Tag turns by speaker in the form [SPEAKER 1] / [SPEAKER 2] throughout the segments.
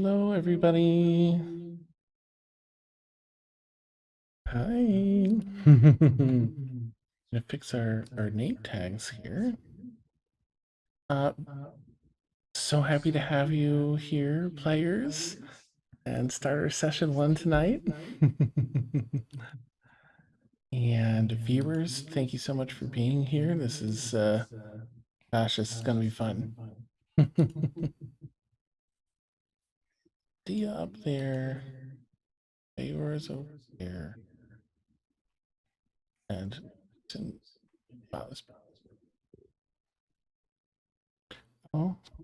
[SPEAKER 1] Hello, everybody. Hi. Gonna fix our name tags here. Uh, so happy to have you here, players, and start our session 1 tonight. And viewers, thank you so much for being here. This is, gosh, this is gonna be fun. Dia up there, viewers over there, and wow,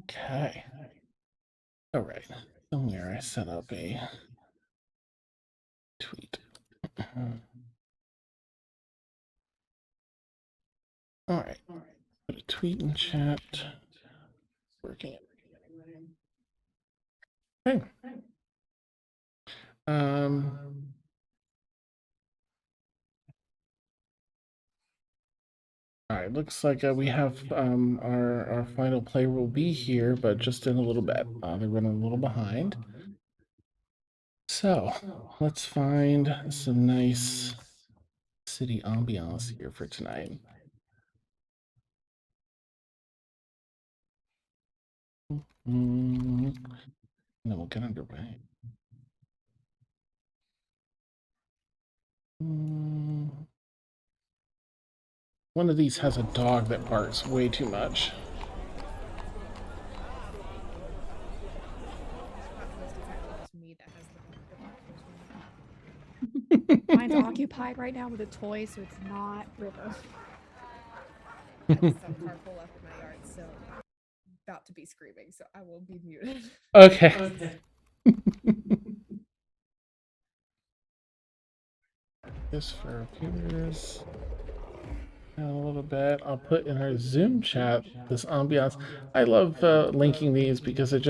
[SPEAKER 1] okay. All right. Somewhere I set up a tweet. All right. Put a tweet in chat. Working. Okay. Um. All right. Looks like we have our final player will be here, but just in a little bit. They're running a little behind. So let's find some nice city ambiance here for tonight. And then we'll get underway. One of these has a dog that barks way too much.
[SPEAKER 2] Mine's occupied right now with a toy, so it's not River. I have some car pull up in my yard, so I'm about to be screaming, so I will be muted.
[SPEAKER 1] Okay. This for viewers. A little bit. I'll put in our Zoom chat this ambiance. I love linking these because it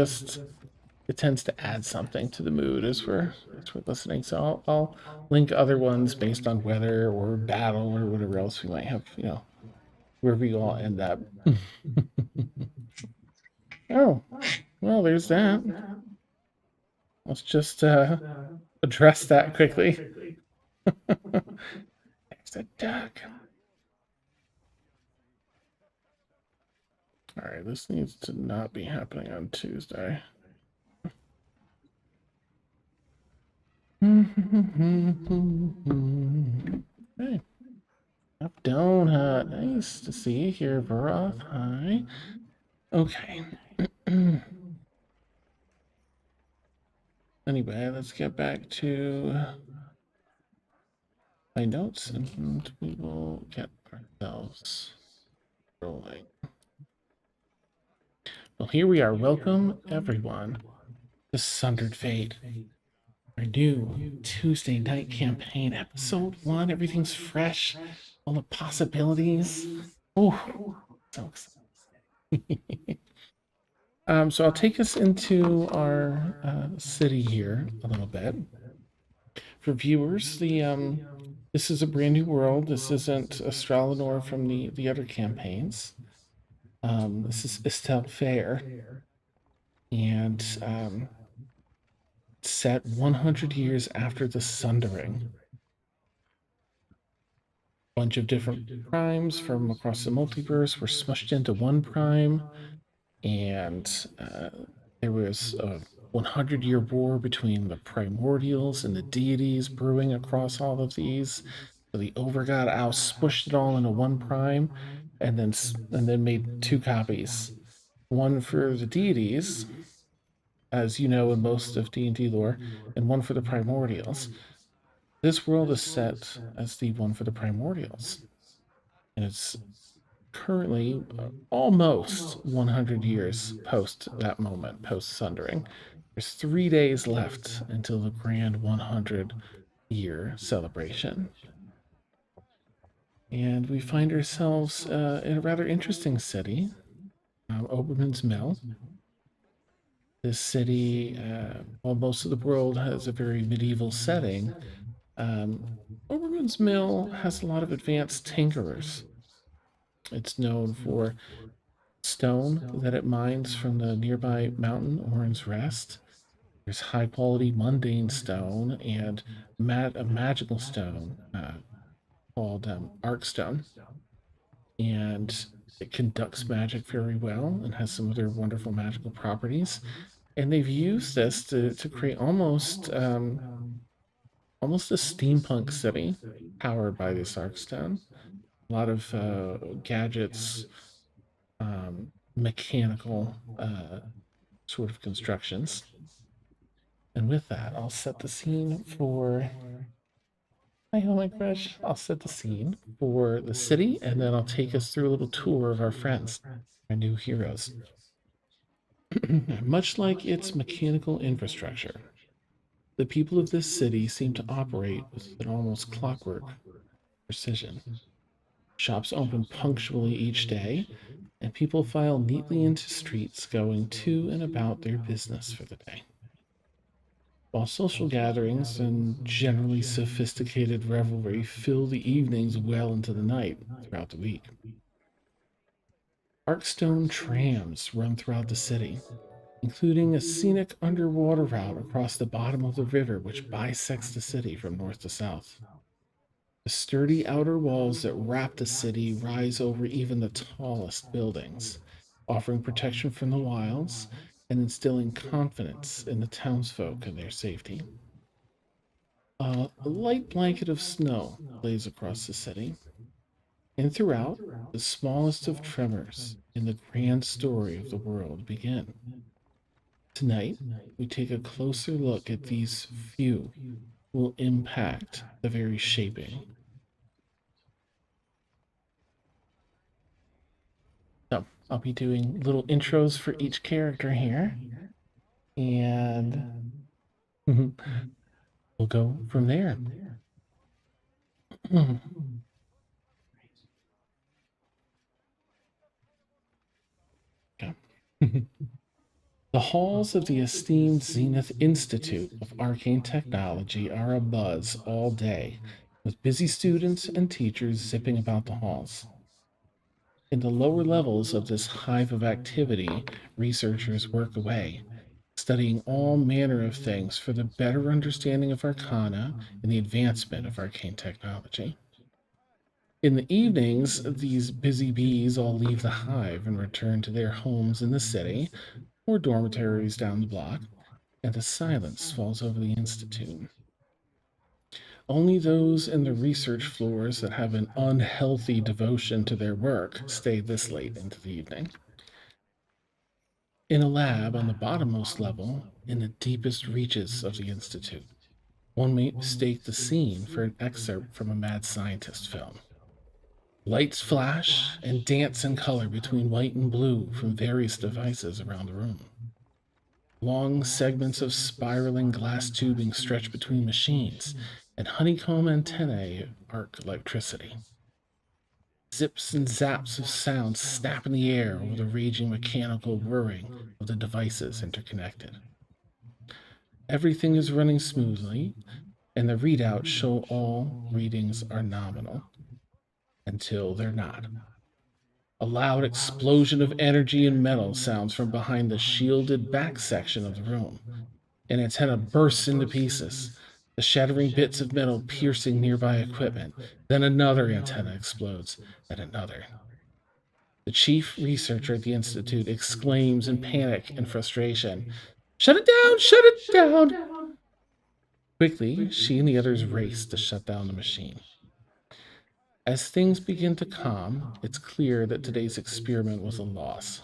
[SPEAKER 1] tends to add something to the mood as we're listening. So I'll link other ones based on weather or battle or whatever else we might have, wherever you all end up. Oh, well, there's that. Let's just address that quickly. There's a duck. All right, this needs to not be happening on Tuesday. Hey, up donut. Nice to see you here, Varoth. Hi. Okay. Anyway, let's get back to my notes and we will get ourselves rolling. Well, here we are. Welcome, everyone, to Sundered Faete, our new Tuesday night campaign, episode 1. Everything's fresh, full of possibilities. Oh, so excited. So I'll take us into our city here a little bit. For viewers, this is a brand new world. This isn't Astralanor from the other campaigns. This is Istel Fair, and set 100 years after the Sundering. Bunch of different primes from across the multiverse were smushed into one prime, and there was a 100-year war between the primordials and the deities brewing across all of these. So the Overgod Owl smushed it all into one prime, and then made 2 copies. One for the deities, as you know in most of D&D lore, and one for the primordials. This world is set as the one for the primordials, and it's currently almost 100 years post that moment, post Sundering. There's 3 days left until the grand 100-year celebration. And we find ourselves in a rather interesting city, Oberman's Mill. This city, while most of the world has a very medieval setting, Oberman's Mill has a lot of advanced tinkerers. It's known for stone that it mines from the nearby mountain Orin's Rest, There's high quality mundane stone and a magical stone called Arkstone, and it conducts magic very well and has some other wonderful magical properties. And they've used this to create almost a steampunk city powered by this Arkstone. A lot of gadgets, mechanical sort of constructions. And with that, I'll set the scene for. Hi, my crush. I'll set the scene for the city, and then I'll take us through a little tour of our friends, our new heroes. Much like its mechanical infrastructure, the people of this city seem to operate with an almost clockwork precision. Shops open punctually each day, and people file neatly into streets going to and about their business for the day. While social gatherings and generally sophisticated revelry fill the evenings well into the night throughout the week. Arkstone trams run throughout the city, including a scenic underwater route across the bottom of the river which bisects the city from north to south. The sturdy outer walls that wrap the city rise over even the tallest buildings, offering protection from the wilds and instilling confidence in the townsfolk and their safety. A light blanket of snow lays across the city, and throughout, the smallest of tremors in the grand story of the world begin. Tonight, we take a closer look at these few who will impact the very shaping. So, I'll be doing little intros for each character here, and we'll go from there. Okay. The halls of the esteemed Zenith Institute of Arcane Technology are abuzz all day, with busy students and teachers zipping about the halls. In the lower levels of this hive of activity, researchers work away, studying all manner of things for the better understanding of arcana and the advancement of arcane technology. In the evenings, these busy bees all leave the hive and return to their homes in the city or dormitories down the block, and a silence falls over the Institute. Only those in the research floors that have an unhealthy devotion to their work stay this late into the evening. In a lab on the bottommost level, in the deepest reaches of the Institute, one may mistake the scene for an excerpt from a mad scientist film. Lights flash and dance in color between white and blue from various devices around the room. Long segments of spiraling glass tubing stretch between machines, and honeycomb antennae arc electricity. Zips and zaps of sound snap in the air over the raging mechanical whirring of the devices interconnected. Everything is running smoothly, and the readouts show all readings are nominal until they're not. A loud explosion of energy and metal sounds from behind the shielded back section of the room. An antenna bursts into pieces, the shattering bits of metal piercing nearby equipment. Then another antenna explodes, and another. The chief researcher at the Institute exclaims in panic and frustration, "Shut it down! Shut it down!" Quickly, she and the others race to shut down the machine. As things begin to calm, it's clear that today's experiment was a loss,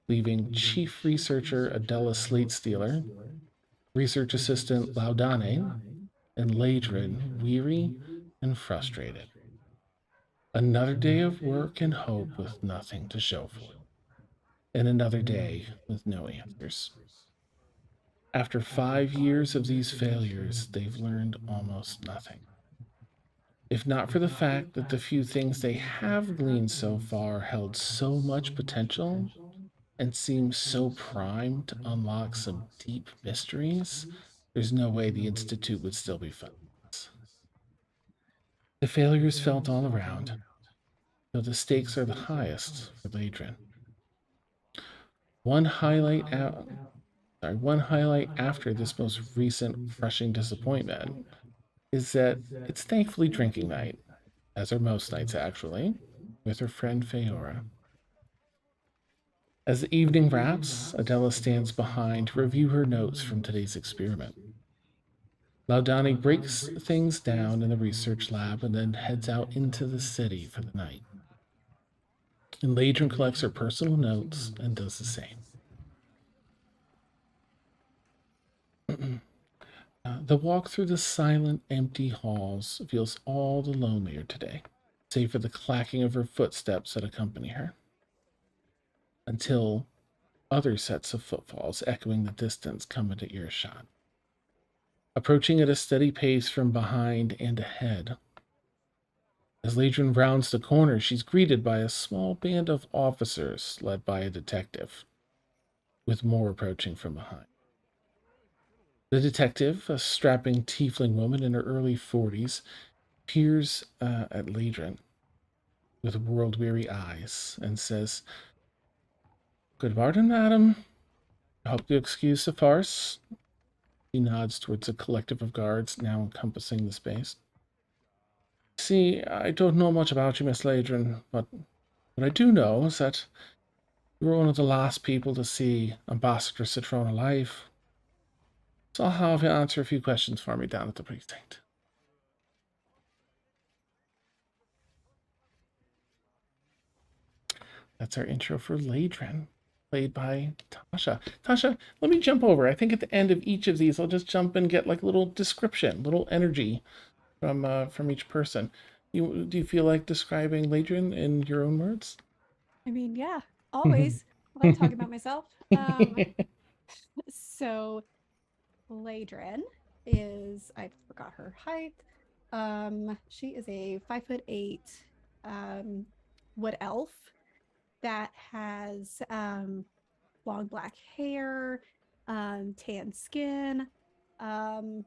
[SPEAKER 1] leaving Chief Researcher Adela Slatestealer, Research Assistant Laudane, and Ladrin weary and frustrated. Another day of work and hope with nothing to show for it, and another day with no answers. After 5 years of these failures, they've learned almost nothing. If not for the fact that the few things they have gleaned so far held so much potential and seemed so primed to unlock some deep mysteries, there's no way the Institute would still be fun. The failures felt all around, though the stakes are the highest for Ladrin. One highlight out One highlight after this most recent crushing disappointment is that it's thankfully drinking night, as are most nights actually, with her friend Feora. As the evening wraps, Adela stands behind to review her notes from today's experiment. Laudani breaks things down in the research lab and then heads out into the city for the night. And Ladrin collects her personal notes and does the same. The walk through the silent, empty halls feels all the lonelier today, save for the clacking of her footsteps that accompany her, until other sets of footfalls echoing the distance come into earshot. Approaching at a steady pace from behind and ahead. As Ladrin rounds the corner, she's greeted by a small band of officers led by a detective, with more approaching from behind. The detective, a strapping tiefling woman in her early 40s, peers at Ladrin with world-weary eyes and says, "Good morning, madam. I hope you excuse the farce." He nods towards a collective of guards now encompassing the space. "See, I don't know much about you, Miss Ladrin, but what I do know is that you were one of the last people to see Ambassador Citron alive. So I'll have you answer a few questions for me down at the precinct." That's our intro for Ladrin, played by Tasha. Tasha, let me jump over. I think at the end of each of these, I'll just jump and get like a little description, little energy from each person. Do you feel like describing Ladrin in your own words?
[SPEAKER 2] I mean, yeah, always. I like talking about myself. So Ladrin is, I forgot her height. She is a 5'8" wood elf that has long black hair, tan skin. Um,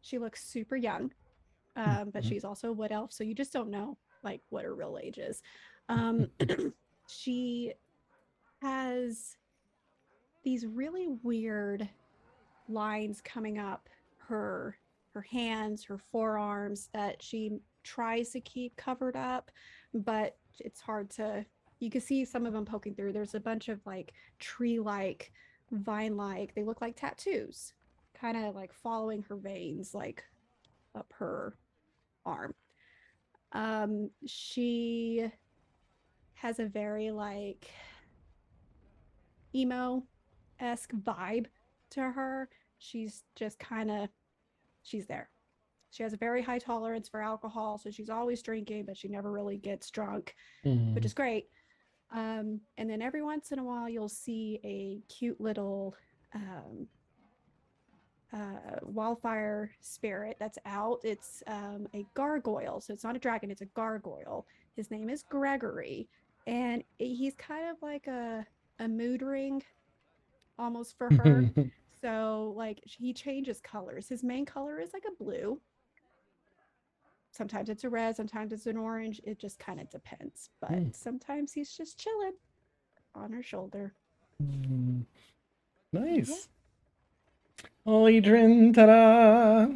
[SPEAKER 2] she looks super young, but she's also a wood elf, so you just don't know like what her real age is. Um, she has these really weird lines coming up her hands, her forearms that she tries to keep covered up, but it's hard to, you can see some of them poking through. There's a bunch of like tree-like, vine-like, they look like tattoos, kind of like following her veins, like up her arm. She has a very like emo-esque vibe to her. She's just kind of, she's there. She has a very high tolerance for alcohol, so she's always drinking, but she never really gets drunk, which is great. And then every once in a while, you'll see a cute little wildfire spirit that's out. It's a gargoyle, so it's not a dragon; it's a gargoyle. His name is Gregory, and he's kind of like a mood ring almost for her. So like he changes colors. His main color is like a blue. Sometimes it's a red, sometimes it's an orange. It just kind of depends. But sometimes he's just chilling on her shoulder.
[SPEAKER 1] Nice. Yeah. Ladrin, ta-da!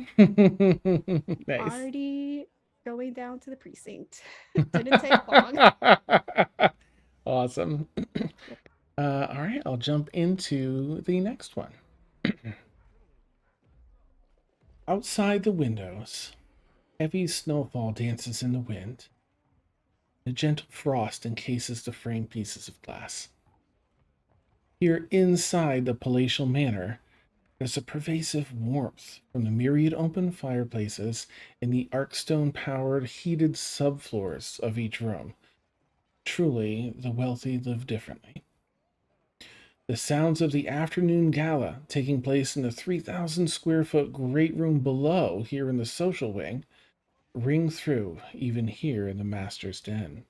[SPEAKER 1] Nice.
[SPEAKER 2] Already going down to the precinct. Didn't take long.
[SPEAKER 1] Awesome. All right, I'll jump into the next one. Outside the windows, heavy snowfall dances in the wind. A gentle frost encases the framed pieces of glass. Here inside the palatial manor, there's a pervasive warmth from the myriad open fireplaces in the arcstone-powered heated subfloors of each room. Truly, the wealthy live differently. The sounds of the afternoon gala taking place in the 3,000 square foot great room below here in the social wing ring through even here in the master's den.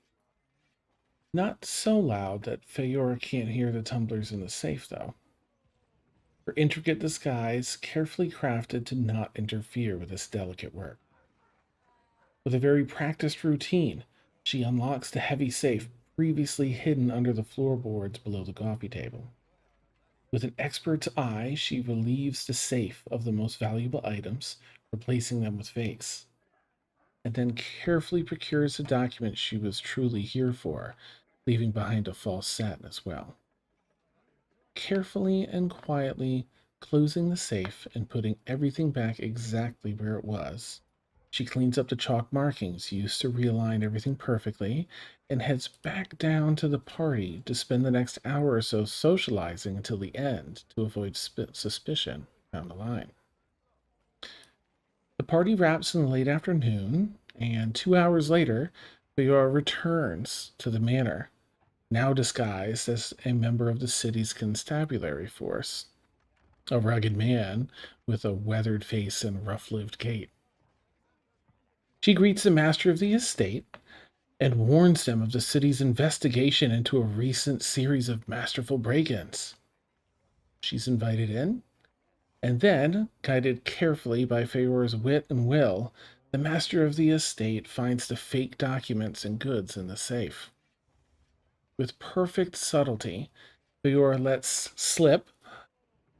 [SPEAKER 1] Not so loud that Feora can't hear the tumblers in the safe, though. Her intricate disguise carefully crafted to not interfere with this delicate work. With a very practiced routine, she unlocks the heavy safe previously hidden under the floorboards below the coffee table. With an expert's eye, she relieves the safe of the most valuable items, replacing them with fakes, and then carefully procures the document she was truly here for, leaving behind a false set as well. Carefully and quietly closing the safe and putting everything back exactly where it was, she cleans up the chalk markings used to realign everything perfectly and heads back down to the party to spend the next hour or so socializing until the end to avoid suspicion down the line. The party wraps in the late afternoon, and 2 hours later, Bayora returns to the manor, now disguised as a member of the city's constabulary force, a rugged man with a weathered face and rough-lived gait. She greets the master of the estate and warns them of the city's investigation into a recent series of masterful break-ins. She's invited in, and then, guided carefully by Feyor's wit and will, the master of the estate finds the fake documents and goods in the safe. With perfect subtlety, Feyor lets slip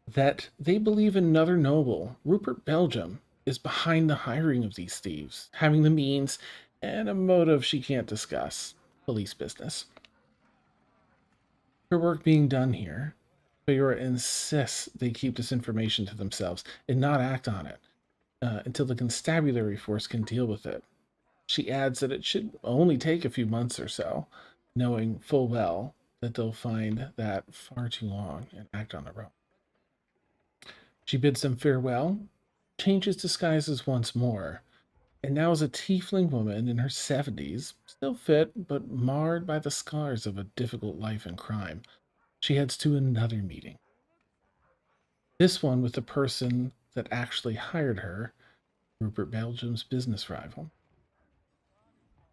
[SPEAKER 1] that they believe another noble, Rupert Belgium, is behind the hiring of these thieves, having the means and a motive she can't discuss. Police business. Her work being done here, Feyor insists they keep this information to themselves and not act on it until the constabulary force can deal with it. She adds that it should only take a few months or so, knowing full well that they'll find that far too long and act on their own. She bids them farewell, changes disguises once more, and now is a tiefling woman in her 70s, still fit but marred by the scars of a difficult life in crime. She heads to another meeting. This one with the person that actually hired her, Rupert Belgium's business rival.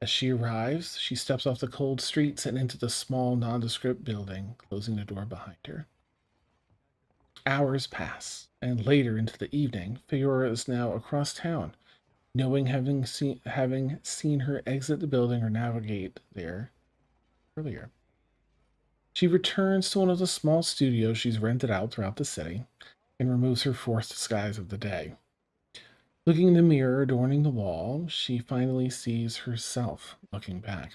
[SPEAKER 1] As she arrives, she steps off the cold streets and into the small, nondescript building, closing the door behind her. Hours pass, and later into the evening, Feora is now across town, knowing having seen her exit the building or navigate there earlier. She returns to one of the small studios she's rented out throughout the city and removes her fourth disguise of the day. Looking in the mirror adorning the wall, she finally sees herself looking back.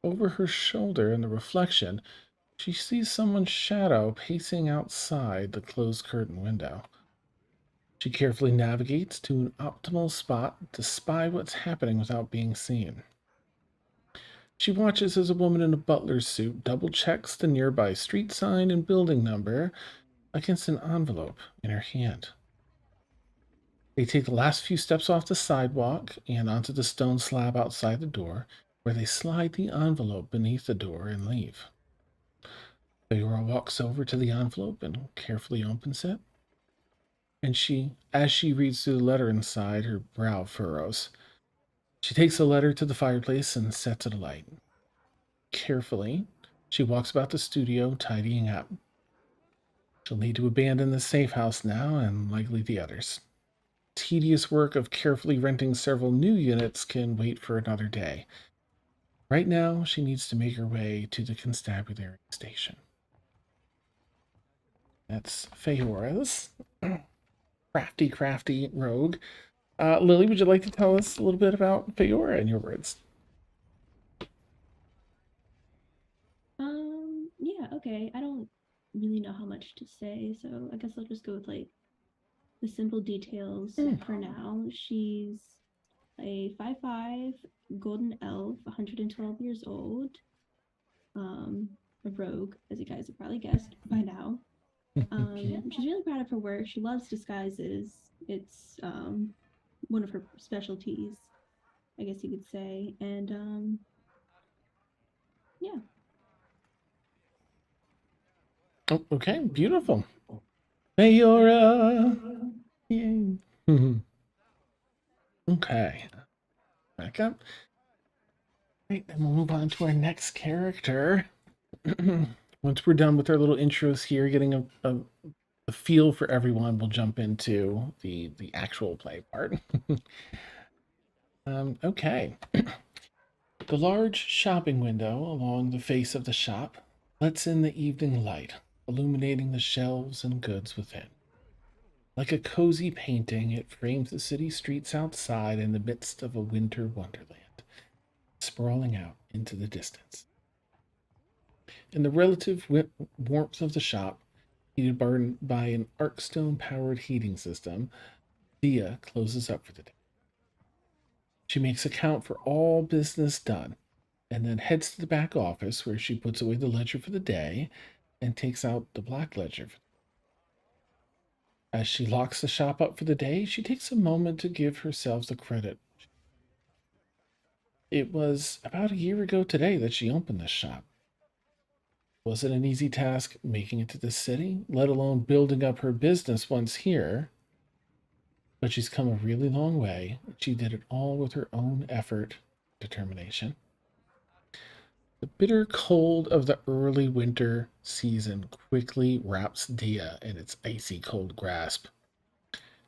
[SPEAKER 1] Over her shoulder in the reflection, she sees someone's shadow pacing outside the closed curtain window. She carefully navigates to an optimal spot to spy what's happening without being seen. She watches as a woman in a butler's suit double checks the nearby street sign and building number against an envelope in her hand. They take the last few steps off the sidewalk and onto the stone slab outside the door, where they slide the envelope beneath the door and leave. Feora walks over to the envelope and carefully opens it. And as she reads through the letter inside, her brow furrows. She takes the letter to the fireplace and sets it alight. Carefully, she walks about the studio, tidying up. She'll need to abandon the safe house now and likely the others. Tedious work of carefully renting several new units can wait for another day. Right now, she needs to make her way to the constabulary station. That's Feyora's crafty rogue. Lily, would you like to tell us a little bit about Feora in your words?
[SPEAKER 3] Yeah, okay. I don't really know how much to say, so I guess I'll just go with like the simple details for now. She's a 5'5" golden elf, 112 years old. A rogue, as you guys have probably guessed by now. She's really proud of her work. She loves disguises. It's one of her specialties, I guess you could say. And yeah.
[SPEAKER 1] Oh, okay, beautiful. Feora! Yay. Okay. Back up. Right, then we'll move on to our next character. Once we're done with our little intros here, getting a feel for everyone, we'll jump into the actual play part. Okay. The large shopping window along the face of the shop lets in the evening light, illuminating the shelves and goods within. Like a cozy painting, it frames the city streets outside in the midst of a winter wonderland, sprawling out into the distance. In the relative warmth of the shop, heated by an arcstone powered heating system, Dia closes up for the day. She makes a count for all business done and then heads to the back office where she puts away the ledger for the day and takes out the black ledger. As she locks the shop up for the day, she takes a moment to give herself the credit. It was about a year ago today that she opened this shop. It wasn't an easy task making it to the city, let alone building up her business once here. But she's come a really long way. She did it all with her own effort, determination. The bitter cold of the early winter season quickly wraps Dia in its icy cold grasp.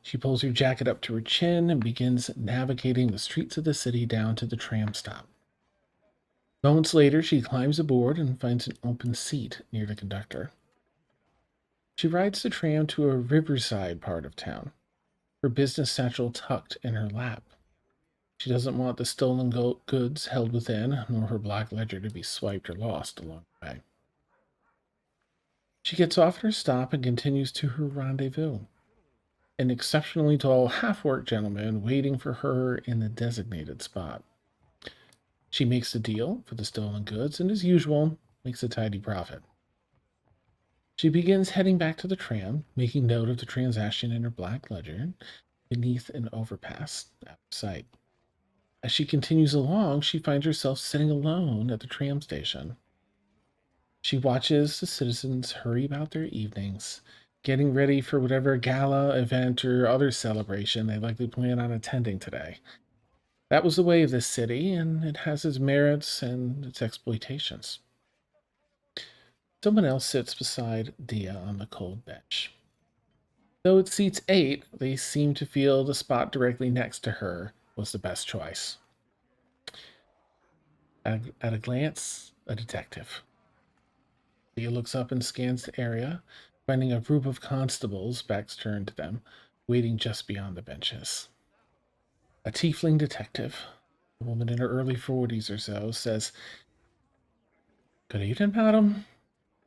[SPEAKER 1] She pulls her jacket up to her chin and begins navigating the streets of the city down to the tram stop. Moments later, she climbs aboard and finds an open seat near the conductor. She rides the tram to a riverside part of town, her business satchel tucked in her lap. She doesn't want the stolen goods held within, nor her black ledger to be swiped or lost along the way. She gets off at her stop and continues to her rendezvous. An exceptionally tall half-orc gentleman waiting for her in the designated spot. She makes the deal for the stolen goods and, as usual, makes a tidy profit. She begins heading back to the tram, making note of the transaction in her black ledger beneath an overpass out of sight. As she continues along, she finds herself sitting alone at the tram station. She watches the citizens hurry about their evenings, getting ready for whatever gala, event, or other celebration they likely plan on attending today. That was the way of this city, and it has its merits and its exploitations. Someone else sits beside Dia on the cold bench. Though it seats 8, they seem to feel the spot directly next to her was the best choice. At a glance, a detective. Dia looks up and scans the area, finding a group of constables, backs turned to them, waiting just beyond the benches. A tiefling detective, a woman in her early 40s or so, says, "Good evening, madam.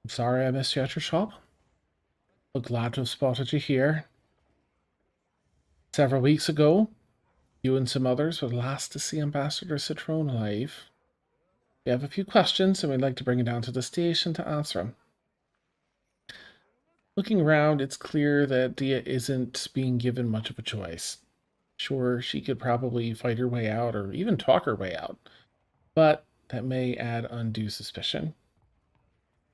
[SPEAKER 1] I'm sorry I missed you at your shop. But glad to have spotted you here. Several weeks ago, you and some others were last to see Ambassador Citron alive. We have a few questions, and we'd like to bring you down to the station to answer them." Looking around, it's clear that Dia isn't being given much of a choice. Sure, she could probably fight her way out or even talk her way out, but that may add undue suspicion.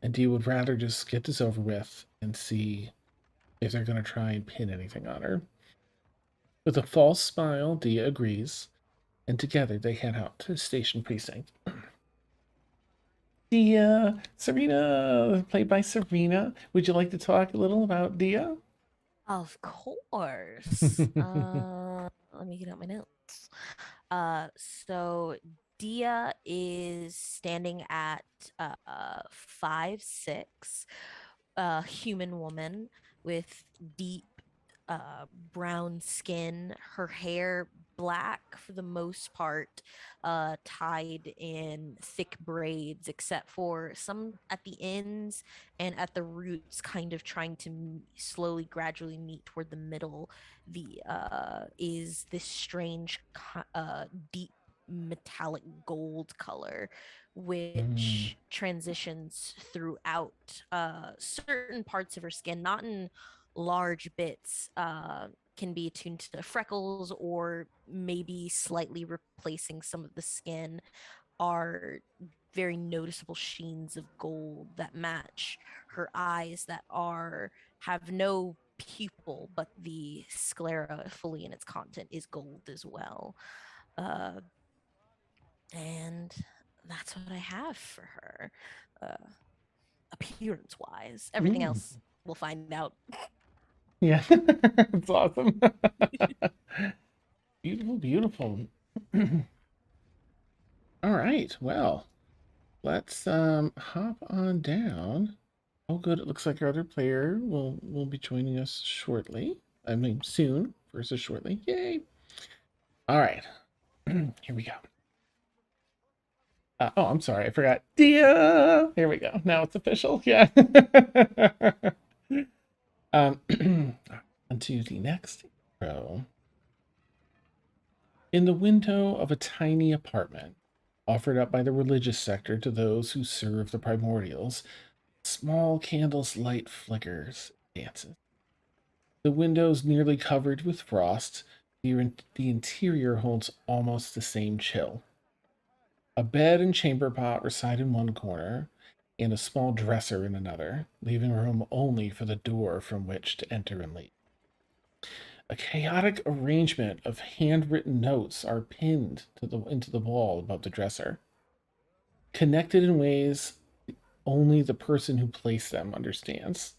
[SPEAKER 1] And Dia would rather just get this over with and see if they're going to try and pin anything on her. With a false smile, Dia agrees, and together they head out to the station precinct. Dia, Serena, played by Serena. Would you like to talk a little about Dia?
[SPEAKER 4] Of course. Let me get out my notes. So Dia is standing at 5'6", human woman with deep brown skin, her hair black for the most part, tied in thick braids, except for some at the ends and at the roots, kind of trying to slowly, gradually meet toward the middle. The is this strange, deep metallic gold color, which transitions throughout certain parts of her skin, not in large bits, can be attuned to freckles or maybe slightly replacing some of the skin, are very noticeable sheens of gold that match her eyes that have no pupil, but the sclera fully in its content is gold as well. And that's what I have for her, appearance wise. Everything else we'll find out.
[SPEAKER 1] Yeah, it's awesome. Beautiful, beautiful. All right, well, let's hop on down Oh, good. It looks like our other player will be joining us shortly. I mean, soon versus shortly. Yay! All right, here we go. Oh, I'm sorry, I forgot. Dia. Here we go. Now it's official. Yeah. Onto the next row. In the window of a tiny apartment offered up by the religious sector to those who serve the primordials, small candles light flickers, dances. The windows nearly covered with frost, the interior holds almost the same chill. A bed and chamber pot reside in one corner, and a small dresser in another, leaving room only for the door from which to enter and leave. A chaotic arrangement of handwritten notes are pinned into the wall above the dresser, connected in ways only the person who placed them understands.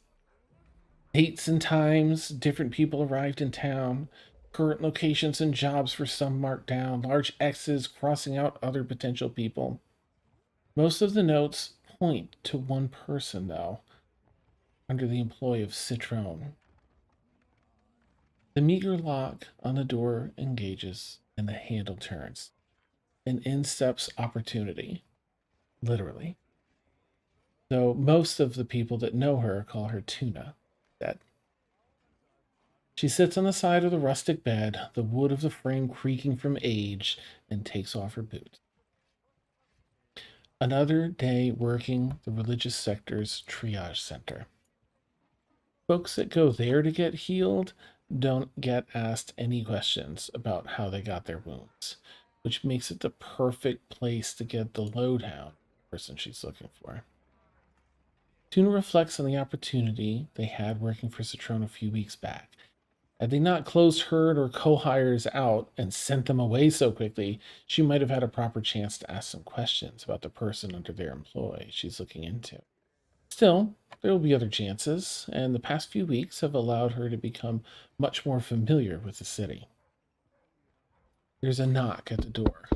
[SPEAKER 1] Dates and times, different people arrived in town, current locations and jobs for some marked down, large X's crossing out other potential people. Most of the notes point to one person, though, under the employ of Citrone. The meager lock on the door engages, and the handle turns. And in steps opportunity, literally. Though most of the people that know her call her Tuna. Dead. She sits on the side of the rustic bed, the wood of the frame creaking from age, and takes off her boots. Another day working the religious sector's triage center. Folks that go there to get healed don't get asked any questions about how they got their wounds, which makes it the perfect place to get the lowdown person she's looking for. Tuna reflects on the opportunity they had working for Citrone a few weeks back. Had they not closed herd or co-hires out and sent them away so quickly, she might have had a proper chance to ask some questions about the person under their employ she's looking into. Still, there will be other chances, and the past few weeks have allowed her to become much more familiar with the city. There's a knock at the door.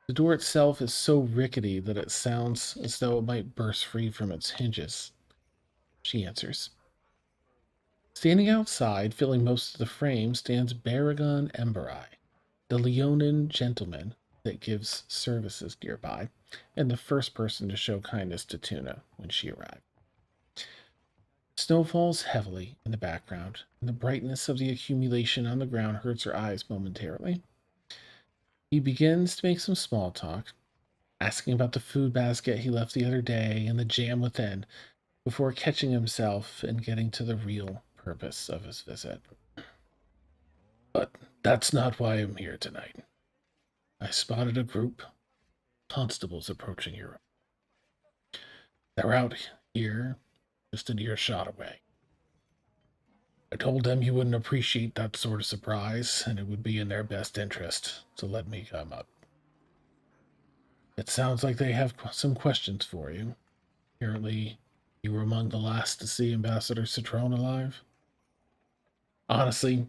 [SPEAKER 1] The door itself is so rickety that it sounds as though it might burst free from its hinges. She answers. Standing outside, filling most of the frame, stands Baragon Emberi, the Leonin gentleman that gives services nearby, and the first person to show kindness to Tuna when she arrived. Snow falls heavily in the background, and the brightness of the accumulation on the ground hurts her eyes momentarily. He begins to make some small talk, asking about the food basket he left the other day and the jam within, before catching himself and getting to the real purpose of his visit. But that's not why I'm here tonight. I spotted a group of constables approaching Europe. They're out here, just an earshot away. I told them you wouldn't appreciate that sort of surprise, and it would be in their best interest to let me come up. It sounds like they have some questions for you. Apparently, you were among the last to see Ambassador Citrone alive. Honestly,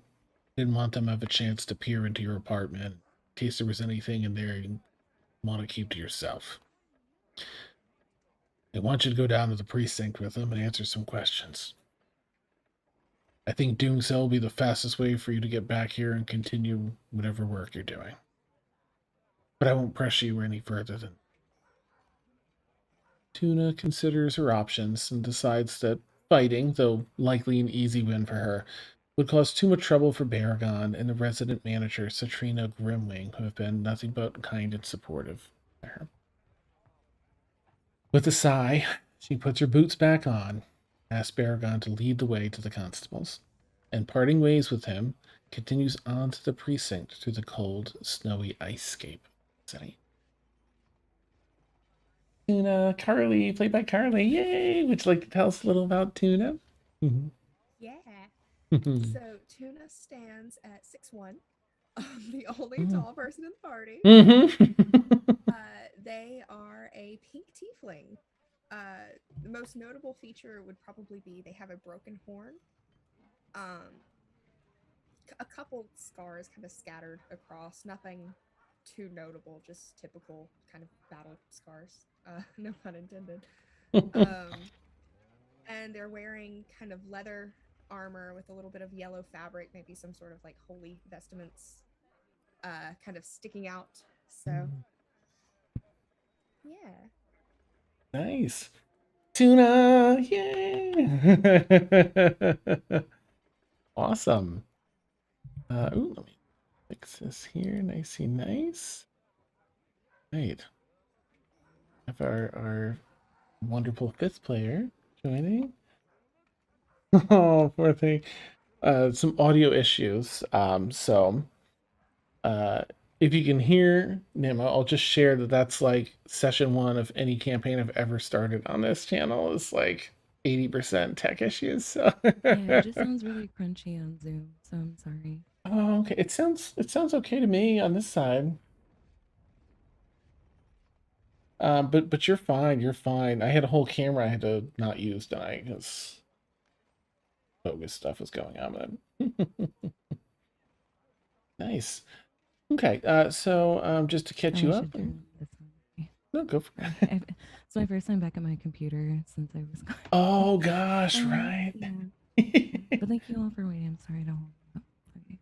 [SPEAKER 1] didn't want them to have a chance to peer into your apartment in case there was anything in there you want to keep to yourself. I want you to go down to the precinct with them and answer some questions. I think doing so will be the fastest way for you to get back here and continue whatever work you're doing. But I won't press you any further than... Tuna considers her options and decides that fighting, though likely an easy win for her, would cause too much trouble for Baragon and the resident manager, Citrina Grimwing, who have been nothing but kind and supportive to her. With a sigh, she puts her boots back on, asks Baragon to lead the way to the constables, and parting ways with him, continues on to the precinct through the cold, snowy icescape city. Tuna, Carly, played by Carly, yay! Would you like to tell us a little about Tuna?
[SPEAKER 2] Yeah.
[SPEAKER 1] Mm-hmm.
[SPEAKER 2] So Tuna stands at 6'1", the only tall person in the party. They are a pink tiefling. The most notable feature would probably be they have a broken horn. A couple scars kind of scattered across, nothing too notable, just typical kind of battle scars. No pun intended.
[SPEAKER 5] And they're wearing kind of leather armor with a little bit of yellow fabric, maybe some sort of like holy vestments kind of sticking out. So yeah.
[SPEAKER 1] Nice. Tuna! Yay! Awesome. Ooh, let me fix this here. Nicey nice. Right. Have our wonderful fifth player joining. Oh, poor thing. Some audio issues. Uh, if you can hear Nima, I'll just share that that's like session 1 of any campaign I've ever started on this channel is like 80% tech issues. So
[SPEAKER 6] Yeah, it just sounds really crunchy on Zoom, so I'm sorry.
[SPEAKER 1] Oh, okay. It sounds okay to me on this side. But you're fine. You're fine. I had a whole camera I had to not use tonight because bogus stuff was going on with it. Nice. Okay. So just to catch you
[SPEAKER 6] I
[SPEAKER 1] up.
[SPEAKER 6] should turn this on.
[SPEAKER 1] No, go for it.
[SPEAKER 6] It's my first time back at my computer since I was gone.
[SPEAKER 1] Oh gosh, right.
[SPEAKER 6] Yeah. But thank you all for waiting. I'm sorry to hold up. Sorry.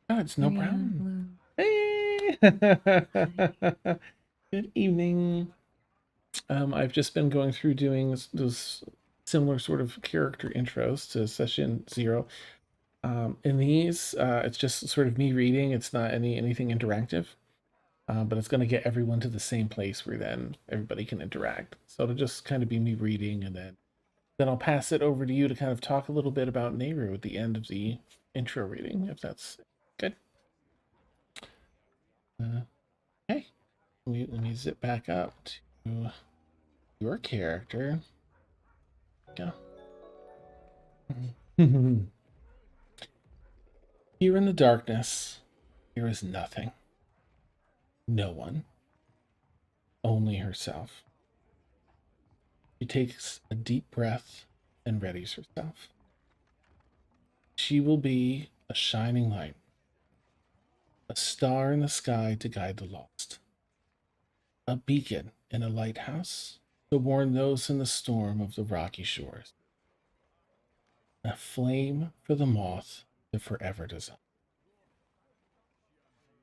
[SPEAKER 1] Oh, it's no
[SPEAKER 6] Marianne,
[SPEAKER 1] problem.
[SPEAKER 6] hello.
[SPEAKER 1] Hey. Good evening. I've just been going through doing those similar sort of character intros to session 0. In these, it's just sort of me reading. It's not anything interactive, but it's going to get everyone to the same place where then everybody can interact. So it'll just kind of be me reading, and then I'll pass it over to you to kind of talk a little bit about Nehru at the end of the intro reading, if that's good. Okay, let me zip back up to your character. Go. Here in the darkness, there is nothing. No one. Only herself. She takes a deep breath and readies herself. She will be a shining light, a star in the sky to guide the lost, a beacon in a lighthouse to warn those in the storm of the rocky shores, a flame for the moth to forever dissolve.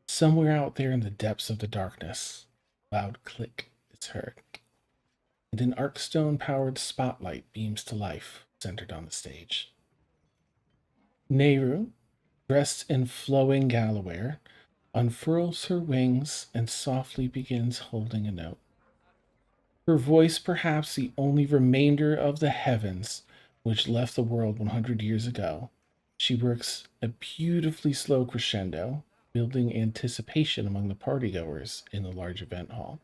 [SPEAKER 1] Somewhere out there in the depths of the darkness, a loud click is heard, and an arcstone-powered spotlight beams to life, centered on the stage. Nehru, dressed in flowing galawear, unfurls her wings and softly begins holding a note. Her voice, perhaps the only remainder of the heavens which left the world 100 years ago, she works a beautifully slow crescendo, building anticipation among the partygoers in the large event hall.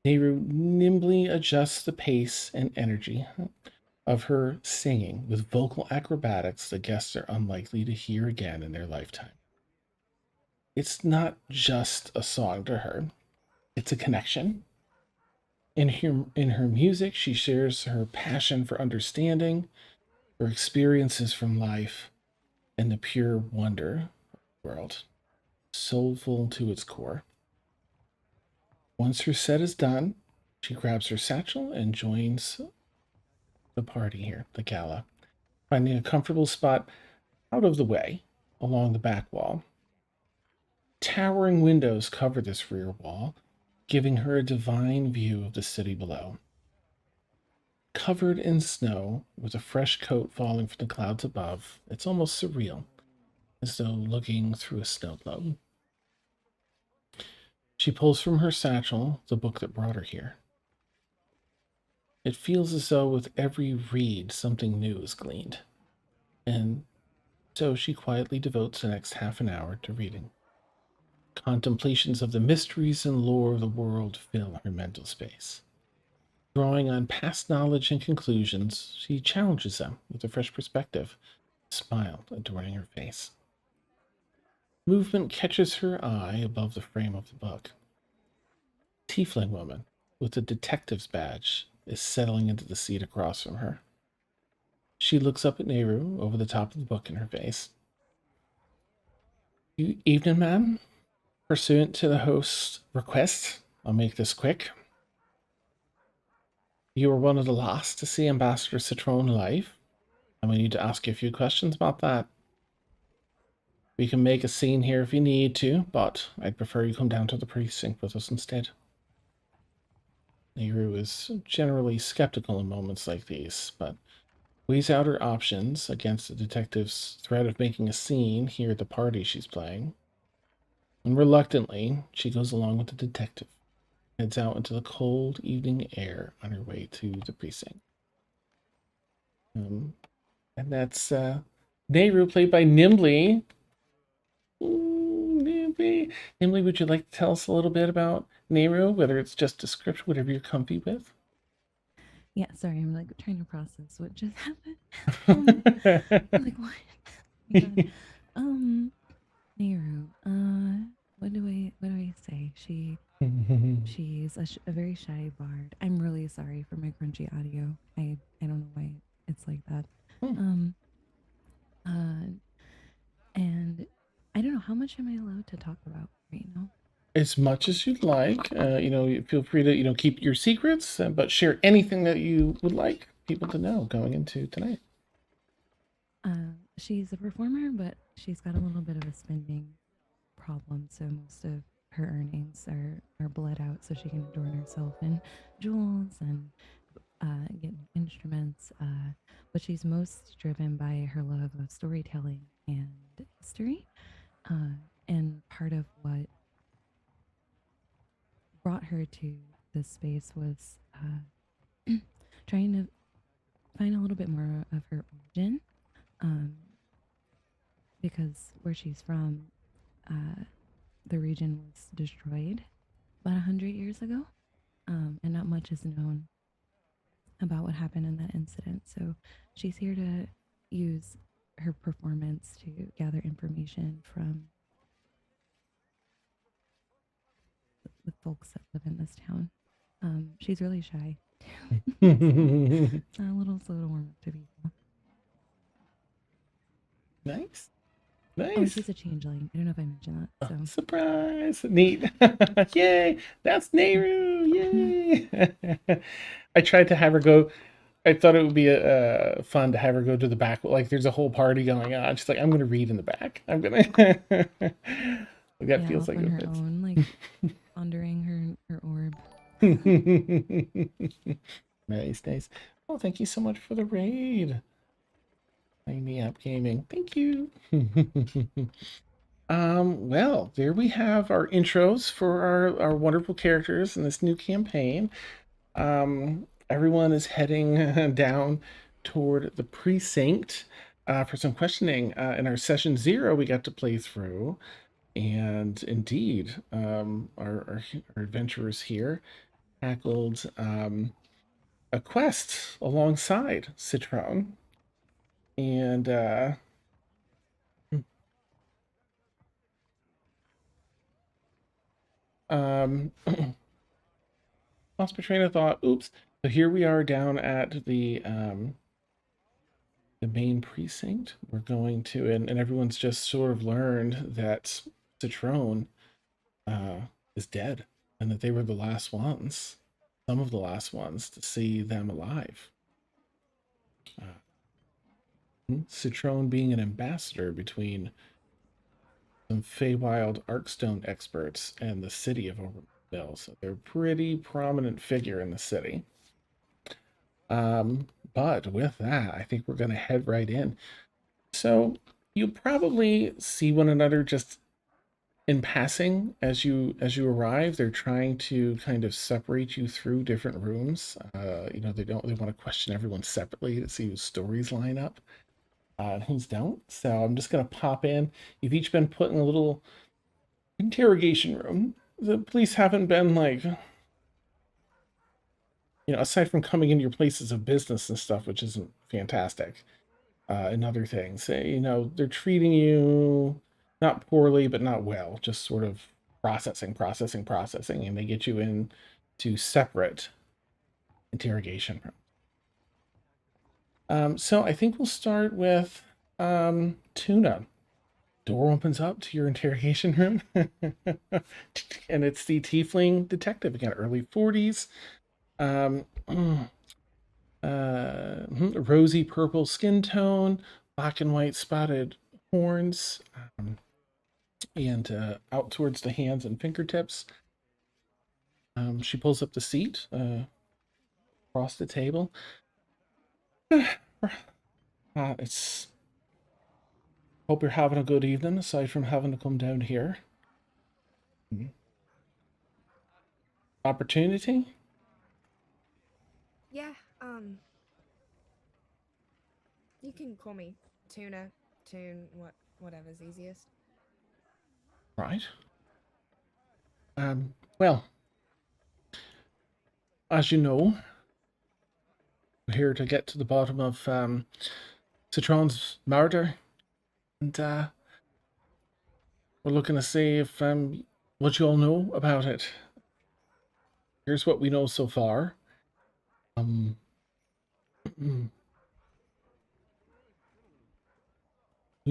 [SPEAKER 1] Nehru nimbly adjusts the pace and energy of her singing with vocal acrobatics the guests are unlikely to hear again in their lifetime. It's not just a song to her, it's a connection. In her music, she shares her passion for understanding, her experiences from life, and the pure wonder of the world, soulful to its core. Once her set is done, she grabs her satchel and joins the party here, the gala, finding a comfortable spot out of the way along the back wall. Towering windows cover this rear wall, giving her a divine view of the city below. Covered in snow, with a fresh coat falling from the clouds above, it's almost surreal, as though looking through a snow globe. She pulls from her satchel the book that brought her here. It feels as though with every read something new is gleaned, and so she quietly devotes the next half an hour to reading. Contemplations of the mysteries and lore of the world fill her mental space. Drawing on past knowledge and conclusions, she challenges them with a fresh perspective, a smile adorning her face. Movement catches her eye above the frame of the book. Tiefling woman with a detective's badge is settling into the seat across from her. She looks up at Nehru over the top of the book in her face. Evening, ma'am. Pursuant to the host's request, I'll make this quick. You were one of the last to see Ambassador Citron live, and we need to ask you a few questions about that. We can make a scene here if you need to, but I'd prefer you come down to the precinct with us instead. Nehru is generally skeptical in moments like these, but weighs out her options against the detective's threat of making a scene here at the party she's playing. And reluctantly, she goes along with the detective, heads out into the cold evening air on her way to the precinct. And that's Nehru, played by Nimbly. Ooh, Nimbly. Nimbly, would you like to tell us a little bit about Nehru, whether it's just description, whatever you're comfy with?
[SPEAKER 6] Yeah, sorry, I'm like trying to process what just happened. I'm like, what? Oh my God. Nehru. What do I say? She's a very shy bard. I'm really sorry for my crunchy audio. I don't know why it's like that. And I don't know, how much am I allowed to talk about right now?
[SPEAKER 1] As much as you'd like. Feel free to, keep your secrets, but share anything that you would like people to know going into tonight.
[SPEAKER 6] She's a performer, but she's got a little bit of a spending problem, so most of her earnings are bled out so she can adorn herself in jewels and get instruments. But she's most driven by her love of storytelling and history. And part of what brought her to this space was trying to find a little bit more of her origin. Because where she's from, the region was destroyed about 100 years ago, and not much is known about what happened in that incident. So she's here to use her performance to gather information from the folks that live in this town. She's really shy. A little slow to warm up to people.
[SPEAKER 1] Nice.
[SPEAKER 6] Oh, she's a changeling. I don't know if I mentioned that. So
[SPEAKER 1] Surprise! Neat. Yay! That's Nehru! Yay! I tried to have her go. I thought it would be fun to have her go to the back. Like, there's a whole party going on. She's like, I'm going to read in the back. I'm going to. That feels like
[SPEAKER 6] on
[SPEAKER 1] it
[SPEAKER 6] her
[SPEAKER 1] fits.
[SPEAKER 6] own, like pondering her orb.
[SPEAKER 1] Nice. Oh, thank you so much for the raid. Me Up Gaming. Thank you. Well, there we have our intros for our wonderful characters in this new campaign. Everyone is heading down toward the precinct for some questioning. In our session 0, we got to play through, and indeed, our adventurers here tackled a quest alongside Citron, and lost my train of thought. Oops. So here we are down at the main precinct. We're going to, and everyone's just sort of learned that Citron is dead, and that they were the last ones, some of the last ones, to see them alive. Citron being an ambassador between some Feywild Arkstone experts and the city of Overville, so they're a pretty prominent figure in the city. But with that, I think we're going to head right in. So you'll probably see one another just in passing as you arrive. They're trying to kind of separate you through different rooms. They want to question everyone separately to see whose stories line up and whose don't. So I'm just going to pop in. You've each been put in a little interrogation room. The police haven't been like, aside from coming into your places of business and stuff, which isn't fantastic, and other things, they're treating you not poorly, but not well, just sort of processing, and they get you into separate interrogation rooms. So I think we'll start with Tuna. Door opens up to your interrogation room, and it's the tiefling detective, again, early 40s. rosy purple skin tone, black and white spotted horns, and out towards the hands and fingertips. She pulls up the seat across the table. It's. Hope you're having a good evening, aside from having to come down here. Opportunity?
[SPEAKER 5] Yeah, you can call me Tuna, Toon, whatever's easiest.
[SPEAKER 1] Right. Well, as you know, we're here to get to the bottom of Citron's murder, and we're looking to see if what you all know about it. Here's what we know so far. We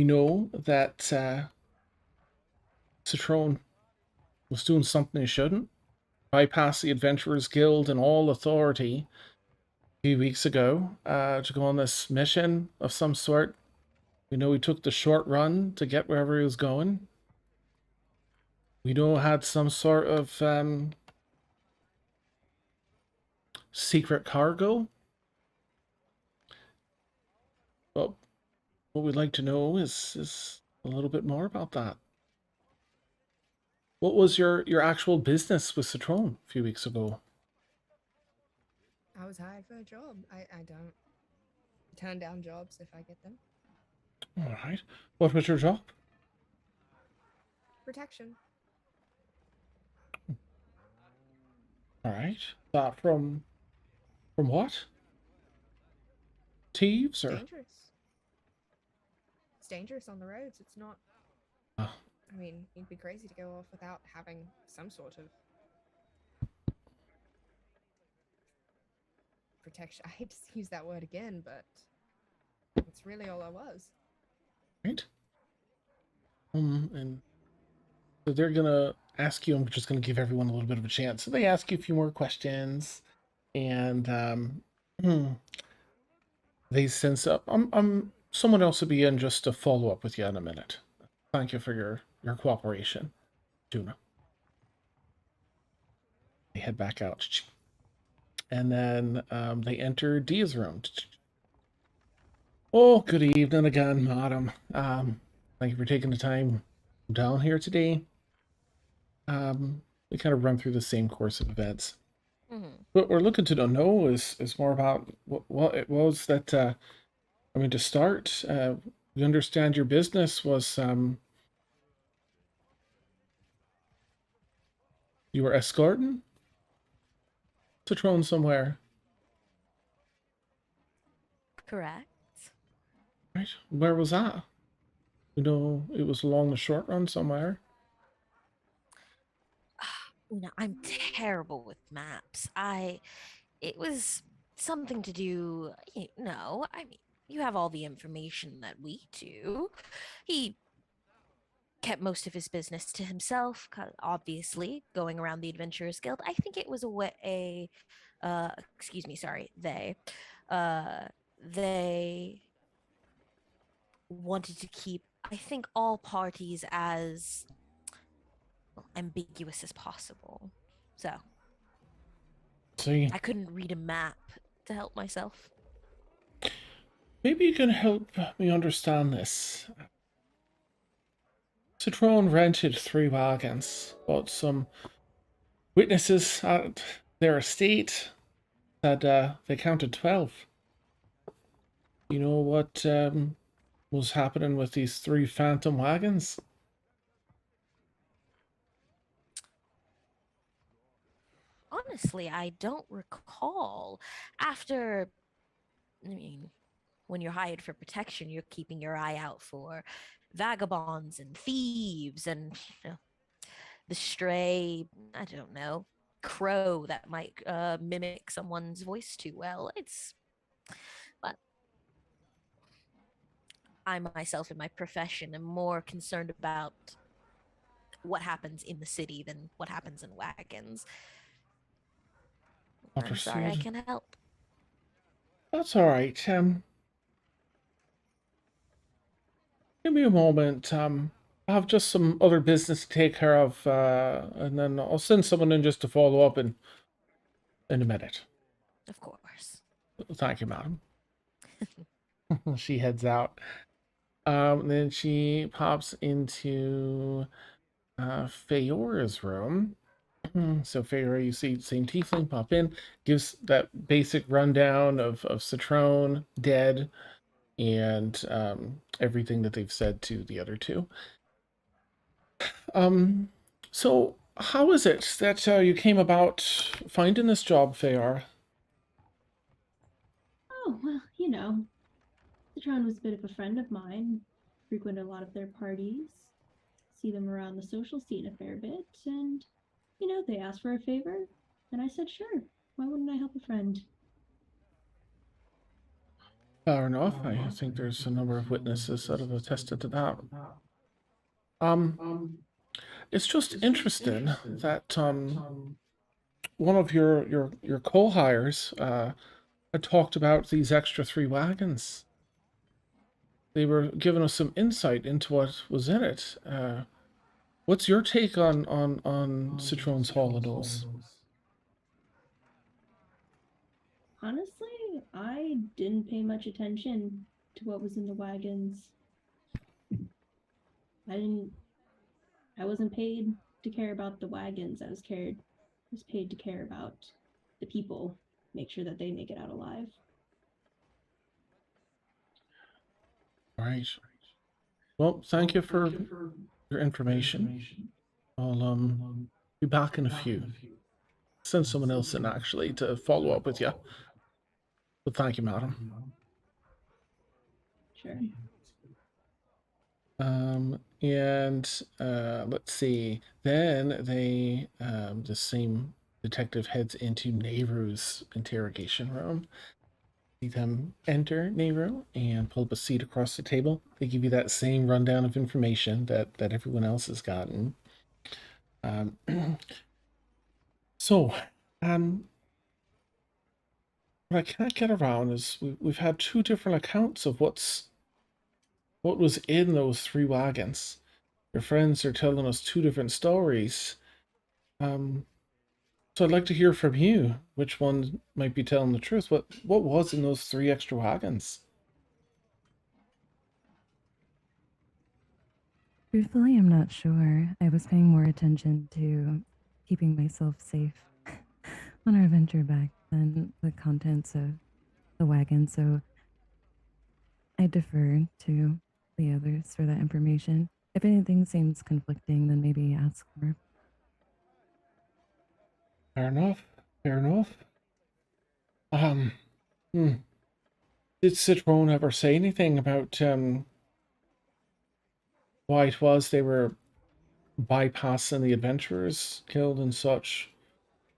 [SPEAKER 1] know that Citron was doing something he shouldn't. Bypass the Adventurers Guild and all authority a few weeks ago to go on this mission of some sort. We know he took the short run to get wherever he was going. We know had some sort of secret cargo. But what we'd like to know is a little bit more about that. What was your actual business with Citron a few weeks ago?
[SPEAKER 5] I was hired for a job. I don't turn down jobs if I get them.
[SPEAKER 1] All right. What was your job?
[SPEAKER 5] Protection.
[SPEAKER 1] All right. That from what? Thieves
[SPEAKER 5] It's
[SPEAKER 1] or?
[SPEAKER 5] dangerous. It's dangerous on the roads. It's not.
[SPEAKER 1] Oh.
[SPEAKER 5] I mean, you'd be crazy to go off without having some sort of protection. I hate to use that word again, but it's really all I was.
[SPEAKER 1] Right. And so they're gonna ask you. I'm just gonna give everyone a little bit of a chance. So they ask you a few more questions, and they sense up. Someone else will be in just to follow up with you in a minute. Thank you for your cooperation, Tuna. They head back out, and then they enter Dia's room. Oh, good evening again, madam. Thank you for taking the time down here today. We kind of run through the same course of events. What we're looking to know is more about what it was that. I mean, to start, we understand your business was you were escorting Citron somewhere,
[SPEAKER 4] Correct.
[SPEAKER 1] right? Where was that? You know, it was along the short run somewhere.
[SPEAKER 4] No, I'm terrible with maps. It was something to do, I mean, you have all the information that we do. He kept most of his business to himself, obviously, going around the Adventurers Guild. I think it was excuse me, sorry, they wanted to keep, I think, all parties as ambiguous as possible. So
[SPEAKER 1] See,
[SPEAKER 4] I couldn't read a map to help myself.
[SPEAKER 1] maybe you can help me understand this. Citron rented 3 wagons, but some witnesses at their estate said they counted 12. You know what was happening with these 3 phantom wagons?
[SPEAKER 4] Honestly, I don't recall. After, I mean, when you're hired for protection, you're keeping your eye out for vagabonds and thieves and the stray, I don't know, crow that might mimic someone's voice too well. But I myself in my profession am more concerned about what happens in the city than what happens in wagons. I'm sorry, I
[SPEAKER 1] Understood.
[SPEAKER 4] can help.
[SPEAKER 1] That's all right. Give me a moment. I have just some other business to take care of, and then I'll send someone in just to follow up in a minute.
[SPEAKER 4] Of course.
[SPEAKER 1] Thank you, madam. She heads out. Then she pops into Feora's room. So Feora, you see same tiefling pop in, gives that basic rundown of Citrone dead and everything that they've said to the other two. So how is it that you came about finding this job, Feora?
[SPEAKER 3] Oh, well, you know, Citron was a bit of a friend of mine, frequented a lot of their parties, see them around the social scene a fair bit, and, you know, they asked for a favor, and I said, sure, why wouldn't I help a friend?
[SPEAKER 1] Fair enough. I think there's a number of witnesses that have attested to that. It's just interesting that one of your co-hires had talked about these extra 3 wagons. They were giving us some insight into what was in it. What's your take on Citroen's holidays?
[SPEAKER 3] Honestly, I didn't pay much attention to what was in the wagons. I wasn't paid to care about the wagons. I was paid to care about the people, make sure that they make it out alive.
[SPEAKER 1] All right. Well, thank you for your information. I'll be back in a few. Send someone else in actually to follow up with you. But thank you, madam.
[SPEAKER 3] Sure.
[SPEAKER 1] Let's see. Then the same detective heads into Nehru's interrogation room. See them enter Nehru and pull up a seat across the table. They give you that same rundown of information that everyone else has gotten. Um, so, what I can't get around is we've had 2 different accounts of what was in those 3 wagons. Your friends are telling us 2 different stories. So I'd like to hear from you which one might be telling the truth. What was in those 3 extra wagons?
[SPEAKER 6] Truthfully, I'm not sure. I was paying more attention to keeping myself safe on our venture back than the contents of the wagon, so I defer to the others for that information. If anything seems conflicting, then maybe ask more.
[SPEAKER 1] Fair enough. Fair enough. Hmm. Did Citroen ever say anything about why it was they were bypassing the adventurers guild and such?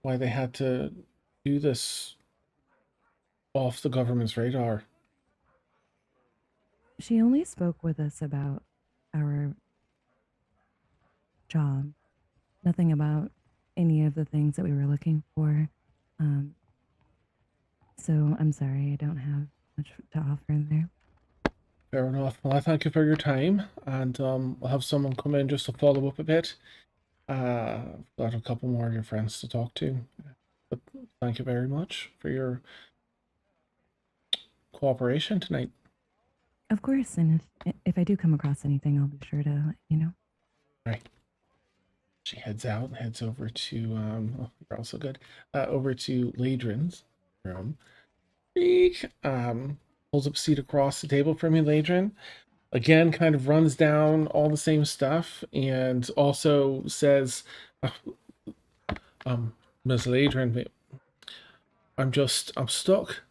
[SPEAKER 1] Why they had to do this off the government's radar?
[SPEAKER 6] She only spoke with us about our job, nothing about any of the things that we were looking for. So I'm sorry, I don't have much to offer in there.
[SPEAKER 1] Fair enough. Well, I thank you for your time, and I'll have someone come in just to follow up a bit. I've got a couple more of your friends to talk to, but thank you very much for your cooperation tonight.
[SPEAKER 6] Of course, and if I do come across anything, I'll be sure to let you know.
[SPEAKER 1] Right. She heads out and heads over to oh, you're also good. Over to Ladrin's room. Eek. Pulls up a seat across the table from you, Ladrin. Again, kind of runs down all the same stuff and also says, Ms. Ladrin, I'm stuck.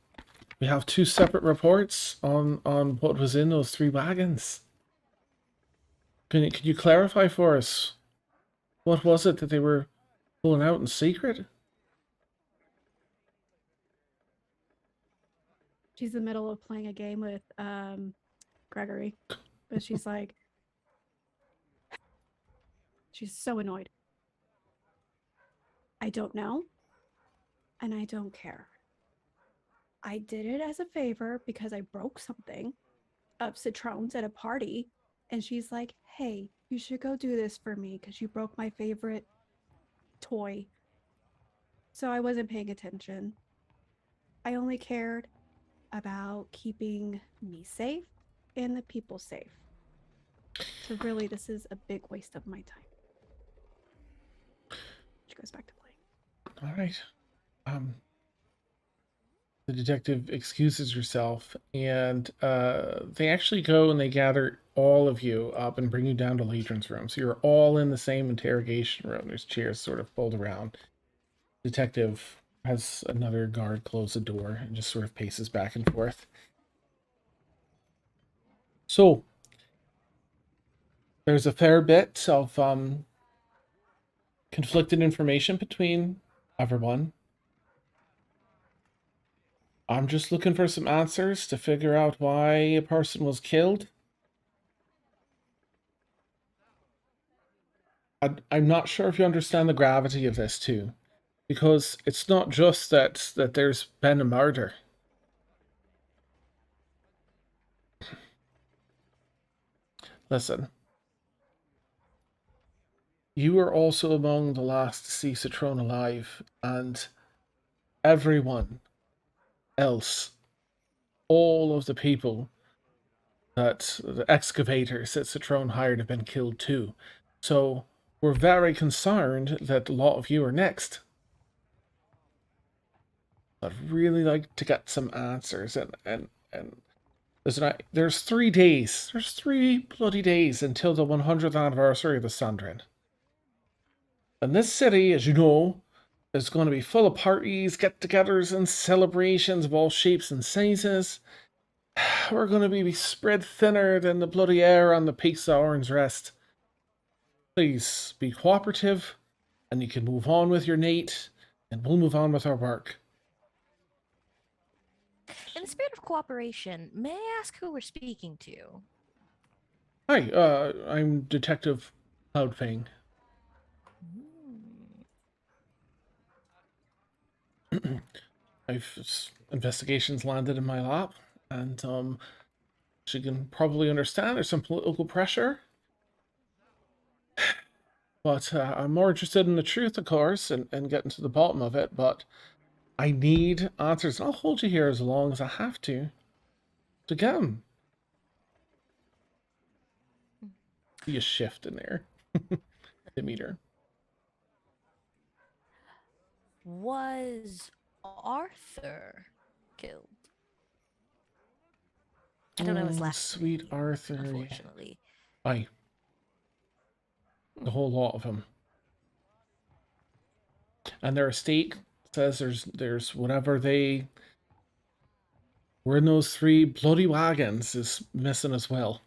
[SPEAKER 1] We have 2 separate reports on what was in those 3 wagons. Can you clarify for us? What was it that they were pulling out in secret?
[SPEAKER 2] She's in the middle of playing a game with Gregory, but she's so annoyed. I don't know, and I don't care. I did it as a favor because I broke something of Citron's at a party. And she's like, hey, you should go do this for me because you broke my favorite toy. So I wasn't paying attention. I only cared about keeping me safe and the people safe. So really, this is a big waste of my time. She goes back to playing.
[SPEAKER 1] All right. The detective excuses herself, and they actually go and they gather all of you up and bring you down to Ladron's room. So you're all in the same interrogation room. There's chairs sort of pulled around. Detective has another guard close the door and just sort of paces back and forth. So there's a fair bit of conflicted information between everyone. I'm just looking for some answers to figure out why a person was killed. I'm not sure if you understand the gravity of this too, because it's not just that there's been a murder. Listen, you were also among the last to see Citron alive, and everyone else, all of the people that the excavators that Citron hired have been killed too. So we're very concerned that a lot of you are next. I'd really like to get some answers, and there's 3 days. There's 3 bloody days until the 100th anniversary of the Sundered. And this city, as you know, is going to be full of parties, get-togethers, and celebrations of all shapes and sizes. We're going to be spread thinner than the bloody air on the peaks of Orange Rest. Please be cooperative, and you can move on with your Nate, and we'll move on with our work.
[SPEAKER 4] In the spirit of cooperation, may I ask who we're speaking to?
[SPEAKER 1] Hi, I'm Detective Cloudfang. Investigations landed in my lap, and as you can probably understand, there's some political pressure. But I'm more interested in the truth, of course, and getting to the bottom of it. But I need answers. I'll hold you here as long as I have to get them. See a shift in there. The meter.
[SPEAKER 4] Was Arthur killed? I don't know his last
[SPEAKER 1] Sweet
[SPEAKER 4] name,
[SPEAKER 1] Arthur.
[SPEAKER 4] unfortunately.
[SPEAKER 1] Aye. The whole lot of them. And their estate says there's whatever they were in those 3 bloody wagons is missing as well.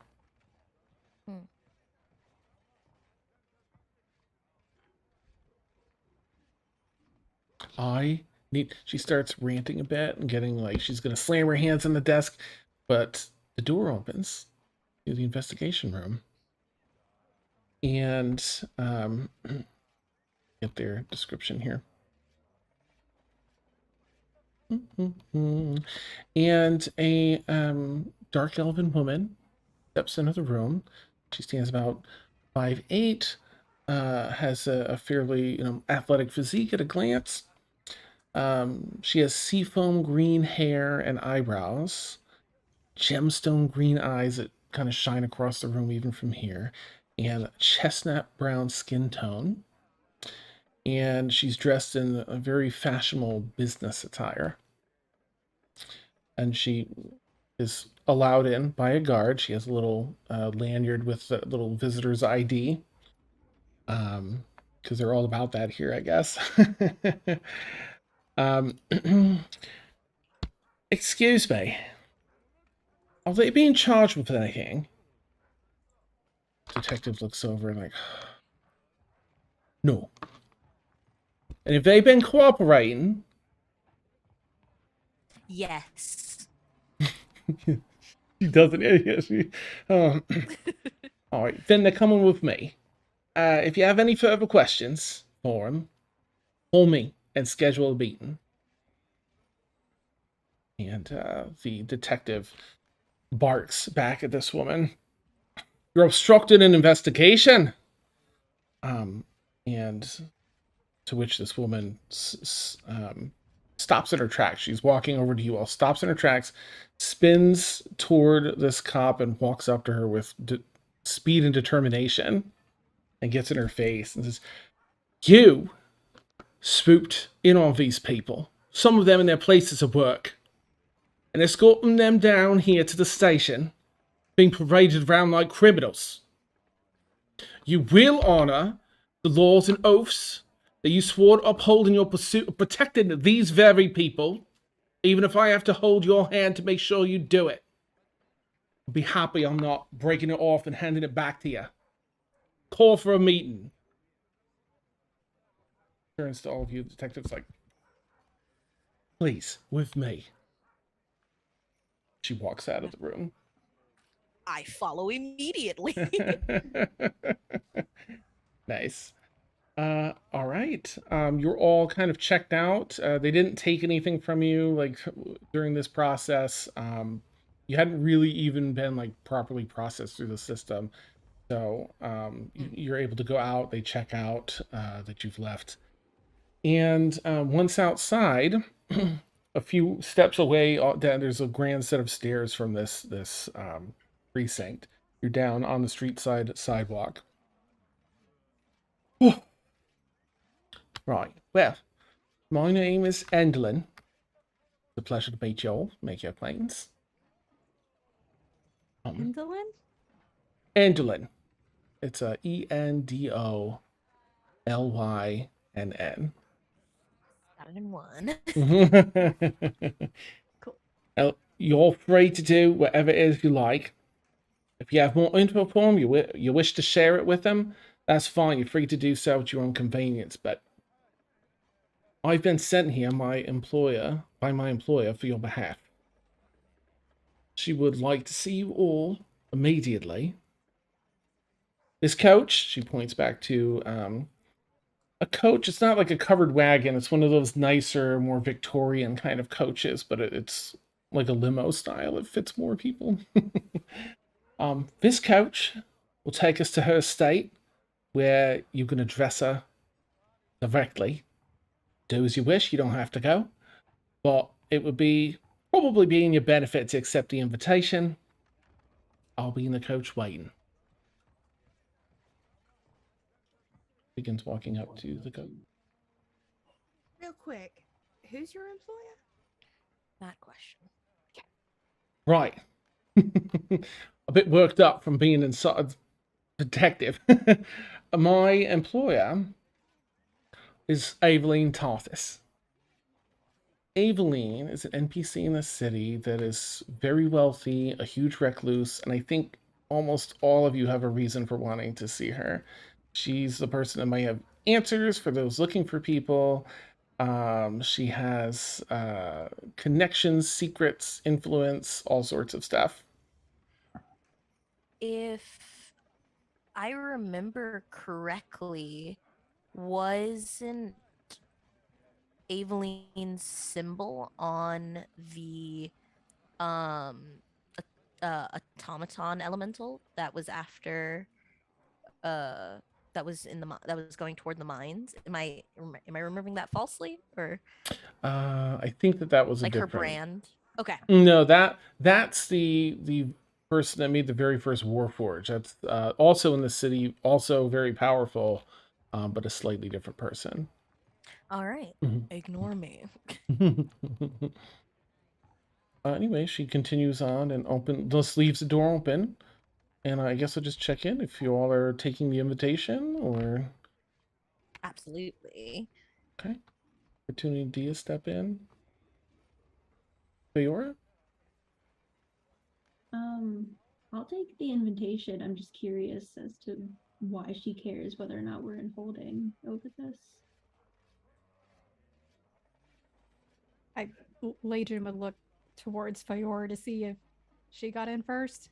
[SPEAKER 1] She starts ranting a bit and getting like she's gonna slam her hands on the desk, but the door opens to the investigation room. And get their description here. And a dark elven woman steps into the room. She stands about 5'8", has a fairly athletic physique at a glance. She has seafoam green hair and eyebrows, gemstone green eyes that kind of shine across the room even from here, and chestnut brown skin tone. And she's dressed in a very fashionable business attire. And she is allowed in by a guard. She has a little lanyard with a little visitor's ID. Because they're all about that here, I guess. Excuse me. Are they being charged with anything? Detective looks over and like, no. And if they've been cooperating...
[SPEAKER 4] Yes.
[SPEAKER 1] She doesn't. All right, then they're coming with me. If you have any further questions for them, call me and schedule a meeting. And the detective barks back at this woman. You're obstructing an investigation. And to which this woman stops in her tracks. She's walking over to you all, stops in her tracks, spins toward this cop and walks up to her with speed and determination and gets in her face and says, "You swooped in on these people, some of them in their places of work, and escorting them down here to the station, being paraded around like criminals. You will honor the laws and oaths that you swore to uphold in your pursuit of protecting these very people, even if I have to hold your hand to make sure you do it. I'll be happy I'm not breaking it off and handing it back to you. Call for a meeting." Turns to all of you, the detective's like, "Please, with me." She walks out of the room.
[SPEAKER 4] I follow immediately.
[SPEAKER 1] Nice. All right. You're all kind of checked out. They didn't take anything from you like during this process. You hadn't really even been like properly processed through the system. So you're able to go out. They check out that you've left. And once outside, a few steps away, there's a grand set of stairs from this precinct. You're down on the street sidewalk. Right. Well, my name is Endlin. It's a pleasure to meet you all. Make your acquaintance.
[SPEAKER 2] Indolin?
[SPEAKER 1] Endlin. It's a Endolynn.
[SPEAKER 4] Got it in one.
[SPEAKER 2] Cool.
[SPEAKER 1] Now, you're free to do whatever it is you like. If you have more info for them, you wish to share it with them, that's fine. You're free to do so at your own convenience. But I've been sent here by my employer for your behalf. She would like to see you all immediately. This coach, she points back to a coach. It's not like a covered wagon. It's one of those nicer, more Victorian kind of coaches, but it's like a limo style. It fits more people. This coach will take us to her estate where you can address her directly. Do as you wish. You don't have to go. But it would probably be in your benefit to accept the invitation. I'll be in the coach waiting. Begins walking up to the coach.
[SPEAKER 5] Real quick, who's your employer?
[SPEAKER 4] That question.
[SPEAKER 1] Right. A bit worked up from being inside detective. My employer is Aveline Tarthus. Aveline is an NPC in the city that is very wealthy, a huge recluse, and I think almost all of you have a reason for wanting to see her. She's the person that might have answers for those looking for people. She has connections, secrets, influence, all sorts of stuff.
[SPEAKER 4] If I remember correctly, wasn't Aveline's symbol on the automaton elemental that was after that was going toward the mines? Am I remembering that falsely, or
[SPEAKER 1] I think that was
[SPEAKER 4] like
[SPEAKER 1] a
[SPEAKER 4] her
[SPEAKER 1] different
[SPEAKER 4] brand? Okay.
[SPEAKER 1] No, that's the person that made the very first Warforge. That's also in the city, also very powerful, but a slightly different person.
[SPEAKER 4] All right. Ignore me.
[SPEAKER 1] Anyway, she continues on and just leaves the door open. And I guess I'll just check in if you all are taking the invitation or...
[SPEAKER 4] Absolutely.
[SPEAKER 1] Okay. Opportunity to step in. Feora?
[SPEAKER 3] I'll take the invitation. I'm just curious as to why she cares whether or not we're in holding over this.
[SPEAKER 2] Ladrin would look towards Feora to see if she got in first.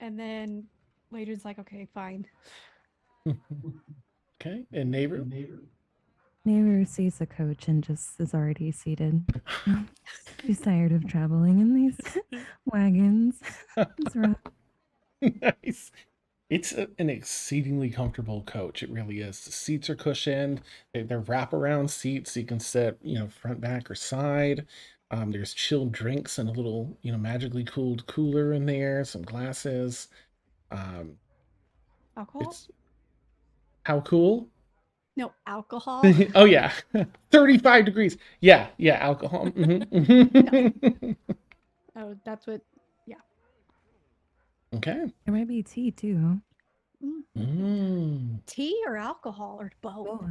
[SPEAKER 2] And then Ladrin's like, okay, fine.
[SPEAKER 1] Okay. And neighbor?
[SPEAKER 6] Neighbor sees a coach and just is already seated. She's tired of traveling in these wagons. It's rough.
[SPEAKER 1] Nice. It's an exceedingly comfortable coach. It really is. The seats are cushioned. They're wraparound seats, so you can sit, front, back, or side. There's chilled drinks and a little, magically cooled cooler in there. Some glasses.
[SPEAKER 2] Alcohol?
[SPEAKER 1] It's how cool?
[SPEAKER 2] No, alcohol.
[SPEAKER 1] Oh yeah, 35 degrees. Yeah, alcohol. Mhm.
[SPEAKER 2] Oh, that's what.
[SPEAKER 1] Okay.
[SPEAKER 6] There might be tea too.
[SPEAKER 2] Tea or alcohol or both?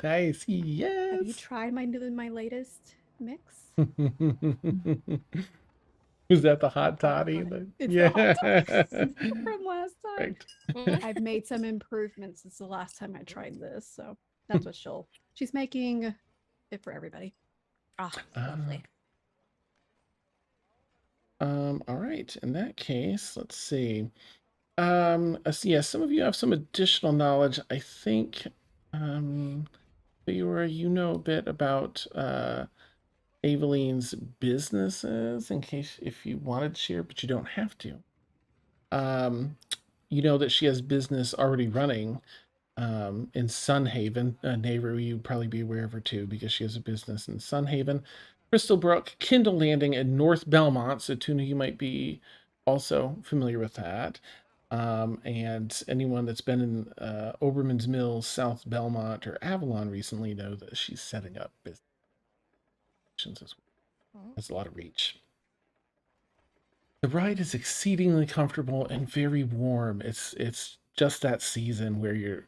[SPEAKER 1] Nice. Yes.
[SPEAKER 2] Have you tried my latest mix?
[SPEAKER 1] Was that the hot
[SPEAKER 2] Far
[SPEAKER 1] toddy?
[SPEAKER 2] from it. It's
[SPEAKER 1] Yeah.
[SPEAKER 2] the hot toddy from last time.
[SPEAKER 1] Right.
[SPEAKER 2] I've made some improvements since the last time I tried this, so that's what she's making it for everybody.
[SPEAKER 4] Ah, lovely.
[SPEAKER 1] All right. In that case, let's see. Yeah, some of you have some additional knowledge. I think, Feywild, you know a bit about Aveline's businesses in case if you wanted to share, but you don't have to. You know that she has business already running in Sunhaven. Nehru, you'd probably be aware of her too because she has a business in Sunhaven, Crystalbrook, Kindle Landing, and North Belmont. So Tuna, you might be also familiar with that. And anyone that's been in Oberman's Mills, South Belmont, or Avalon recently know that she's setting up business as well. Has a lot of reach. The ride is exceedingly comfortable and very warm. It's just that season where you're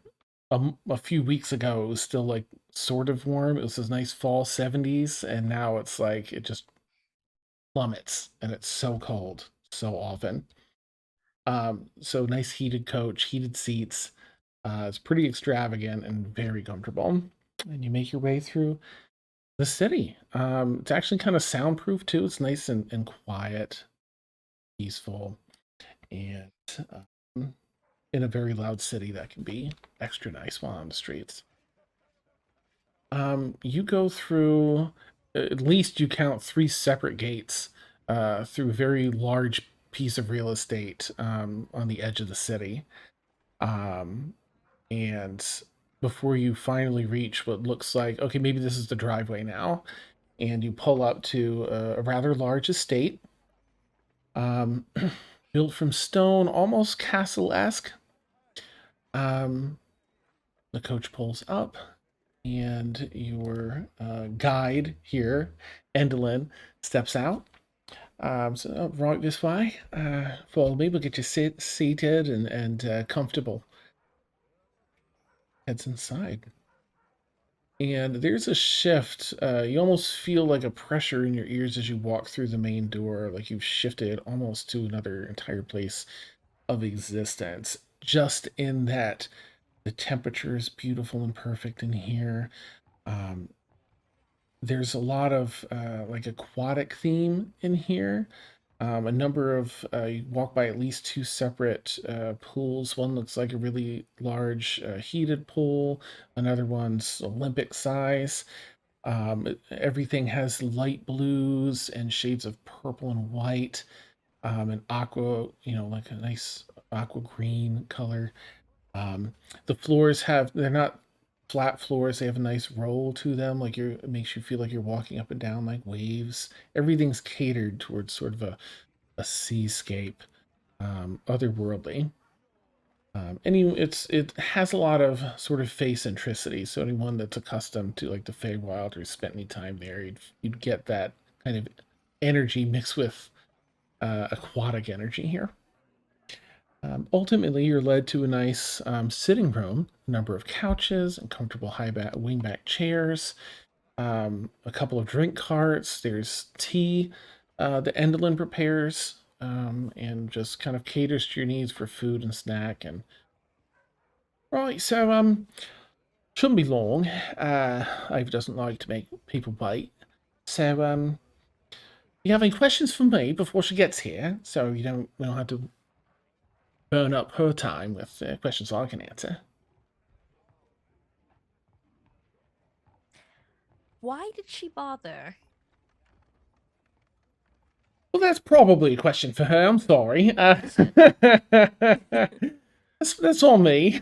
[SPEAKER 1] a few weeks ago it was still like sort of warm. It was this nice fall 70s, and now it's like it just plummets and it's so cold so often. So nice heated coach, heated seats. It's pretty extravagant and very comfortable. And you make your way through the city. It's actually kind of soundproof too. It's nice and quiet, peaceful, and in a very loud city that can be extra nice while on the streets. You go through, at least you count 3 separate gates through a very large piece of real estate on the edge of the city. And before you finally reach what looks like, okay, maybe this is the driveway now, and you pull up to a rather large estate, built from stone, almost castle-esque. The coach pulls up, and your guide here, Endolin, steps out. Right this way. Follow me. We'll get you seated and comfortable. Heads inside. And there's a shift. You almost feel like a pressure in your ears as you walk through the main door, like you've shifted almost to another entire place of existence. Just in that the temperature is beautiful and perfect in here. There's a lot of like aquatic theme in here. A number of you walk by at least 2 separate pools. One looks like a really large heated pool. Another one's Olympic size. Everything has light blues and shades of purple and white, and aqua, like a nice aqua green color. The floors they're not flat floors. They have a nice roll to them. Like it makes you feel like you're walking up and down like waves. Everything's catered towards sort of a seascape, otherworldly. It has a lot of sort of face centricity. So anyone that's accustomed to like the Feywild or spent any time there, you'd get that kind of energy mixed with aquatic energy here. Ultimately, you're led to a nice sitting room, a number of couches and comfortable high-back wingback chairs, a couple of drink carts. There's tea that Endolin prepares and just kind of caters to your needs for food and snack. And right, so shouldn't be long. Ava doesn't like to make people wait. So you have any questions for me before she gets here? So we don't have to burn up her time with questions I can answer.
[SPEAKER 4] Why did she bother?
[SPEAKER 1] Well, that's probably a question for her. I'm sorry. That's on me.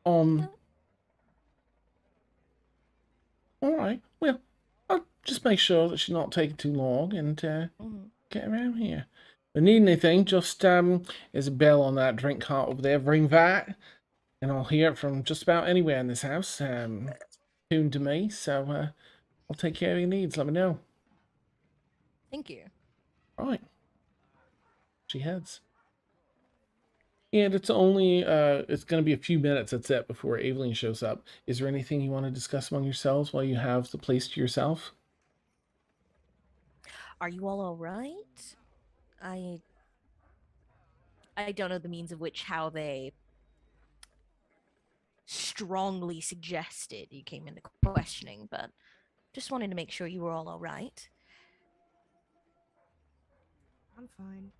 [SPEAKER 1] um. All right. Well, I'll just make sure that she's not taking too long and
[SPEAKER 4] Mhm.
[SPEAKER 1] get around here. If you need anything, just there's a bell on that drink cart over there. Ring that, and I'll hear it from just about anywhere in this house. Tuned to me, so I'll take care of your needs. Let me know.
[SPEAKER 4] Thank you.
[SPEAKER 1] Right. She heads. And it's only it's going to be a few minutes, that's it, before Evelyn shows up. Is there anything you want to discuss among yourselves while you have the place to yourself?
[SPEAKER 4] Are you all right? I don't know the means of which how they strongly suggested you came into questioning, but just wanted to make sure you were all right.
[SPEAKER 5] I'm fine.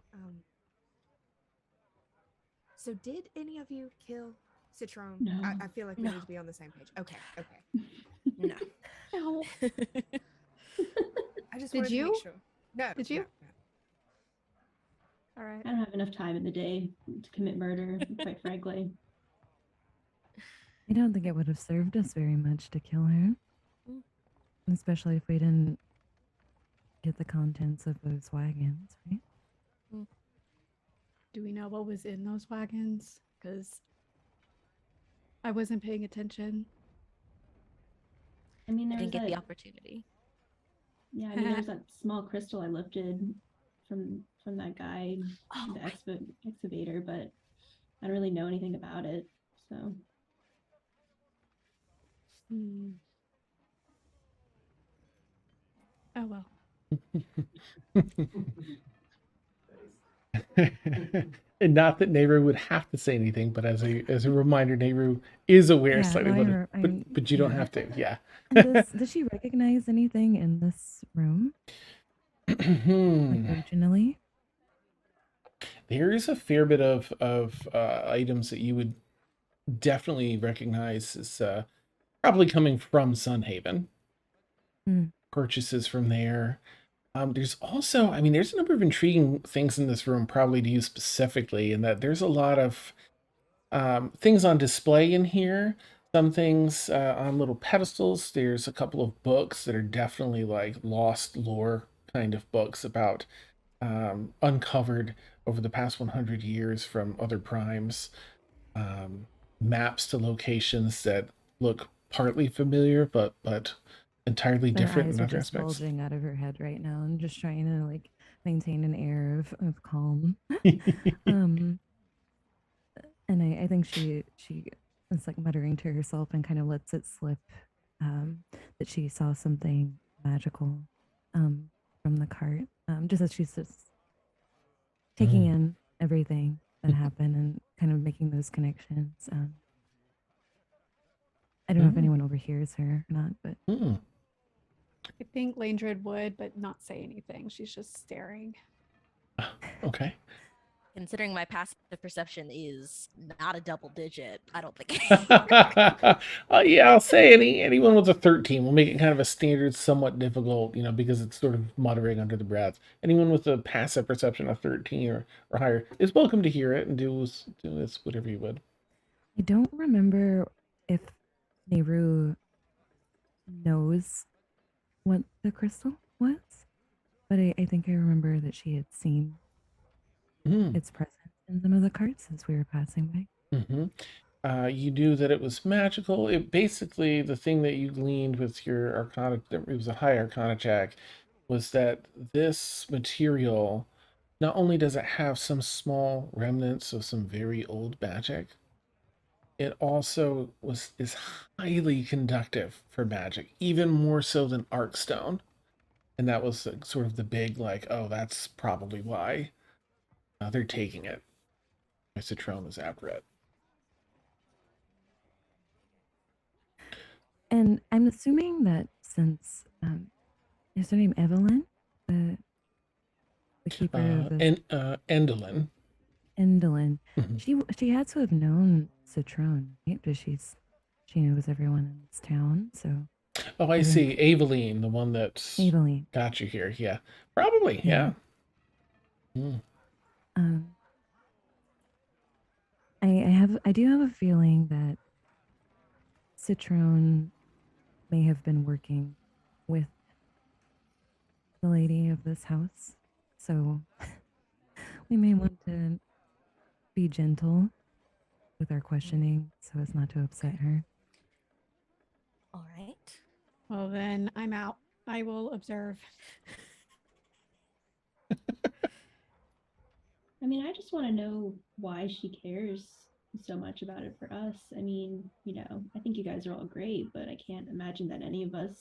[SPEAKER 5] So did any of you kill Citron?
[SPEAKER 3] No.
[SPEAKER 5] I feel like we
[SPEAKER 4] No.
[SPEAKER 5] need to be on the same page. Okay.
[SPEAKER 4] No.
[SPEAKER 2] No.
[SPEAKER 5] I just
[SPEAKER 2] Did
[SPEAKER 5] wanted to
[SPEAKER 2] you?
[SPEAKER 5] make sure. No.
[SPEAKER 2] Did you?
[SPEAKER 5] No.
[SPEAKER 2] All right.
[SPEAKER 3] I don't have enough time in the day to commit murder, quite frankly.
[SPEAKER 6] I don't think it would have served us very much to kill her.
[SPEAKER 4] Mm.
[SPEAKER 6] Especially if we didn't get the contents of those wagons, right?
[SPEAKER 2] Do we know what was in those wagons? Because I wasn't paying attention.
[SPEAKER 3] I mean,
[SPEAKER 4] I
[SPEAKER 3] there was
[SPEAKER 4] didn't get
[SPEAKER 3] that,
[SPEAKER 4] the opportunity.
[SPEAKER 3] yeah, I mean, there was that small crystal I lifted from that guy,
[SPEAKER 4] Oh,
[SPEAKER 3] the
[SPEAKER 4] right.
[SPEAKER 3] excavator, but I don't really know anything about it, so.
[SPEAKER 2] Hmm. Oh well.
[SPEAKER 1] And not that Nehru would have to say anything, but as a reminder, Nehru is aware
[SPEAKER 6] Yeah,
[SPEAKER 1] slightly,
[SPEAKER 6] no,
[SPEAKER 1] but you don't
[SPEAKER 6] yeah.
[SPEAKER 1] have to. Yeah.
[SPEAKER 6] Does she recognize anything in this room, like originally?
[SPEAKER 1] There is a fair bit of items that you would definitely recognize as probably coming from Sunhaven.
[SPEAKER 6] Hmm.
[SPEAKER 1] Purchases from there. There's also, I mean, there's a number of intriguing things in this room, probably to you specifically, in that there's a lot of things on display in here. Some things on little pedestals. There's a couple of books that are definitely like lost lore kind of books about uncovered over the past 100 years from other primes. Maps to locations that look partly familiar, but entirely
[SPEAKER 6] Her
[SPEAKER 1] different
[SPEAKER 6] eyes
[SPEAKER 1] in
[SPEAKER 6] are
[SPEAKER 1] other
[SPEAKER 6] just
[SPEAKER 1] aspects.
[SPEAKER 6] bulging out of her head right now and just trying to like maintain an air of calm. um and I think she is like muttering to herself and kind of lets it slip that she saw something magical from the cart. Just as she's just taking in everything that happened and kind of making those connections. I don't know if anyone overhears her or not, but
[SPEAKER 2] I think Landred would, but not say anything. She's just staring.
[SPEAKER 1] Okay.
[SPEAKER 4] Considering my passive perception is not a double digit, I don't think.
[SPEAKER 1] Yeah, I'll say anyone with a 13 will make it kind of a standard, somewhat difficult, because it's sort of muttering under the breath. Anyone with a passive perception of 13 or higher is welcome to hear it and do this whatever you would.
[SPEAKER 6] I don't remember if Nehru knows what the crystal was, but I think I remember that she had seen its presence in some of the carts as we were passing by.
[SPEAKER 1] You knew that it was magical. It basically, the thing that you gleaned with your arcana, it was a high arcana check, was that this material, not only does it have some small remnants of some very old magic, it also is highly conductive for magic, even more so than Arkstone. And that was sort of the big, like, oh, that's probably why they're taking it. Citron is after it.
[SPEAKER 6] And I'm assuming that since is her name Evelyn, the keeper of the
[SPEAKER 1] Endolin.
[SPEAKER 6] Endolin,
[SPEAKER 1] Mhm.
[SPEAKER 6] she had to have known Citron, right? But she's she knows everyone in this town, so
[SPEAKER 1] Oh, I
[SPEAKER 6] I
[SPEAKER 1] see.
[SPEAKER 6] think
[SPEAKER 1] Aveline, the one that's
[SPEAKER 6] Evelyn.
[SPEAKER 1] got you here. Yeah, probably. Yeah. Mm.
[SPEAKER 6] Um, I do have a feeling that Citrone may have been working with the lady of this house, so we may want to be gentle with our questioning so as not to upset her.
[SPEAKER 4] All right.
[SPEAKER 2] Well, then I'm out. I will observe.
[SPEAKER 3] I mean, I just want to know why she cares so much about it for us. I mean, I think you guys are all great, but I can't imagine that any of us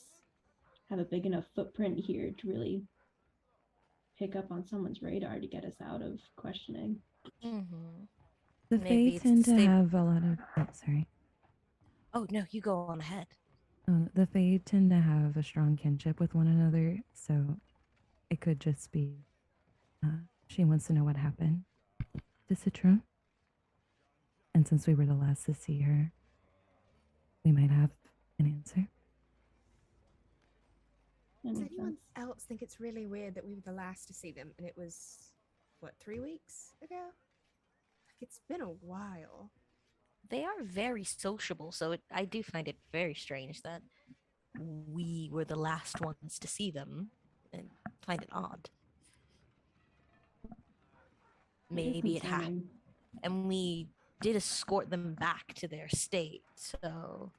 [SPEAKER 3] have a big enough footprint here to really pick up on someone's radar to get us out of questioning.
[SPEAKER 4] Mm-hmm.
[SPEAKER 6] The
[SPEAKER 4] Maybe
[SPEAKER 6] Fae
[SPEAKER 4] it's
[SPEAKER 6] tend to
[SPEAKER 4] they.
[SPEAKER 6] have a lot of. Oh, sorry.
[SPEAKER 4] Oh no, you go on ahead.
[SPEAKER 6] The Fae tend to have a strong kinship with one another, so it could just be she wants to know what happened to Citrone. And since we were the last to see her, we might have an answer.
[SPEAKER 3] That
[SPEAKER 5] Does
[SPEAKER 3] makes
[SPEAKER 5] anyone
[SPEAKER 3] sense.
[SPEAKER 5] else think it's really weird that we were the last to see them and it was, what, 3 weeks ago? Like, it's been a while.
[SPEAKER 4] They are very sociable, so I do find it very strange that we were the last ones to see them, and find it odd.
[SPEAKER 3] It is
[SPEAKER 4] Maybe it happened,
[SPEAKER 3] concerning.
[SPEAKER 4] and we did escort them back to their state. So,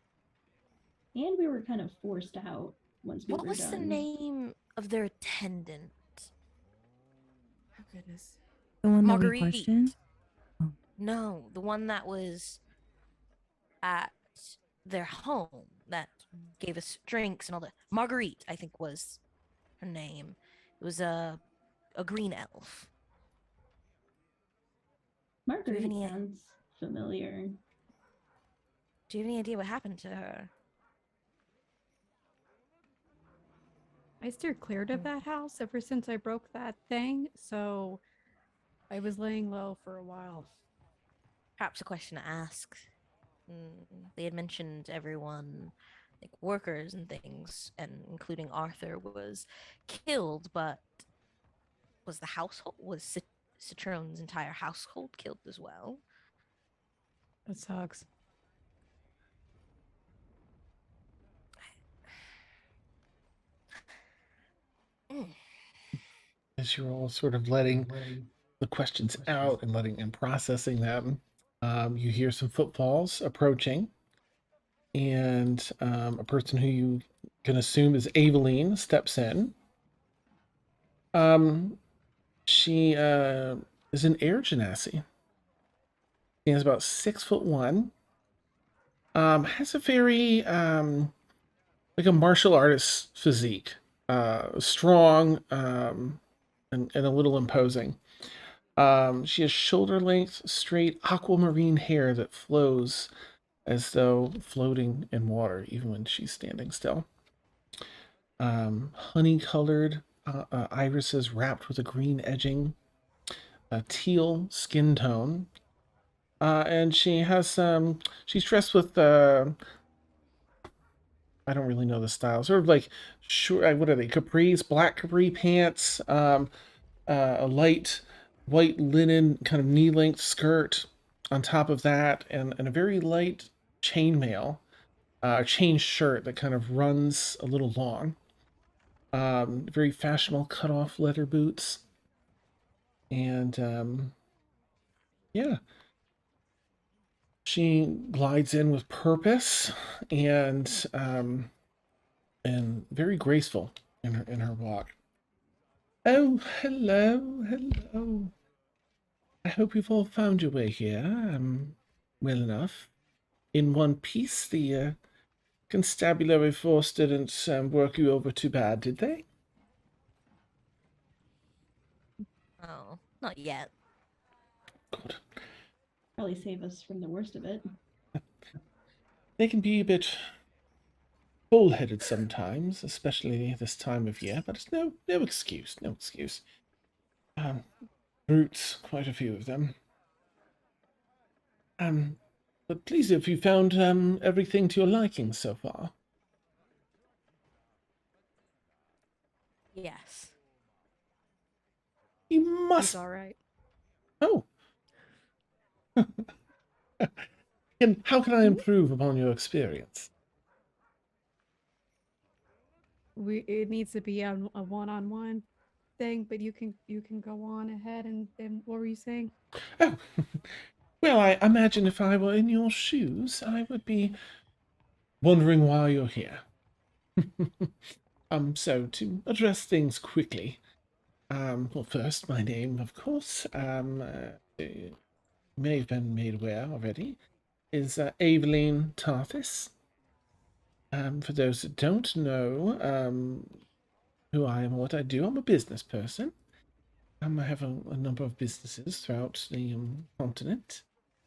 [SPEAKER 3] And we were kind of forced out once we
[SPEAKER 4] what
[SPEAKER 3] were
[SPEAKER 4] was the
[SPEAKER 3] done.
[SPEAKER 4] name of their attendant?
[SPEAKER 5] Oh, goodness.
[SPEAKER 6] The one that we
[SPEAKER 4] Marguerite.
[SPEAKER 6] questioned? Oh.
[SPEAKER 4] No, the one that was at their home that gave us drinks and all that. Marguerite, I think, was her name. It was a green elf.
[SPEAKER 3] Marguerite
[SPEAKER 4] any-
[SPEAKER 3] sounds familiar.
[SPEAKER 4] Do you have any idea what happened to her?
[SPEAKER 2] I steered clear of that house ever since I broke that thing, so I was laying low for a while.
[SPEAKER 4] Perhaps a question to ask. They had mentioned everyone, like workers and things, and including Arthur, was killed, but was the household, was Citrone's entire household killed as well?
[SPEAKER 2] That sucks.
[SPEAKER 1] As you're all sort of letting the questions out and letting and processing them, you hear some footfalls approaching, and a person who you can assume is Aveline steps in. She is an air genasi. She is about 6'1". Has a very like a martial artist physique. Strong and a little imposing. She has shoulder length, straight aquamarine hair that flows as though floating in water, even when she's standing still. Honey-colored irises wrapped with a green edging, a teal skin tone, and she has she's dressed with I don't really know the style, sort of like short, what are they, capris, black capri pants, a light white linen kind of knee-length skirt on top of that, and a very light chainmail, chain shirt that kind of runs a little long. Very fashionable cut-off leather boots, and yeah, she glides in with purpose and very graceful in her walk. Oh, hello, hello. I hope you've all found your way here. Well enough. In one piece, the constabulary force didn't work you over too bad, did they?
[SPEAKER 4] Oh, not yet.
[SPEAKER 1] Good.
[SPEAKER 3] Probably save us from the worst of it.
[SPEAKER 1] They can be a bit bull-headed sometimes, especially this time of year, but it's no excuse, no excuse. Brutes, quite a few of them. But please, have you found everything to your liking so far?
[SPEAKER 4] Yes.
[SPEAKER 1] You
[SPEAKER 2] He's
[SPEAKER 1] must.
[SPEAKER 2] all right.
[SPEAKER 1] Oh. And how can I
[SPEAKER 2] Hmm?
[SPEAKER 1] improve upon your experience?
[SPEAKER 2] It needs to be a one-on-one thing, but you can go on ahead and what were you saying?
[SPEAKER 1] Oh, well, I imagine if I were in your shoes, I would be wondering why you're here. So to address things quickly, well, first, my name, of course, may have been made aware already, is Aveline Tarthis. For those that don't know who I am or what I do, I'm a business person. I have a number of businesses throughout the continent,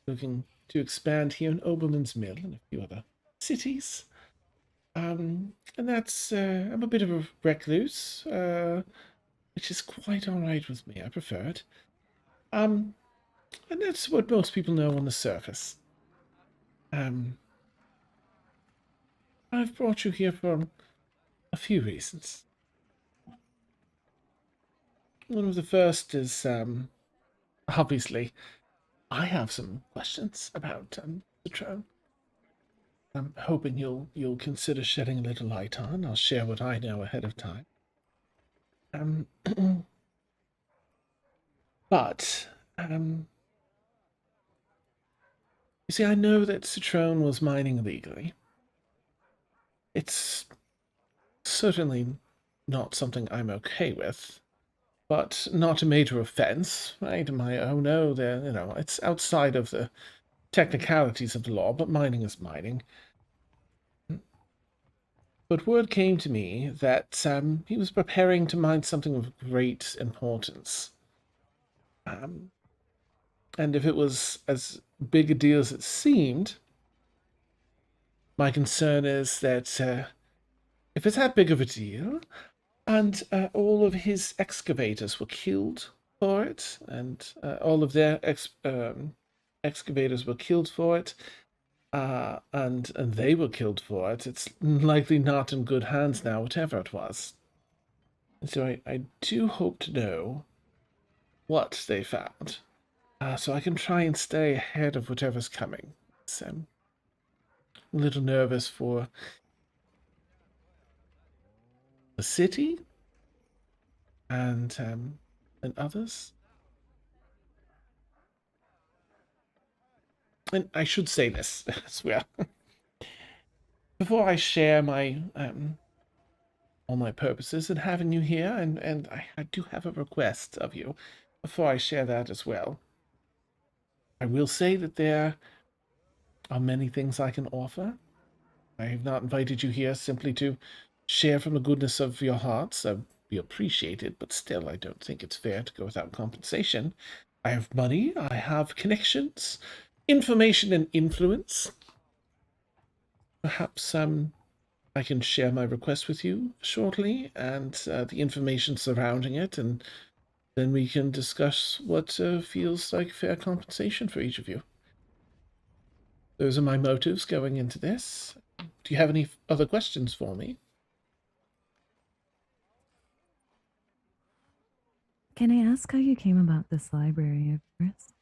[SPEAKER 1] looking to expand here in Oberman's Mill and a few other cities. And that's, I'm a bit of a recluse, which is quite all right with me. I prefer it. And that's what most people know on the surface. I've brought you here for a few reasons. One of the first is, obviously, I have some questions about the throne. I'm hoping you'll consider shedding a little light on. I'll share what I know ahead of time. But you see, I know that Citrone was mining illegally. It's certainly not something I'm okay with, but not a major offense, right? Oh no, it's outside of the technicalities of the law, but mining is mining. But word came to me that he was preparing to mine something of great importance. And if it was as big a deal as it seemed, my concern is that if it's that big of a deal, and all of his excavators were killed for it, and all of their excavators were killed for it, and they were killed for it, it's likely not in good hands now, whatever it was. And so I do hope to know what they found, so I can try and stay ahead of whatever's coming. So a little nervous for the city and others. And I should say this as well. Before I share my all my purposes in having you here, and I do have a request of you before I share that as well. I will say that there are many things I can offer. I have not invited you here simply to share from the goodness of your hearts. We appreciate it, but still, I don't think it's fair to go without compensation. I have money, I have connections, information, and influence. Perhaps I can share my request with you shortly and the information surrounding it, and then we can discuss what feels like fair compensation for each of you. Those are my motives going into this. Do you have any other questions for me?
[SPEAKER 6] Can I ask how you came about this library of yours?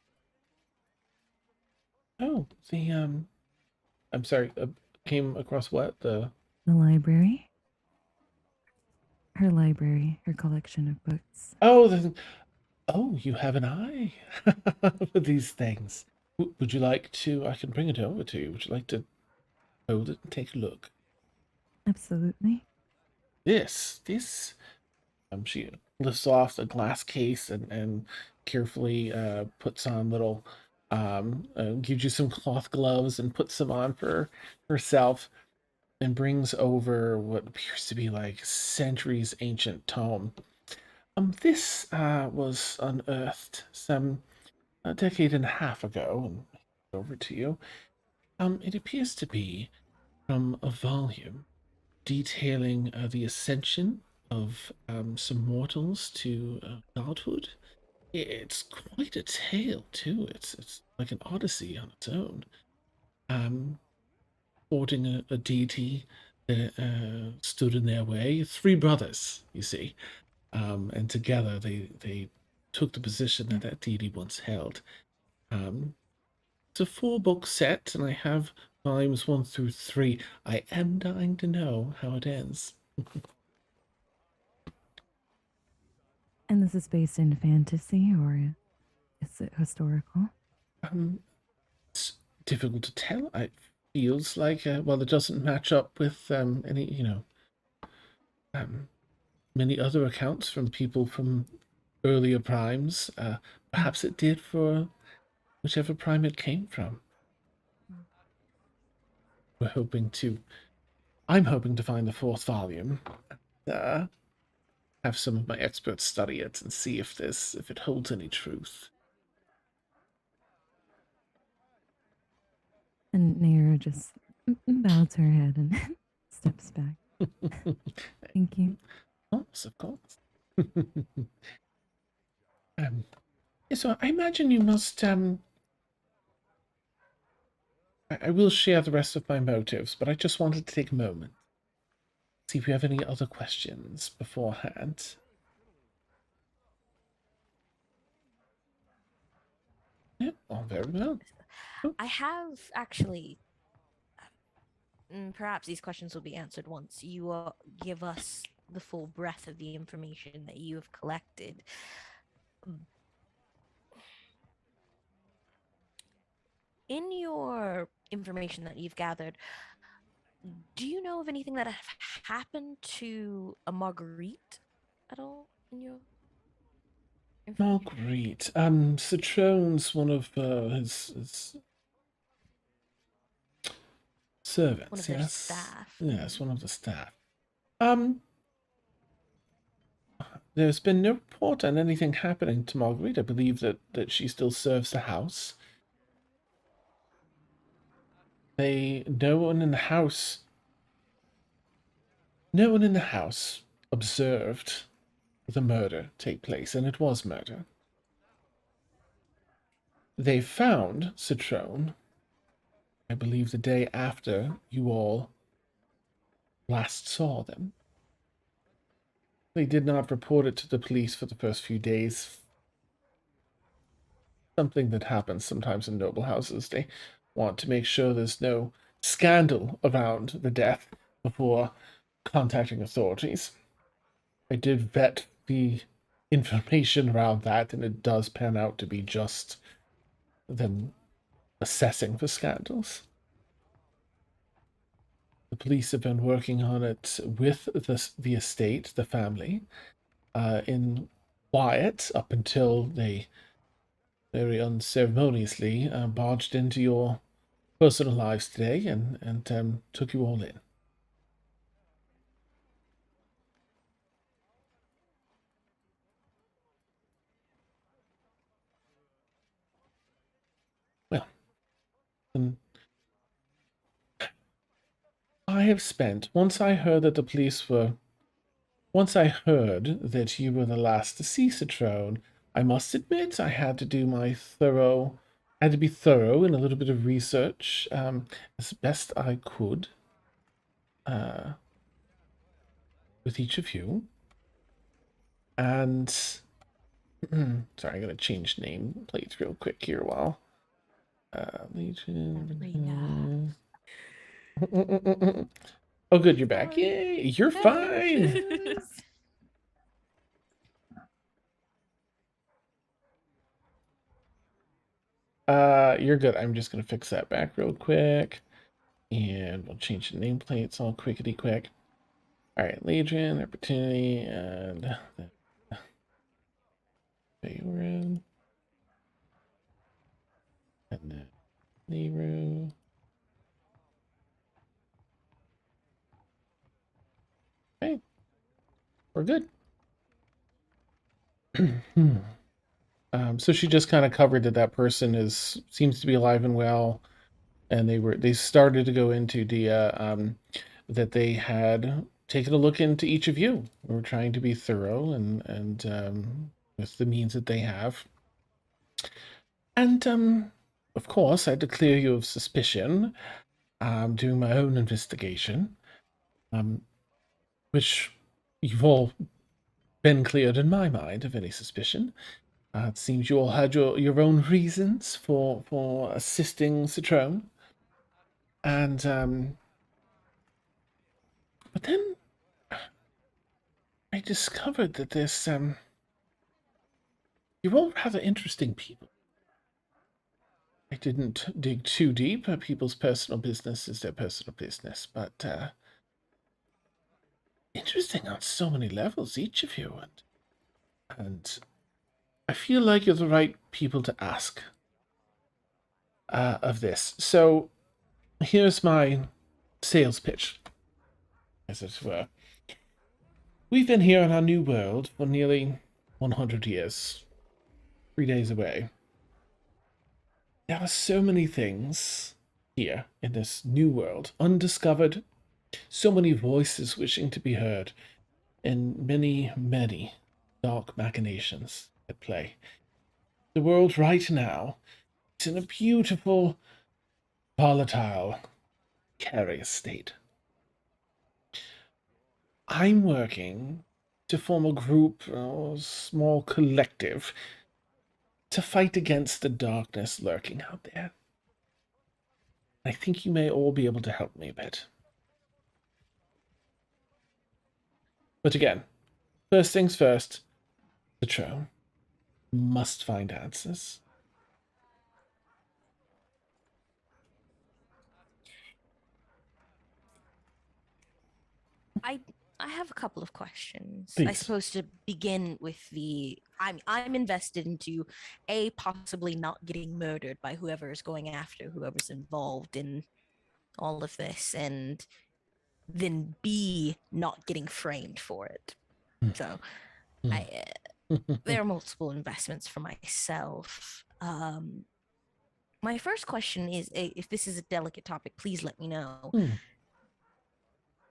[SPEAKER 1] Oh, I'm sorry, came across what?
[SPEAKER 6] The library? Her library, her collection of books.
[SPEAKER 1] Oh, oh, you have an eye for these things. Would you like to, I can bring it over to you. Would you like to hold it and take a look?
[SPEAKER 6] Absolutely.
[SPEAKER 1] This, she lifts off the glass case and carefully puts on little, gives you some cloth gloves and puts them on for herself and brings over what appears to be like centuries ancient tome. This was unearthed some a decade and a half ago, and over to you. It appears to be from a volume detailing the ascension of some mortals to godhood. It's quite a tale too. It's like an odyssey on its own. supporting a deity that stood in their way. 3 brothers, you see. And together they took the position that that deity once held. It's a 4-book set, and I have volumes 1 through 3. I am dying to know how it ends.
[SPEAKER 6] And this is based in fantasy, or is it historical?
[SPEAKER 1] It's difficult to tell. It feels like, well, it doesn't match up with any, many other accounts from people from earlier primes. Perhaps it did for whichever prime it came from. I'm hoping to find the 4th volume. Have some of my experts study it and see if it holds any truth.
[SPEAKER 6] And Naira just bows her head and steps back. Thank you.
[SPEAKER 1] Of course. So I imagine you must. I will share the rest of my motives, but I just wanted to take a moment, see if you have any other questions beforehand. Yeah, oh, very well.
[SPEAKER 4] I have actually. Perhaps these questions will be answered once you give us the full breadth of the information that you have collected. In your information that you've gathered, do you know of anything that have happened to a Marguerite at all in your information?
[SPEAKER 1] Marguerite. Citrone's one of his servants.
[SPEAKER 4] One of their
[SPEAKER 1] yes,
[SPEAKER 4] staff.
[SPEAKER 1] Yes, one of the staff. There's been no report on anything happening to Marguerite. I believe that she still serves the house. No one in the house observed the murder take place, and it was murder. They found Citrone, I believe, the day after you all last saw them. They did not report it to the police for the first few days. Something that happens sometimes in noble houses. They want to make sure there's no scandal around the death before contacting authorities. I did vet the information around that, and it does pan out to be just them assessing for scandals. The police have been working on it with the estate, the family, in quiet up until they very unceremoniously barged into your personal lives today and took you all in. Well, I have spent, once I heard that you were the last to see Citrone, I must admit I had to do my had to be thorough in a little bit of research, as best I could, with each of you. And, sorry, I'm going to change nameplates real quick here while, Legion. Oh, good, you're back. Yay, you're fine. You're good. I'm just gonna fix that back real quick, and we'll change the nameplates all quickety quick. All right, Legion, Opportunity, and Feywild, and then Nehru. Okay, we're good. So she just kind of covered that person seems to be alive and well, and they started to go into the that they had taken a look into each of you. We're trying to be thorough and with the means that they have. And of course, I had to clear you of suspicion, doing my own investigation, which you've all been cleared in my mind of any suspicion. It seems you all had your own reasons for assisting Citrone. And, but then I discovered that there's, you're all rather interesting people. I didn't dig too deep. People's personal business is their personal business, but, interesting on so many levels, each of you. And I feel like you're the right people to ask of this. So here's my sales pitch, as it were. We've been here in our new world for nearly 100 years, 3 days away. There are so many things here in this new world, undiscovered, so many voices wishing to be heard, and many, many dark machinations at play. The world right now is in a beautiful, volatile, curious state. I'm working to form a group or a small collective to fight against the darkness lurking out there. I think you may all be able to help me a bit. But again, first things first, the Throne must find answers.
[SPEAKER 4] I have a couple of questions. I
[SPEAKER 1] Please.
[SPEAKER 4] suppose to begin with I'm invested into A, possibly not getting murdered by whoever is going after whoever's involved in all of this, and then B, not getting framed for it. So there are multiple investments for myself. My first question is, if this is a delicate topic, please let me know.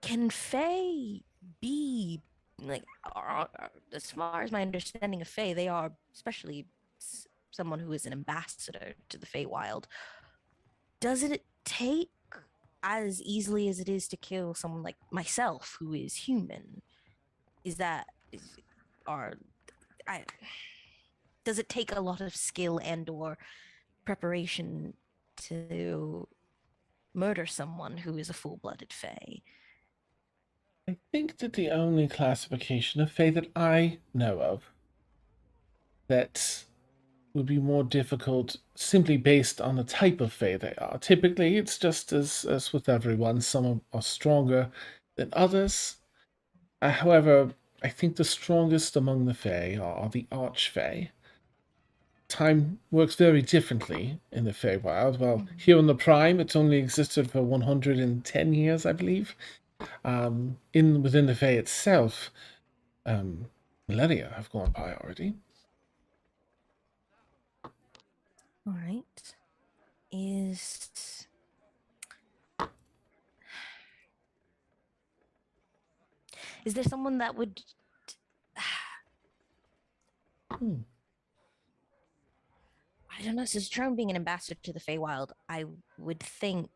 [SPEAKER 4] Can Fae be, like, as far as my understanding of Fae, they are, especially someone who is an ambassador to the Feywild, does it take as easily as it is to kill someone like myself who is human? Does it take a lot of skill and or preparation to murder someone who is a full-blooded Fae?
[SPEAKER 1] I think that the only classification of Fae that I know of that would be more difficult simply based on the type of Fae they are. Typically, it's just as with everyone. Some are stronger than others. However, I think the strongest among the Fae are the Archfae. Time works very differently in the Feywild. Well, here in the Prime, it's only existed for 110 years, I believe. Within the Fae itself, millennia have gone by already.
[SPEAKER 4] All right. Is there someone that would I don't know, since Trone being an ambassador to the Feywild, I would think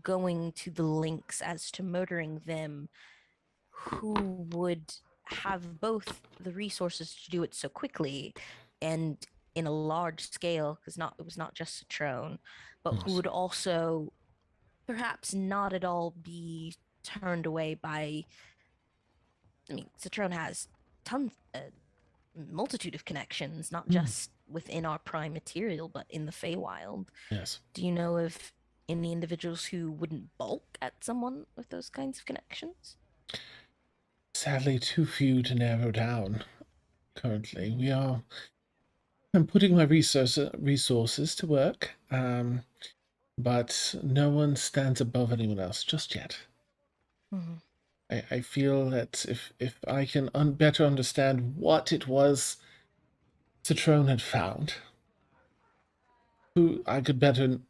[SPEAKER 4] going to the links as to murdering them, who would have both the resources to do it so quickly and in a large scale, because it was not just Citrone, but who would also perhaps not at all be turned away by. I mean, Citrone has multitude of connections, not just within our prime material, but in the Feywild.
[SPEAKER 1] Yes.
[SPEAKER 4] Do you know of any individuals who wouldn't balk at someone with those kinds of connections?
[SPEAKER 1] Sadly, too few to narrow down. Currently, I'm putting my resources to work, but no one stands above anyone else just yet. I feel that if I can better understand what it was Citrone had found, I could better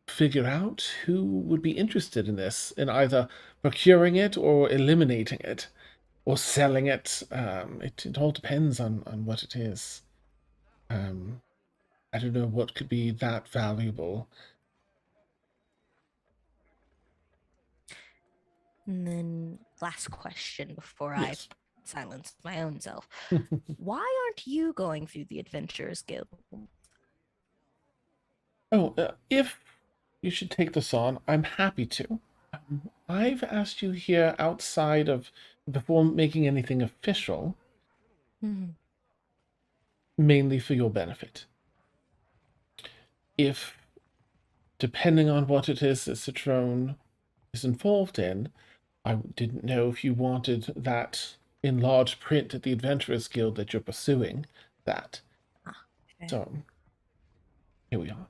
[SPEAKER 1] figure out who would be interested in this, in either procuring it or eliminating it, or selling it. It all depends on what it is. I don't know what could be that valuable.
[SPEAKER 4] And then last question before
[SPEAKER 1] Yes.
[SPEAKER 4] I silence my own self. Why aren't you going through the Adventurers Guild?
[SPEAKER 1] Oh, if you should take this on, I'm happy to. I've asked you here outside of before making anything official,
[SPEAKER 4] Mhm.
[SPEAKER 1] mainly for your benefit. If, depending on what it is that Citron is involved in, I didn't know if you wanted that in large print at the Adventurers Guild that you're pursuing that.
[SPEAKER 4] Okay.
[SPEAKER 1] So, here we are.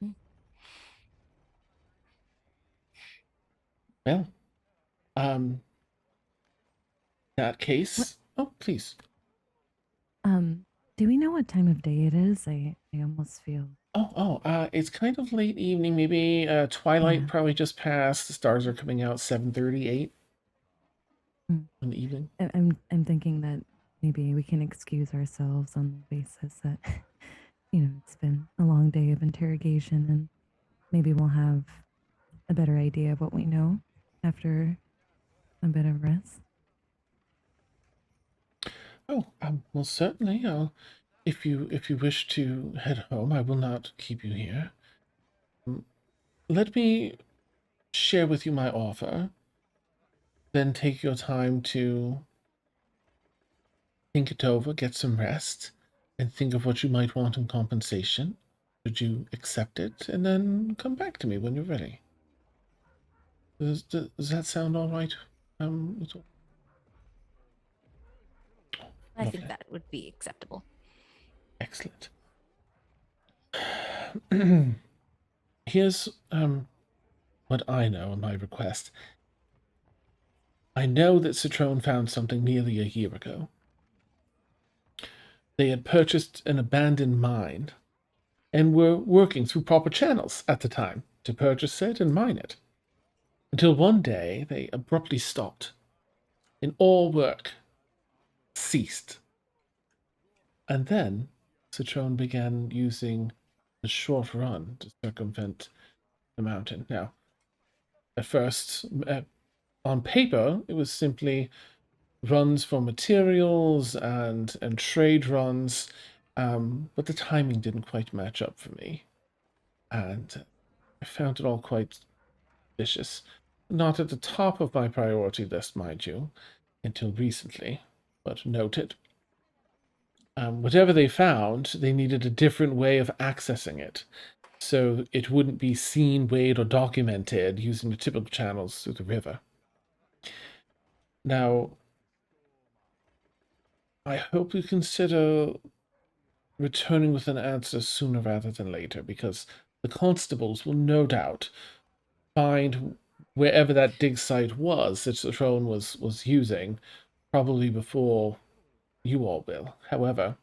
[SPEAKER 4] Mm.
[SPEAKER 1] Well, in that case, oh, please.
[SPEAKER 6] Do we know what time of day it is? I almost feel
[SPEAKER 1] It's kind of late evening, maybe twilight
[SPEAKER 6] Yeah.
[SPEAKER 1] probably just passed. The stars are coming out 7:38
[SPEAKER 6] Mm.
[SPEAKER 1] in the evening.
[SPEAKER 6] I'm thinking that maybe we can excuse ourselves on the basis that it's been a long day of interrogation, and maybe we'll have a better idea of what we know after a bit of rest.
[SPEAKER 1] Oh, well, certainly. If you wish to head home, I will not keep you here. Let me share with you my offer. Then take your time to think it over, get some rest, and think of what you might want in compensation. Should you accept it, and then come back to me when you're ready. Does that sound all right?
[SPEAKER 4] I think
[SPEAKER 1] Lovely.
[SPEAKER 4] that would be acceptable.
[SPEAKER 1] Excellent. Here's what I know on my request. I know that Citron found something nearly a year ago. They had purchased an abandoned mine and were working through proper channels at the time to purchase it and mine it. Until one day they abruptly stopped, and all work ceased. And then Citron began using the short run to circumvent the mountain. Now, at first, on paper, it was simply runs for materials and trade runs, but the timing didn't quite match up for me, and I found it all quite vicious. Not at the top of my priority list, mind you, until recently, but noted. Whatever they found, they needed a different way of accessing it, so it wouldn't be seen, weighed, or documented using the typical channels through the river. Now, I hope you consider returning with an answer sooner rather than later, because the constables will no doubt find wherever that dig site was that Citron was using, probably before you all will. However,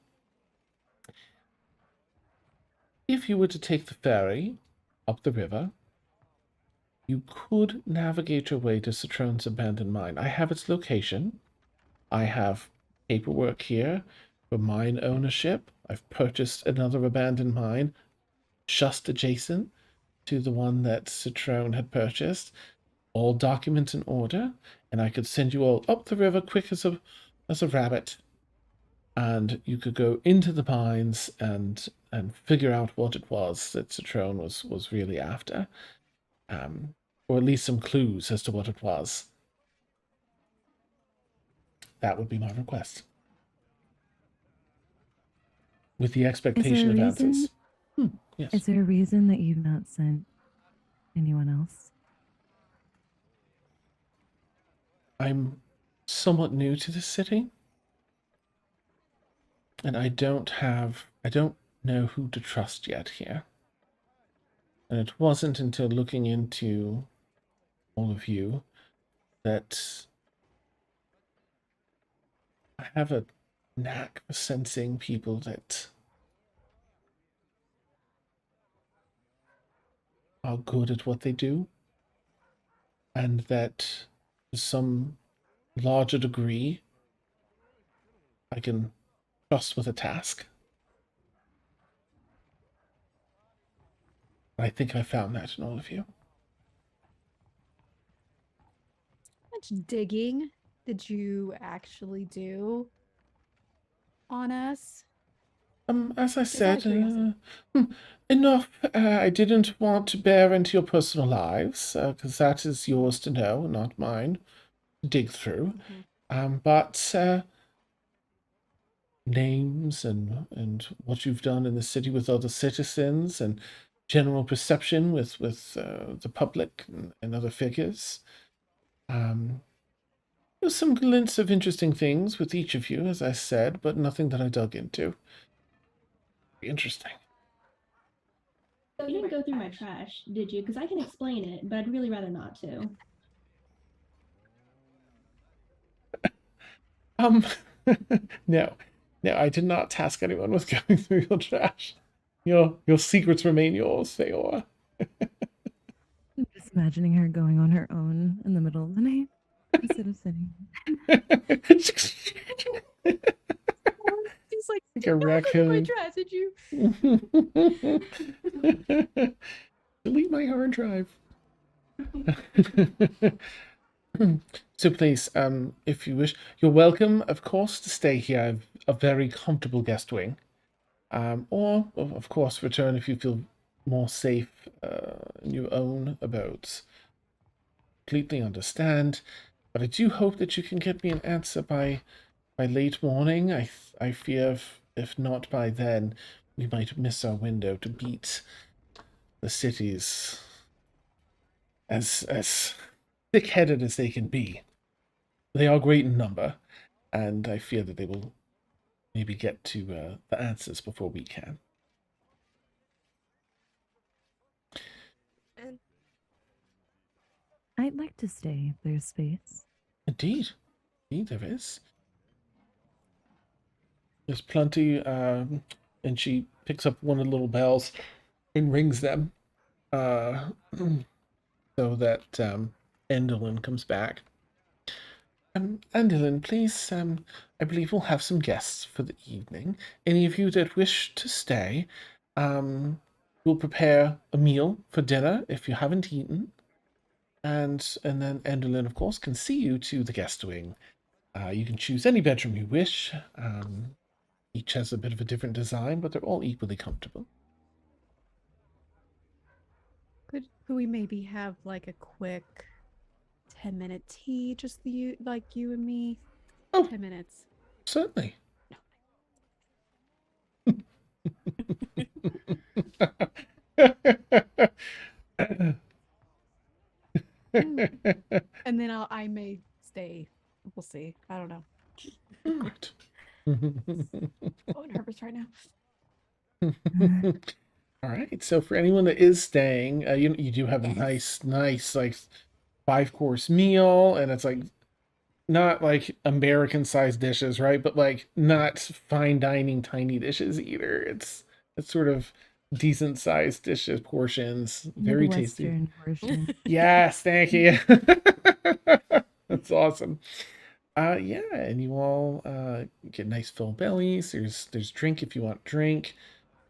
[SPEAKER 1] if you were to take the ferry up the river, you could navigate your way to Citron's abandoned mine. I have its location. I have paperwork here for mine ownership. I've purchased another abandoned mine just adjacent to the one that Citron had purchased. All documents in order, and I could send you all up the river quick as a rabbit, and you could go into the pines and figure out what it was that Citron was really after, or at least some clues as to what it was. That would be my request, with the expectation of answers. Yes.
[SPEAKER 6] Is there a reason that you've not sent anyone else?
[SPEAKER 1] I'm somewhat new to this city, and I don't know who to trust yet here. And it wasn't until looking into all of you that I have a knack for sensing people that are good at what they do, and that to some larger degree I can trust with a task. I think I found that in all of you.
[SPEAKER 2] How much digging did you actually do on us?
[SPEAKER 1] As I
[SPEAKER 2] Just out of
[SPEAKER 1] said,
[SPEAKER 2] curiosity.
[SPEAKER 1] enough. I didn't want to bear into your personal lives, because that is yours to know, not mine to dig through. But names and what you've done in the city with other citizens and general perception with the public and other figures. There's some glints of interesting things with each of you, as I said, but nothing that I dug into. Interesting.
[SPEAKER 3] You didn't go through my trash, did you? Because I can explain it, but I'd really rather not to.
[SPEAKER 1] No, I did not task anyone with going through your trash. Your secrets remain yours, Feora.
[SPEAKER 6] I'm just imagining her going on her own in the middle of the night instead of sitting.
[SPEAKER 2] He's like,
[SPEAKER 1] Like a raccoon.
[SPEAKER 2] trash, did you?
[SPEAKER 1] Delete my hard drive. So please, if you wish, you're welcome, of course, to stay here. I have a very comfortable guest wing. Or, of course, return if you feel more safe in your own abodes. Completely understand, but I do hope that you can get me an answer by late morning. I fear if not by then, we might miss our window to beat the cities as thick-headed as they can be. They are great in number, and I fear that they will maybe get to the answers before we can.
[SPEAKER 5] And
[SPEAKER 6] I'd like to stay if there's space.
[SPEAKER 1] Indeed, there is. There's plenty, and she picks up one of the little bells and rings them, so that Endelyn comes back. Endelyn, please, I believe we'll have some guests for the evening. Any of you that wish to stay, we'll prepare a meal for dinner if you haven't eaten. And then Endelyn, of course, can see you to the guest wing. You can choose any bedroom you wish. Each has a bit of a different design, but they're all equally comfortable.
[SPEAKER 2] Could we maybe have like a quick 10-minute tea, just you and me?
[SPEAKER 1] Oh.
[SPEAKER 2] 10 minutes.
[SPEAKER 1] Certainly.
[SPEAKER 2] And then I may stay. We'll see. I don't know.
[SPEAKER 1] Right.
[SPEAKER 2] So nervous right now.
[SPEAKER 1] All right. So for anyone that is staying, you do have a nice like 5-course meal, and it's like not like American-sized dishes, right? But like not fine dining tiny dishes either. It's sort of decent-sized dishes, portions, very tasty.
[SPEAKER 6] Midwestern portion.
[SPEAKER 1] Yes, thank you. That's awesome. Yeah, and you all get nice full bellies. There's drink if you want drink.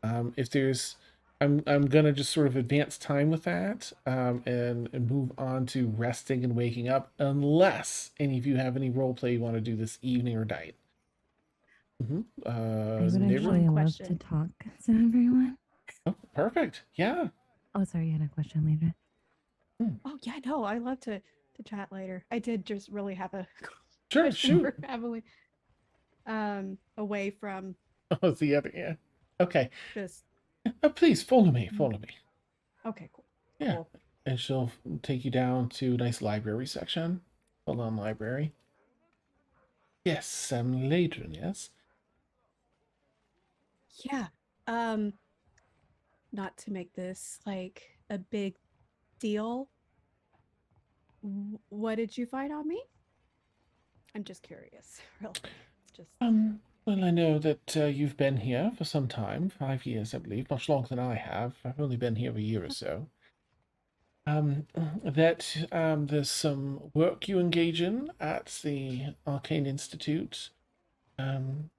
[SPEAKER 1] If there's, I'm gonna just sort of advance time with that, and move on to resting and waking up, unless any of you have any role play you want to do this evening or night.
[SPEAKER 6] I would
[SPEAKER 1] Neighbor?
[SPEAKER 6] actually love to
[SPEAKER 2] Question.
[SPEAKER 6] talk to everyone.
[SPEAKER 1] Oh, perfect. Yeah.
[SPEAKER 6] Oh, sorry, you had a question later.
[SPEAKER 2] Oh yeah, no, I love to chat later. I did just really have a
[SPEAKER 1] Sure.
[SPEAKER 2] question
[SPEAKER 1] Shoot.
[SPEAKER 2] for Emily. Away from
[SPEAKER 1] Oh, the other. Yeah. Okay.
[SPEAKER 2] just
[SPEAKER 1] Please follow me. Follow me.
[SPEAKER 2] okay, cool.
[SPEAKER 1] Yeah.
[SPEAKER 2] Cool.
[SPEAKER 1] And she'll take you down to a nice library section. Full on library. Yes, later, yes.
[SPEAKER 2] Yeah. Not to make this like a big deal. What did you find on me? I'm just curious. Really. It's just
[SPEAKER 1] Well, I know that you've been here for some time, 5 years, I believe, much longer than I have. I've only been here a year or so. That there's some work you engage in at the Arcane Institute. And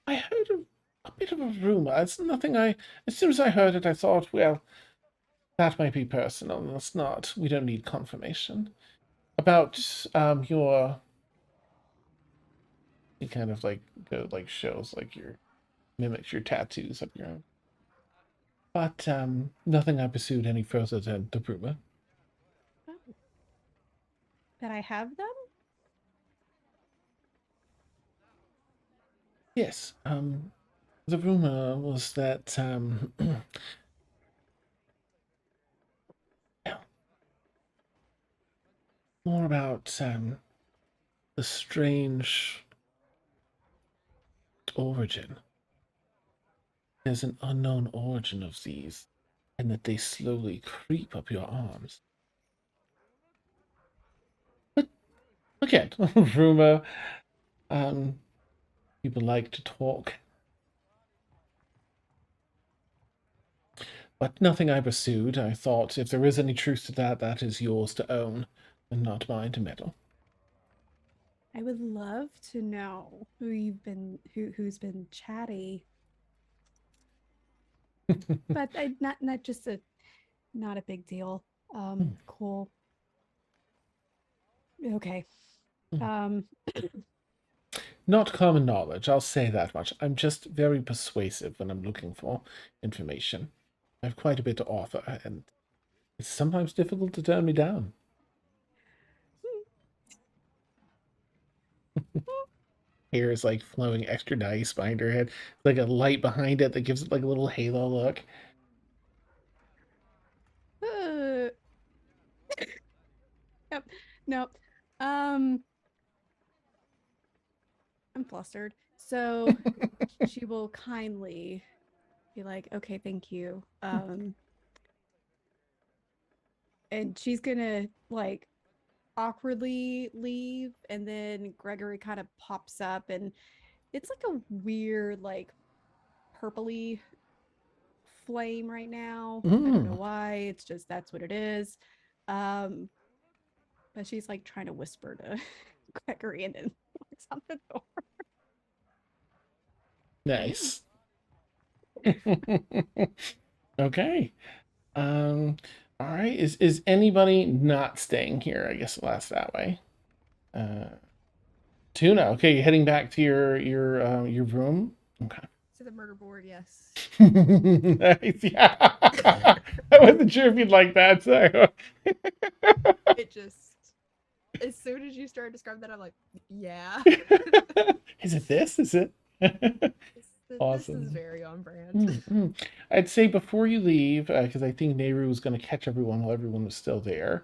[SPEAKER 1] I heard of a bit of a rumor. It's nothing I. As soon as I heard it, I thought, well, that might be personal. That's not. We don't need confirmation about your. He kind of like shows like your mimics your tattoos of your own. But nothing I pursued any further than the rumor.
[SPEAKER 2] That I have them?
[SPEAKER 1] Yes. The rumor was that yeah, more about the strange origin. There's an unknown origin of these, and that they slowly creep up your arms. But again, rumor. People like to talk, but nothing I pursued. I thought if there is any truth to that, that is yours to own, and not mine to meddle.
[SPEAKER 2] I would love to know who's been chatty. But not just not a big deal. Cool. Okay.
[SPEAKER 1] Not common knowledge, I'll say that much. I'm just very persuasive when I'm looking for information. I have quite a bit to offer, and it's sometimes difficult to turn me down. Hair is like flowing extra nice behind her head, like a light behind it that gives it like a little halo look.
[SPEAKER 2] Yep. No. I'm flustered. So she will kindly be like, okay, thank you. And she's gonna like awkwardly leave, and then Gregory kind of pops up, and it's like a weird, like purpley flame right now. I don't know why. It's just that's what it is. But she's like trying to whisper to Gregory and then looks out the door.
[SPEAKER 1] Nice. Okay. All right. Is anybody not staying here? I guess we'll ask that way. Tuna. Okay, you're heading back to your room. Okay.
[SPEAKER 5] To the murder board, yes.
[SPEAKER 1] Nice. Yeah. I wasn't sure if you'd like that. So.
[SPEAKER 5] It just, as soon as you started describing that, I'm like, yeah.
[SPEAKER 1] Is it this? Is it? Awesome.
[SPEAKER 5] This is very on brand.
[SPEAKER 1] I'd say before you leave, because I think Nehru was going to catch everyone while everyone was still there.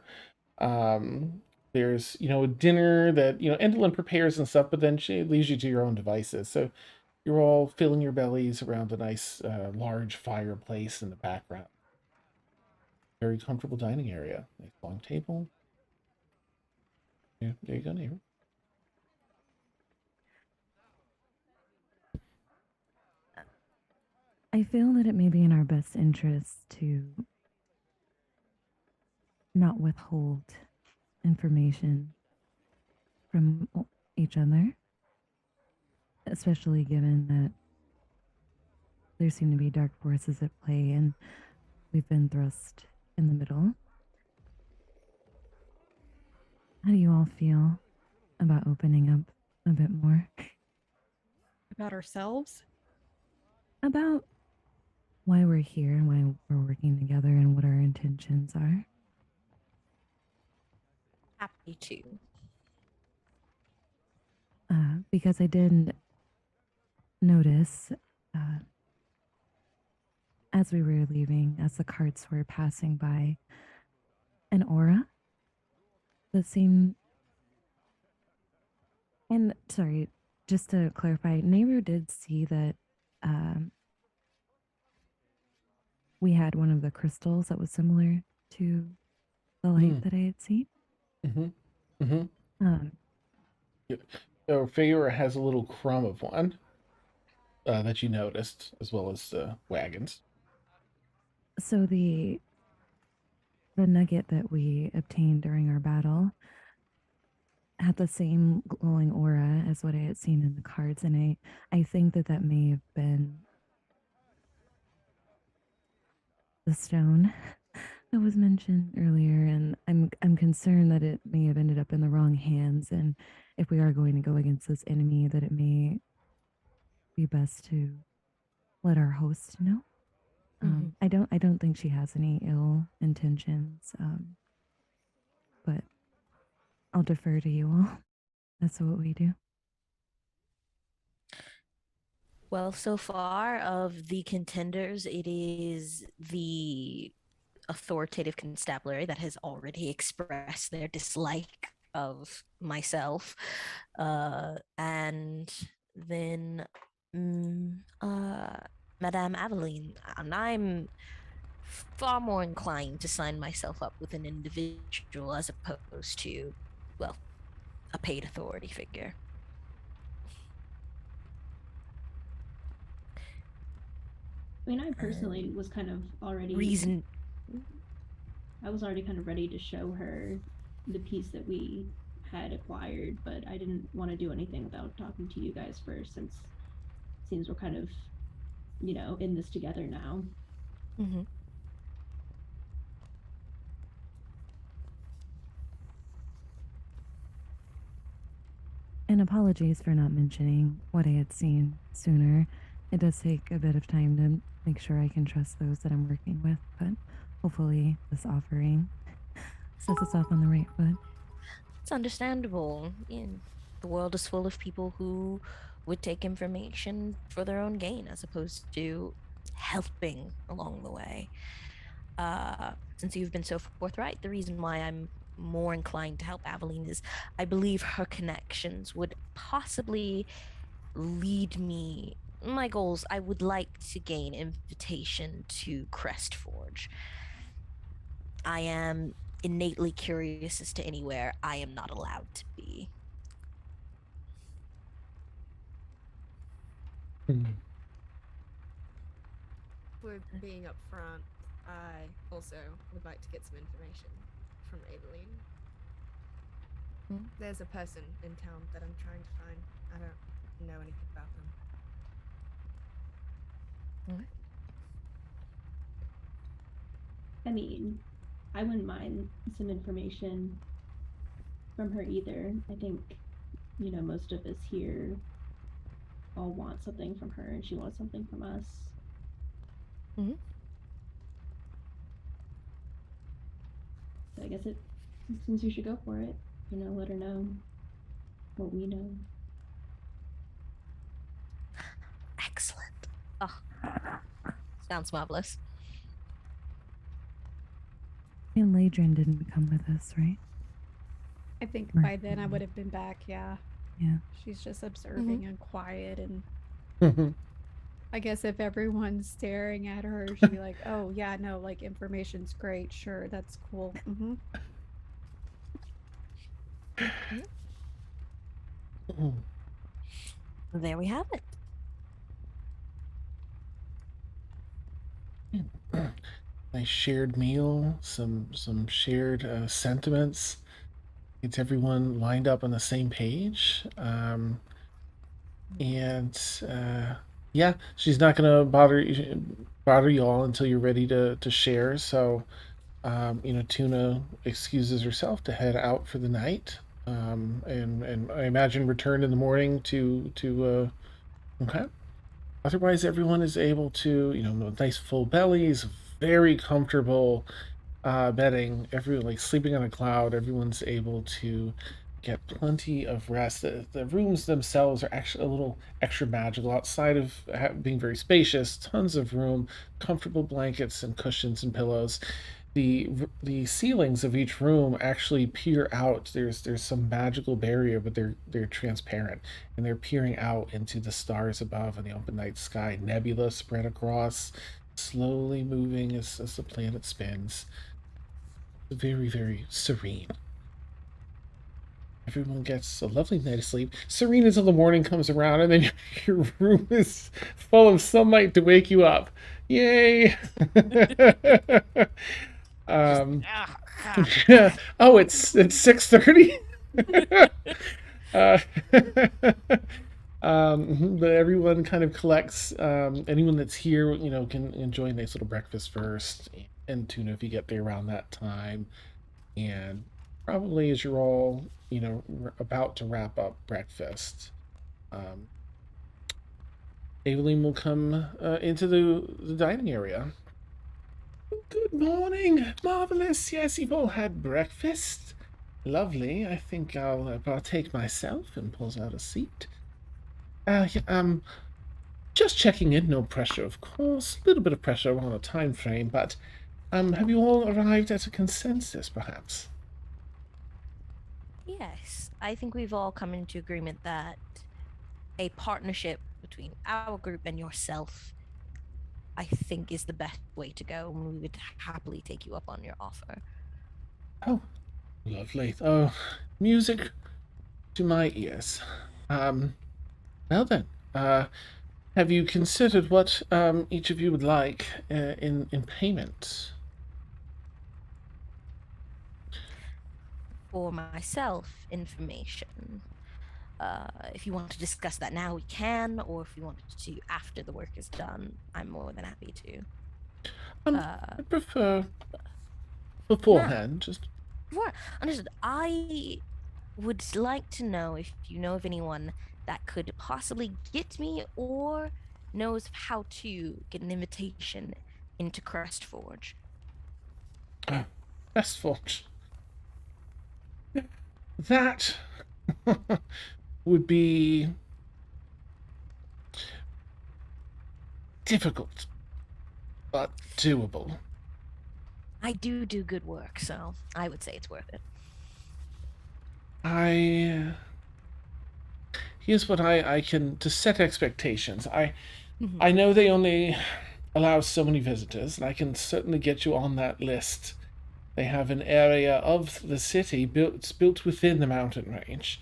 [SPEAKER 1] There's, a dinner that, Endlin prepares and stuff, but then she leaves you to your own devices. So you're all filling your bellies around a nice, large fireplace in the background. Very comfortable dining area. Nice long table. Yeah, there you go, Nehru.
[SPEAKER 6] I feel that it may be in our best interest to not withhold information from each other, especially given that there seem to be dark forces at play and we've been thrust in the middle. How do you all feel about opening up a bit more?
[SPEAKER 2] About ourselves?
[SPEAKER 6] About why we're here and why we're working together and what our intentions are.
[SPEAKER 4] Happy to.
[SPEAKER 6] Because I did notice as we were leaving, as the carts were passing by, an aura that seemed. And sorry, just to clarify, Nehru did see that we had one of the crystals that was similar to the light that I had seen.
[SPEAKER 1] So Feyre has a little crumb of one that you noticed, as well as wagons.
[SPEAKER 6] So the nugget that we obtained during our battle had the same glowing aura as what I had seen in the cards, and I think that may have been the stone that was mentioned earlier, and I'm concerned that it may have ended up in the wrong hands, and if we are going to go against this enemy, that it may be best to let our host know. I don't think she has any ill intentions, but I'll defer to you all. That's what we do.
[SPEAKER 4] Well, so far of the contenders, it is the authoritative constabulary that has already expressed their dislike of myself. And then Madame Aveline, and I'm far more inclined to sign myself up with an individual as opposed to, well, a paid authority figure.
[SPEAKER 3] I mean, I personally was kind of already I was already kind of ready to show her the piece that we had acquired, but I didn't want to do anything without talking to you guys first, since it seems we're kind of, in this together now.
[SPEAKER 4] Mm-hmm.
[SPEAKER 6] And apologies for not mentioning what I had seen sooner. It does take a bit of time to make sure I can trust those that I'm working with, but hopefully this offering sets us off on the right foot.
[SPEAKER 4] It's understandable. The world is full of people who would take information for their own gain as opposed to helping along the way. Since you've been so forthright, the reason why I'm more inclined to help Aveline is I believe her connections would possibly lead me. My goals, I would like to gain invitation to Crestforge. I am innately curious as to anywhere I am not allowed to be.
[SPEAKER 5] For being up front, I also would like to get some information from Aveline. There's a person in town that I'm trying to find. I don't know anything about them.
[SPEAKER 3] I mean, I wouldn't mind some information from her either. I think, most of us here all want something from her, and she wants something from us. So I guess it seems we should go for it. Let her know what we know.
[SPEAKER 4] Excellent. Oh, sounds marvelous.
[SPEAKER 6] And Ladrin didn't come with us, right?
[SPEAKER 2] I think
[SPEAKER 6] Right.
[SPEAKER 2] by then I would have been back, yeah.
[SPEAKER 6] Yeah.
[SPEAKER 2] She's just observing and quiet, and
[SPEAKER 1] Mhm.
[SPEAKER 2] I guess if everyone's staring at her, she'd be like, oh yeah, no, like information's great, sure, that's cool.
[SPEAKER 4] There we have it.
[SPEAKER 1] Nice shared meal, some shared sentiments. Gets everyone lined up on the same page. Yeah, she's not gonna bother you all until you're ready to share. So, Tuna excuses herself to head out for the night, and I imagine return in the morning to okay. Otherwise, everyone is able to, nice full bellies, very comfortable bedding. Everyone like sleeping on a cloud. Everyone's able to get plenty of rest. The rooms themselves are actually a little extra magical. Outside of being very spacious, tons of room, comfortable blankets and cushions and pillows. The ceilings of each room actually peer out. There's some magical barrier, but they're transparent, and they're peering out into the stars above and the open night sky. Nebula spread across, slowly moving as the planet spins. Very, very serene. Everyone gets a lovely night of sleep. Serene until the morning comes around, and then your room is full of sunlight to wake you up. Yay! Oh, it's 6:30. But everyone kind of collects. Anyone that's here, can enjoy a nice little breakfast first, and tuna if you get there around that time. And probably as you're all, about to wrap up breakfast, um, Eveline will come into the dining area. Good morning. Marvelous. Yes, you've all had breakfast. Lovely. I think I'll partake myself, and pulls out a seat. Just checking in. No pressure, of course. A little bit of pressure on a time frame, but have you all arrived at a consensus, perhaps?
[SPEAKER 4] Yes, I think we've all come into agreement that a partnership between our group and yourself, I think, is the best way to go, and we would happily take you up on your offer.
[SPEAKER 1] Oh, lovely. Oh, music to my ears. Well then, have you considered what each of you would like in payment?
[SPEAKER 4] For myself, information. If you want to discuss that now, we can, or if you wanted to after the work is done, I'm more than happy to.
[SPEAKER 1] I prefer beforehand. Just
[SPEAKER 4] Understood. I would like to know if you know of anyone that could possibly get me or knows how to get an invitation into Crestforge.
[SPEAKER 1] Crestforge. That would be difficult, but doable.
[SPEAKER 4] I do good work, so I would say it's worth it.
[SPEAKER 1] Here's what I can, to set expectations. I know they only allow so many visitors, and I can certainly get you on that list. They have an area of the city built within the mountain range.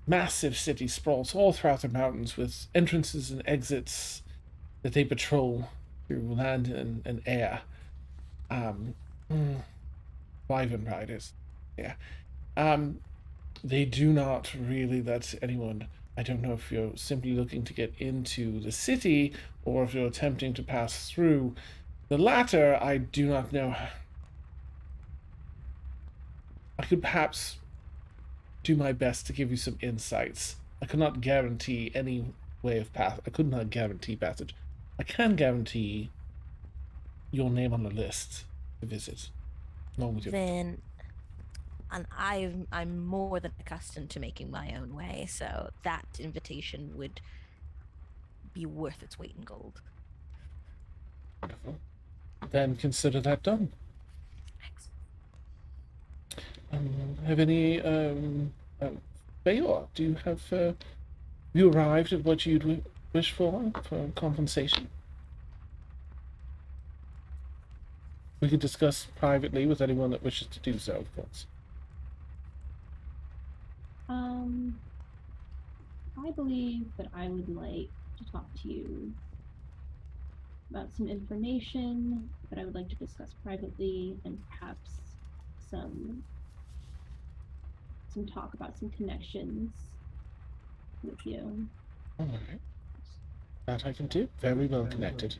[SPEAKER 1] Massive city sprawls all throughout the mountains, with entrances and exits that they patrol through land and air. Wyvern riders. Yeah. They do not really let anyone. I don't know if you're simply looking to get into the city or if you're attempting to pass through. The latter, I do not know. I could perhaps do my best to give you some insights. I could not guarantee any way of path. I could not guarantee passage. I can guarantee your name on the list to visit. Along with your
[SPEAKER 4] Then, and I'm more than accustomed to making my own way, so that invitation would be worth its weight in gold.
[SPEAKER 1] Wonderful. Then consider that done. Have any Bayor, do you have you arrived at what you'd wish for compensation? We could discuss privately with anyone that wishes to do so, of course.
[SPEAKER 3] I believe that I would like to talk to you about some information that I would like to discuss privately, and perhaps some talk about some connections with you.
[SPEAKER 1] All right. That I can do. Very well connected.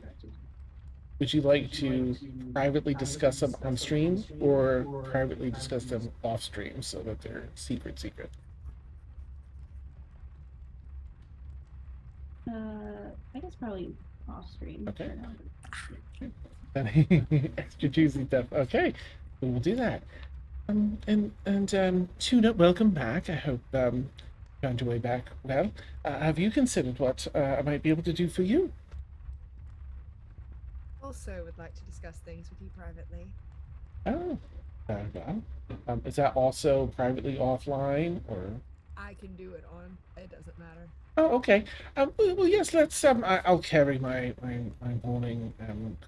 [SPEAKER 1] Would you like to privately discuss them on stream or privately discuss them off stream so that they're secret?
[SPEAKER 3] I guess probably off stream.
[SPEAKER 1] Okay.
[SPEAKER 3] For now.
[SPEAKER 1] Extra juicy stuff. Okay, we will do that. Tuna, welcome back. I hope you found your way back well. Have you considered what I might be able to do for you?
[SPEAKER 5] Also would like to discuss things with you privately.
[SPEAKER 1] Oh, very well. Is that also privately offline, or?
[SPEAKER 5] I can do it on. It doesn't matter.
[SPEAKER 1] Oh, okay. Well, yes. Let's. I'll carry my morning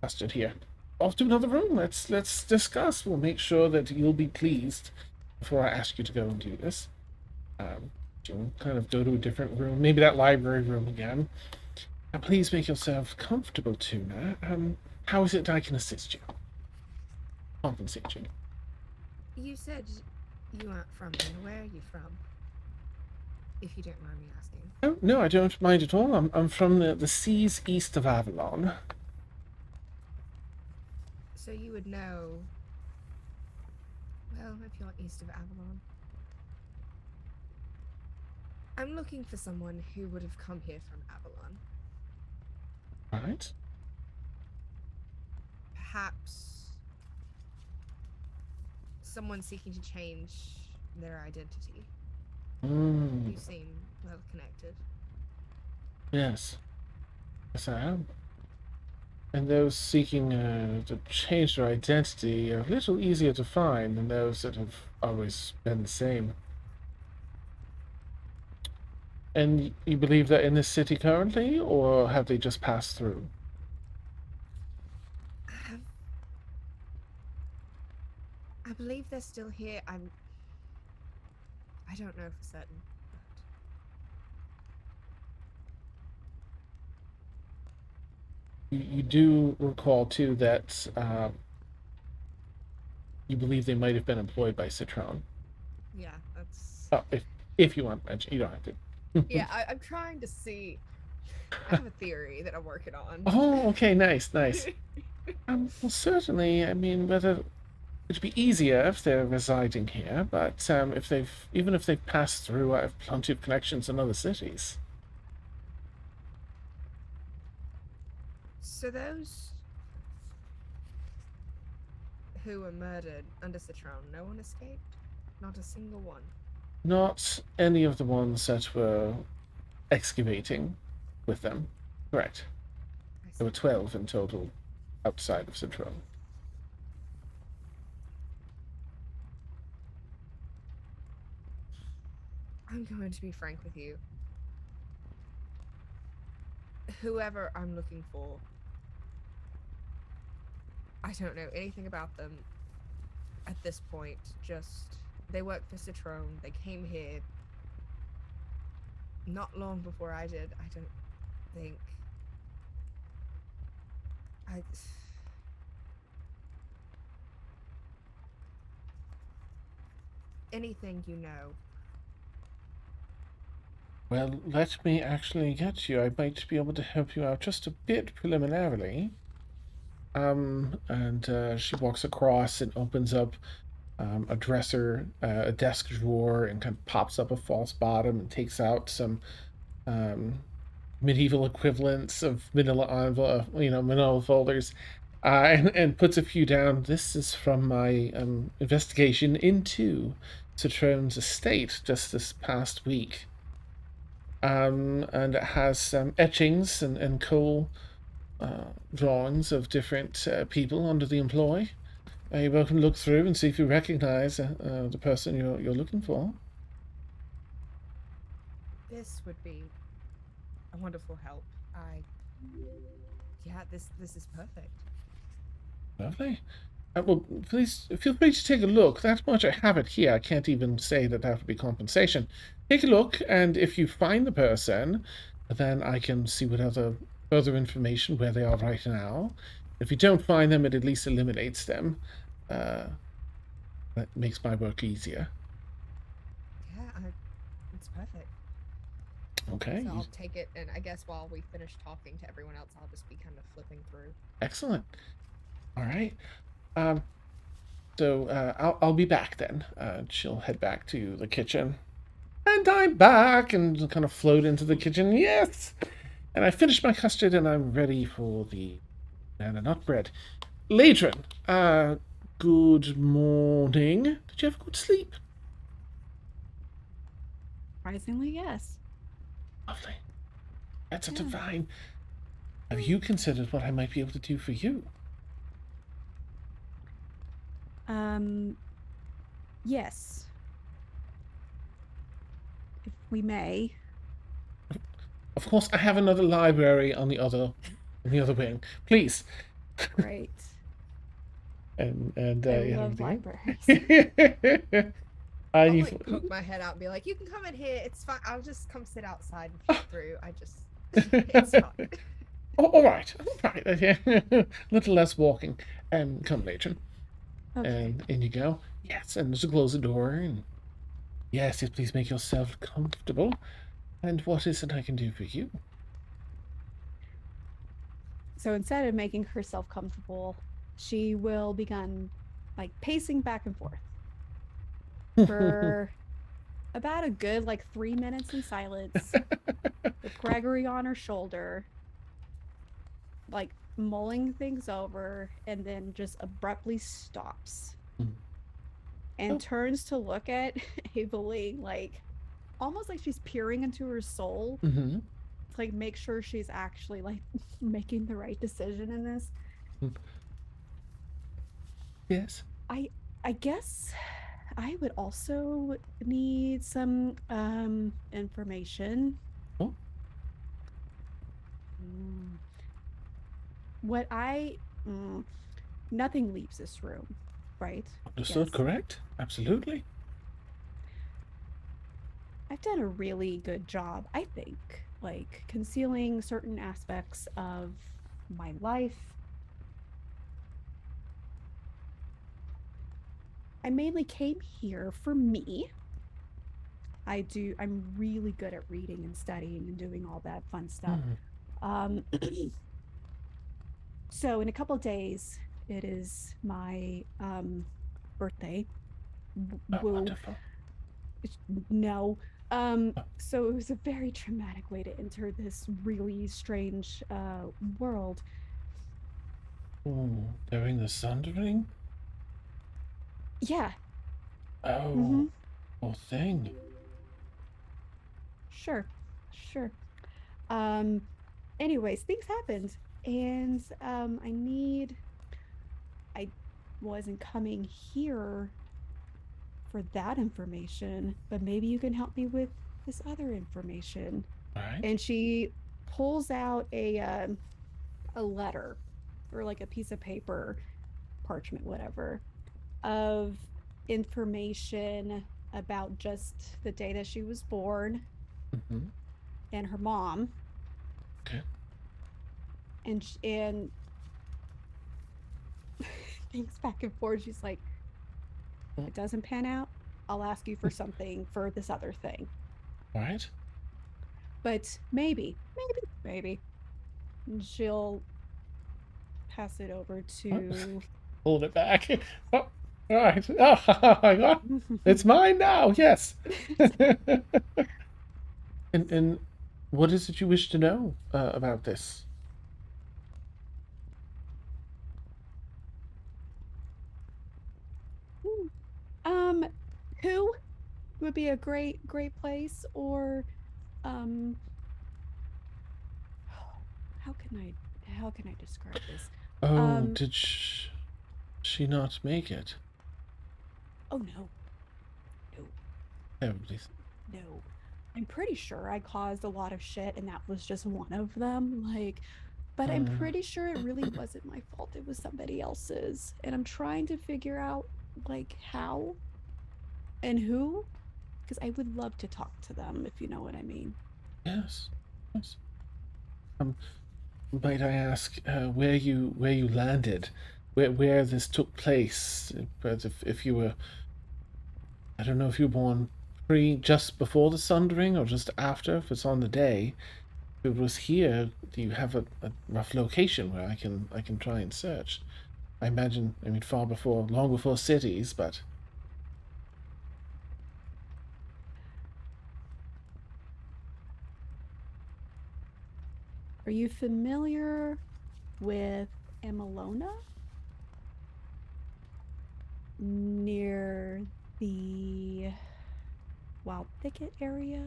[SPEAKER 1] custard here. Off to another room. Let's discuss. We'll make sure that you'll be pleased before I ask you to go and do this. You'll kind of go to a different room, maybe that library room again. Please make yourself comfortable, Tuna. How is it I can assist you? Compensate you.
[SPEAKER 5] You said you aren't from here. Where are you from? if you don't mind me asking.
[SPEAKER 1] Oh, no, I don't mind at all. I'm from the seas east of Avalon.
[SPEAKER 5] So you would know. Well, if you're east of Avalon. I'm looking for someone who would have come here from Avalon.
[SPEAKER 1] Right.
[SPEAKER 5] Perhaps someone seeking to change their identity. You seem well connected.
[SPEAKER 1] Yes. Yes, I am. And those seeking to change their identity are a little easier to find than those that have always been the same. And you believe they're in this city currently, or have they just passed through?
[SPEAKER 5] I believe they're still here. I don't know for certain.
[SPEAKER 1] You do recall too that you believe they might have been employed by Citron.
[SPEAKER 5] Yeah, that's.
[SPEAKER 1] Oh, if you want to mention, you don't have to.
[SPEAKER 5] Yeah, I'm trying to see. I have a theory that I'm working on.
[SPEAKER 1] Oh, okay, nice. Well, certainly. I mean, whether it'd be easier if they're residing here, but even if they've passed through, I have plenty of connections in other cities.
[SPEAKER 5] So those who were murdered under Citron, no one escaped? Not a single one?
[SPEAKER 1] Not any of the ones that were excavating with them. Correct. There were 12 in total outside of Citron.
[SPEAKER 5] I'm going to be frank with you. Whoever I'm looking for, I don't know anything about them at this point. Just, they work for Citron. They came here not long before I did. I don't think. Anything you know.
[SPEAKER 1] Well, let me actually get you. I might be able to help you out just a bit preliminarily. And she walks across and opens up a dresser, a desk drawer, and kind of pops up a false bottom and takes out some medieval equivalents of manila envelope, manila folders, and puts a few down. This is from my investigation into Citron's estate just this past week. And it has some etchings and coal drawings of different people under the employ. You're welcome to look through and see if you recognize the person you're looking for.
[SPEAKER 5] This would be a wonderful help. Yeah, this is perfect.
[SPEAKER 1] Lovely. Well, please feel free to take a look. That much I have it here. I can't even say that would be compensation. Take a look, and if you find the person, then I can see what other further information where they are right now. If you don't find them, it at least eliminates them. That makes my work easier.
[SPEAKER 5] Yeah, it's perfect.
[SPEAKER 1] Okay.
[SPEAKER 5] So I'll take it, and I guess while we finish talking to everyone else, I'll just be kind of flipping through.
[SPEAKER 1] Excellent. All right. So I'll be back then. She'll head back to the kitchen. And I'm back, and kind of float into the kitchen. Yes! And I finished my custard, and I'm ready for the banana nut bread. Ladron, good morning. Did you have a good sleep?
[SPEAKER 2] Surprisingly, yes.
[SPEAKER 1] Lovely. That's a divine. Have you considered what I might be able to do for you?
[SPEAKER 2] Yes. If we may.
[SPEAKER 1] Of course, I have another library on the other wing. Please.
[SPEAKER 2] Great.
[SPEAKER 1] and
[SPEAKER 2] I love libraries.
[SPEAKER 5] I'll poke my head out and be like, "You can come in here. It's fine. I'll just come sit outside and peek through. It's fine."
[SPEAKER 1] All right. A little less walking. Come, Ladron.
[SPEAKER 2] Okay.
[SPEAKER 1] And in you go. Yes, and just close the door. And Yes, please make yourself comfortable. And what is it I can do for you?
[SPEAKER 2] So instead of making herself comfortable, she will begin like pacing back and forth for about a good 3 minutes in silence with Gregory on her shoulder, like mulling things over, and then just abruptly stops and
[SPEAKER 1] Oh.
[SPEAKER 2] turns to look at Eveline, like almost like she's peering into her soul
[SPEAKER 1] Mm-hmm.
[SPEAKER 2] to like make sure she's actually like making the right decision in this.
[SPEAKER 1] Yes.
[SPEAKER 2] I guess I would also need some information.
[SPEAKER 1] Oh.
[SPEAKER 2] Mm. What I nothing leaves this room, right?
[SPEAKER 1] Understood,
[SPEAKER 2] Yes.
[SPEAKER 1] correct? Absolutely.
[SPEAKER 2] I've done a really good job, I think, like concealing certain aspects of my life. I mainly came here for me. I'm really good at reading and studying and doing all that fun stuff. Um, so in a couple of days, it is my birthday.
[SPEAKER 1] Oh,
[SPEAKER 2] Woo.
[SPEAKER 1] wonderful.
[SPEAKER 2] No. So it was a very traumatic way to enter this really strange world.
[SPEAKER 1] Oh, during the Sundering?
[SPEAKER 2] Yeah.
[SPEAKER 1] Oh,
[SPEAKER 2] Mm-hmm.
[SPEAKER 1] poor thing.
[SPEAKER 2] Sure. Sure. Um, anyways, things happened, and I wasn't coming here for that information, but maybe you can help me with this other information.
[SPEAKER 1] All right.
[SPEAKER 2] And she pulls out a letter or like a piece of paper, parchment, whatever, of information about just the day that she was born
[SPEAKER 1] Mm-hmm.
[SPEAKER 2] and her mom.
[SPEAKER 1] Okay.
[SPEAKER 2] And things back and forth. She's like, if it doesn't pan out, I'll ask you for something for this other thing.
[SPEAKER 1] All right.
[SPEAKER 2] But maybe. And she'll pass it over to.
[SPEAKER 1] Hold it back. Oh, all right. Oh, my God. It's mine now. Yes. And what is it you wish to know about this?
[SPEAKER 2] Who would be a great place, or um how can I describe this?
[SPEAKER 1] Oh, did she not make it?
[SPEAKER 2] Oh no.
[SPEAKER 1] Oh, please.
[SPEAKER 2] No. I'm pretty sure I caused a lot of shit and that was just one of them. But I'm pretty sure it really wasn't my fault. It was somebody else's. And I'm trying to figure out how and who, because I would love to talk to them, if you know what I mean.
[SPEAKER 1] Yes. Yes. Might I ask where you landed, where this took place? But if you were, I don't know if you were born just before the Sundering or just after. If it's on the day, if it was here, do you have a rough location where I can try and search? I imagine, I mean, long before cities, but.
[SPEAKER 2] Are you familiar with Amalona? Near the Wild Thicket area?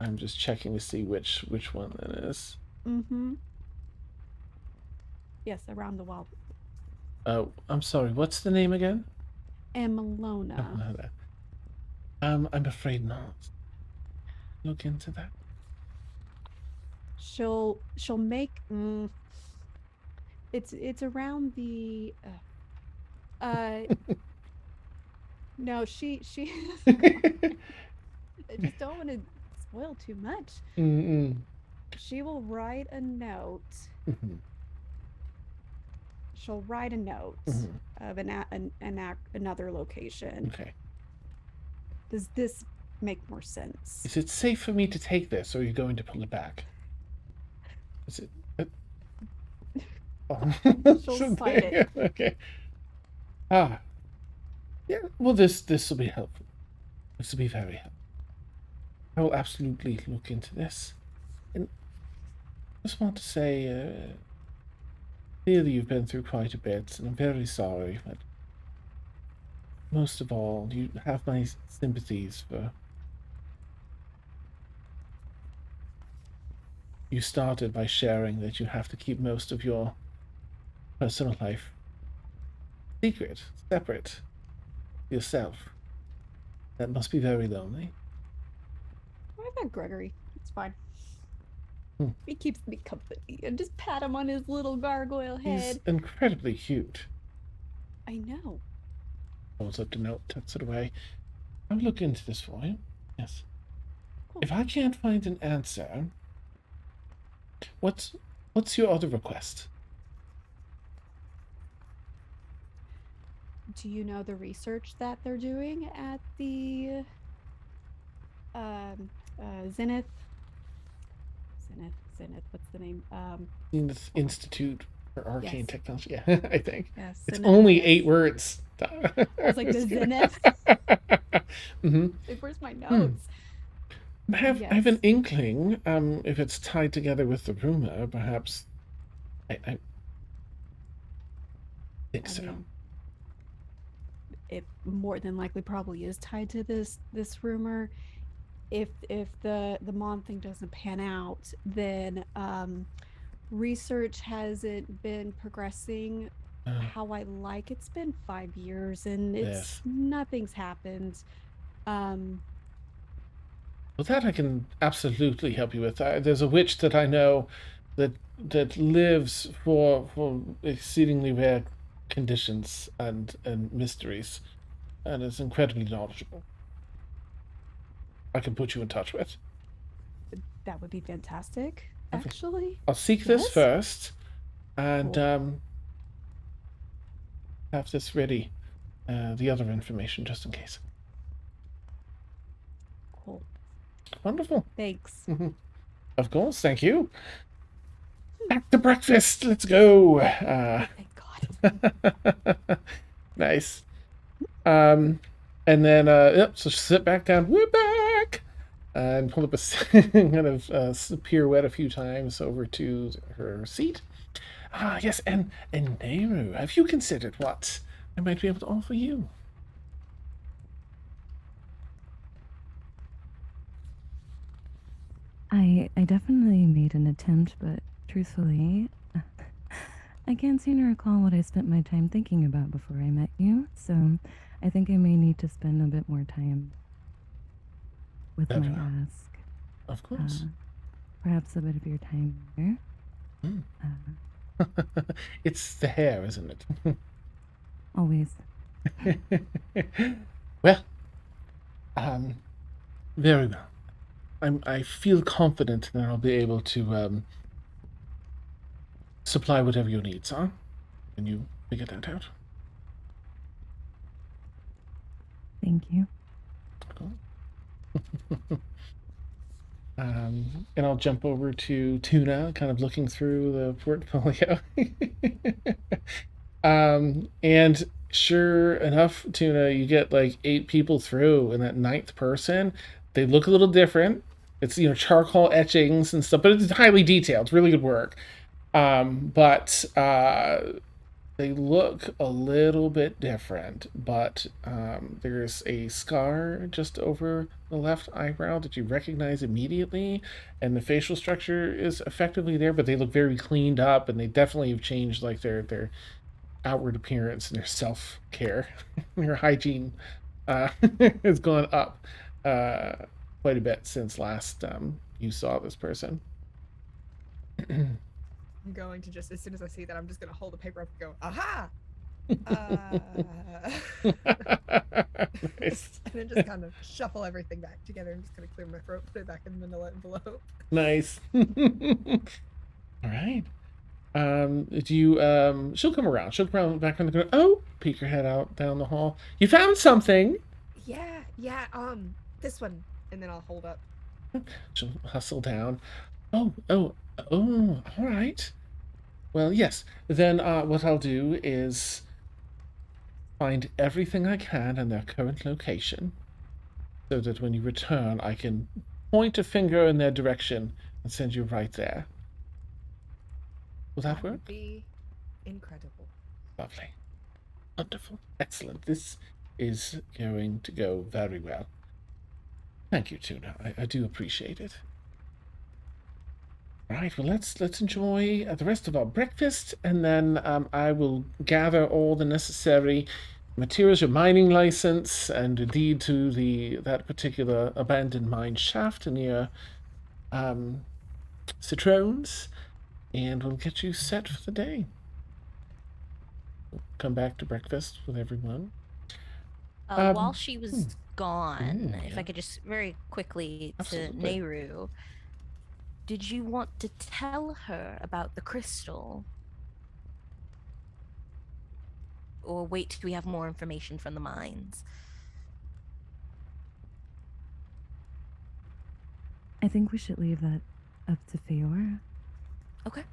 [SPEAKER 1] I'm just checking to see which one that is.
[SPEAKER 2] Mm-hmm. Yes, around the Wild.
[SPEAKER 1] I'm sorry. What's the name again?
[SPEAKER 2] Amalona.
[SPEAKER 1] I'm afraid not. Look into that.
[SPEAKER 2] She'll make. It's around the. No, she. I just don't want to spoil too much.
[SPEAKER 1] Mm-mm.
[SPEAKER 2] She will write a note.
[SPEAKER 1] Mm-hmm.
[SPEAKER 2] She'll write a note of another location.
[SPEAKER 1] Okay.
[SPEAKER 2] Does this make more sense?
[SPEAKER 1] Is it safe for me to take this, or are you going to pull it back? Is it? Oh.
[SPEAKER 2] She'll slide it.
[SPEAKER 1] Okay. Ah. Yeah. Well, this will be helpful. This will be very helpful. I will absolutely look into this. And I just want to say, clearly you've been through quite a bit, and I'm very sorry, but most of all, you have my sympathies for... You started by sharing that you have to keep most of your personal life secret, separate, yourself. That must be very lonely.
[SPEAKER 2] I've got Gregory. It's fine.
[SPEAKER 1] Hmm.
[SPEAKER 2] He keeps me company and just pat him on his little gargoyle head.
[SPEAKER 1] He's incredibly cute.
[SPEAKER 2] I know.
[SPEAKER 1] Holds up the note, tucks it away. I'll look into this for you. Yes.
[SPEAKER 2] Cool.
[SPEAKER 1] If I can't find an answer, what's your other request?
[SPEAKER 2] Do you know the research that they're doing at the Zenith? What's the name?
[SPEAKER 1] Zenith Institute for Arcane
[SPEAKER 2] Yes.
[SPEAKER 1] Technology. Yeah, I think.
[SPEAKER 2] Yes.
[SPEAKER 1] It's
[SPEAKER 2] Zenith,
[SPEAKER 1] only
[SPEAKER 2] yes.
[SPEAKER 1] 8 words.
[SPEAKER 2] I was like, the Zenith?
[SPEAKER 1] Mm-hmm.
[SPEAKER 2] Like, where's my notes?
[SPEAKER 1] I have an
[SPEAKER 2] Yes.
[SPEAKER 1] inkling. If it's tied together with the rumor, perhaps. I think
[SPEAKER 2] I
[SPEAKER 1] so.
[SPEAKER 2] mean, it more than likely probably is tied to this rumor. If the Mon thing doesn't pan out, then research hasn't been progressing how I like. It's been 5 years and
[SPEAKER 1] Yes.
[SPEAKER 2] nothing's happened.
[SPEAKER 1] Well, that I can absolutely help you with. There's a witch that I know that lives for exceedingly rare conditions and mysteries, and is incredibly knowledgeable. I can put you in touch with.
[SPEAKER 2] That would be fantastic,
[SPEAKER 1] Okay.
[SPEAKER 2] actually.
[SPEAKER 1] I'll seek this
[SPEAKER 2] Yes?
[SPEAKER 1] first, and
[SPEAKER 2] Cool.
[SPEAKER 1] have this ready. The other information just in case.
[SPEAKER 2] Cool.
[SPEAKER 1] Wonderful.
[SPEAKER 2] Thanks.
[SPEAKER 1] Of course, thank you. Back to breakfast. Let's go.
[SPEAKER 2] Thank God.
[SPEAKER 1] Nice. And then, yep, so sit back down. We're back! And pull up a kind of pirouette a few times over to her seat. Ah, yes, and Nehru, have you considered what I might be able to offer you?
[SPEAKER 6] I definitely made an attempt, but truthfully, I can't seem to recall what I spent my time thinking about before I met you, so I think I may need to spend a bit more time with my
[SPEAKER 1] Better.
[SPEAKER 6] ask.
[SPEAKER 1] Of course.
[SPEAKER 6] Perhaps a bit of your time there.
[SPEAKER 1] It's the hair, isn't it?
[SPEAKER 6] Always.
[SPEAKER 1] Well, very well. I feel confident that I'll be able to supply whatever your needs are. Can you figure that out?
[SPEAKER 6] Thank you.
[SPEAKER 1] Cool. And I'll jump over to Tuna, kind of looking through the portfolio. And sure enough, Tuna, you get like 8 people through, and that 9th person, they look a little different. It's, charcoal etchings and stuff, but it's highly detailed. It's really good work. But they look a little bit different, but there's a scar just over the left eyebrow that you recognize immediately, and the facial structure is effectively there, but they look very cleaned up, and they definitely have changed like their outward appearance and their self-care. Their hygiene has gone up quite a bit since last you saw this person.
[SPEAKER 5] I'm going to just, as soon as I see that, I'm just going to hold the paper up and go, aha!
[SPEAKER 1] Nice.
[SPEAKER 5] And then just kind of shuffle everything back together and just kind of clear my throat, put it back in the manila envelope.
[SPEAKER 1] Nice. All right. Do you she'll come around. She'll come around back from the corner. Oh, peek your head out down the hall. You found something.
[SPEAKER 5] Yeah, this one. And then I'll hold up.
[SPEAKER 1] She'll hustle down. Oh, all right. Well, yes. Then what I'll do is find everything I can in their current location, so that when you return, I can point a finger in their direction and send you right there. Will that work?
[SPEAKER 5] Would be incredible.
[SPEAKER 1] Lovely. Wonderful. Excellent. This is going to go very well. Thank you, Tuna. I do appreciate it. Right, well, let's enjoy the rest of our breakfast, and then I will gather all the necessary materials, your mining license, and a deed to that particular abandoned mine shaft near Citrones, and we'll get you set for the day. Come back to breakfast with everyone.
[SPEAKER 4] While she was gone, if
[SPEAKER 1] yeah.
[SPEAKER 4] I could just very quickly
[SPEAKER 1] Absolutely.
[SPEAKER 4] to Nehru, did you want to tell her about the crystal? Or wait till we have more information from the mines?
[SPEAKER 6] I think we should leave that up to Feora.
[SPEAKER 4] Okay.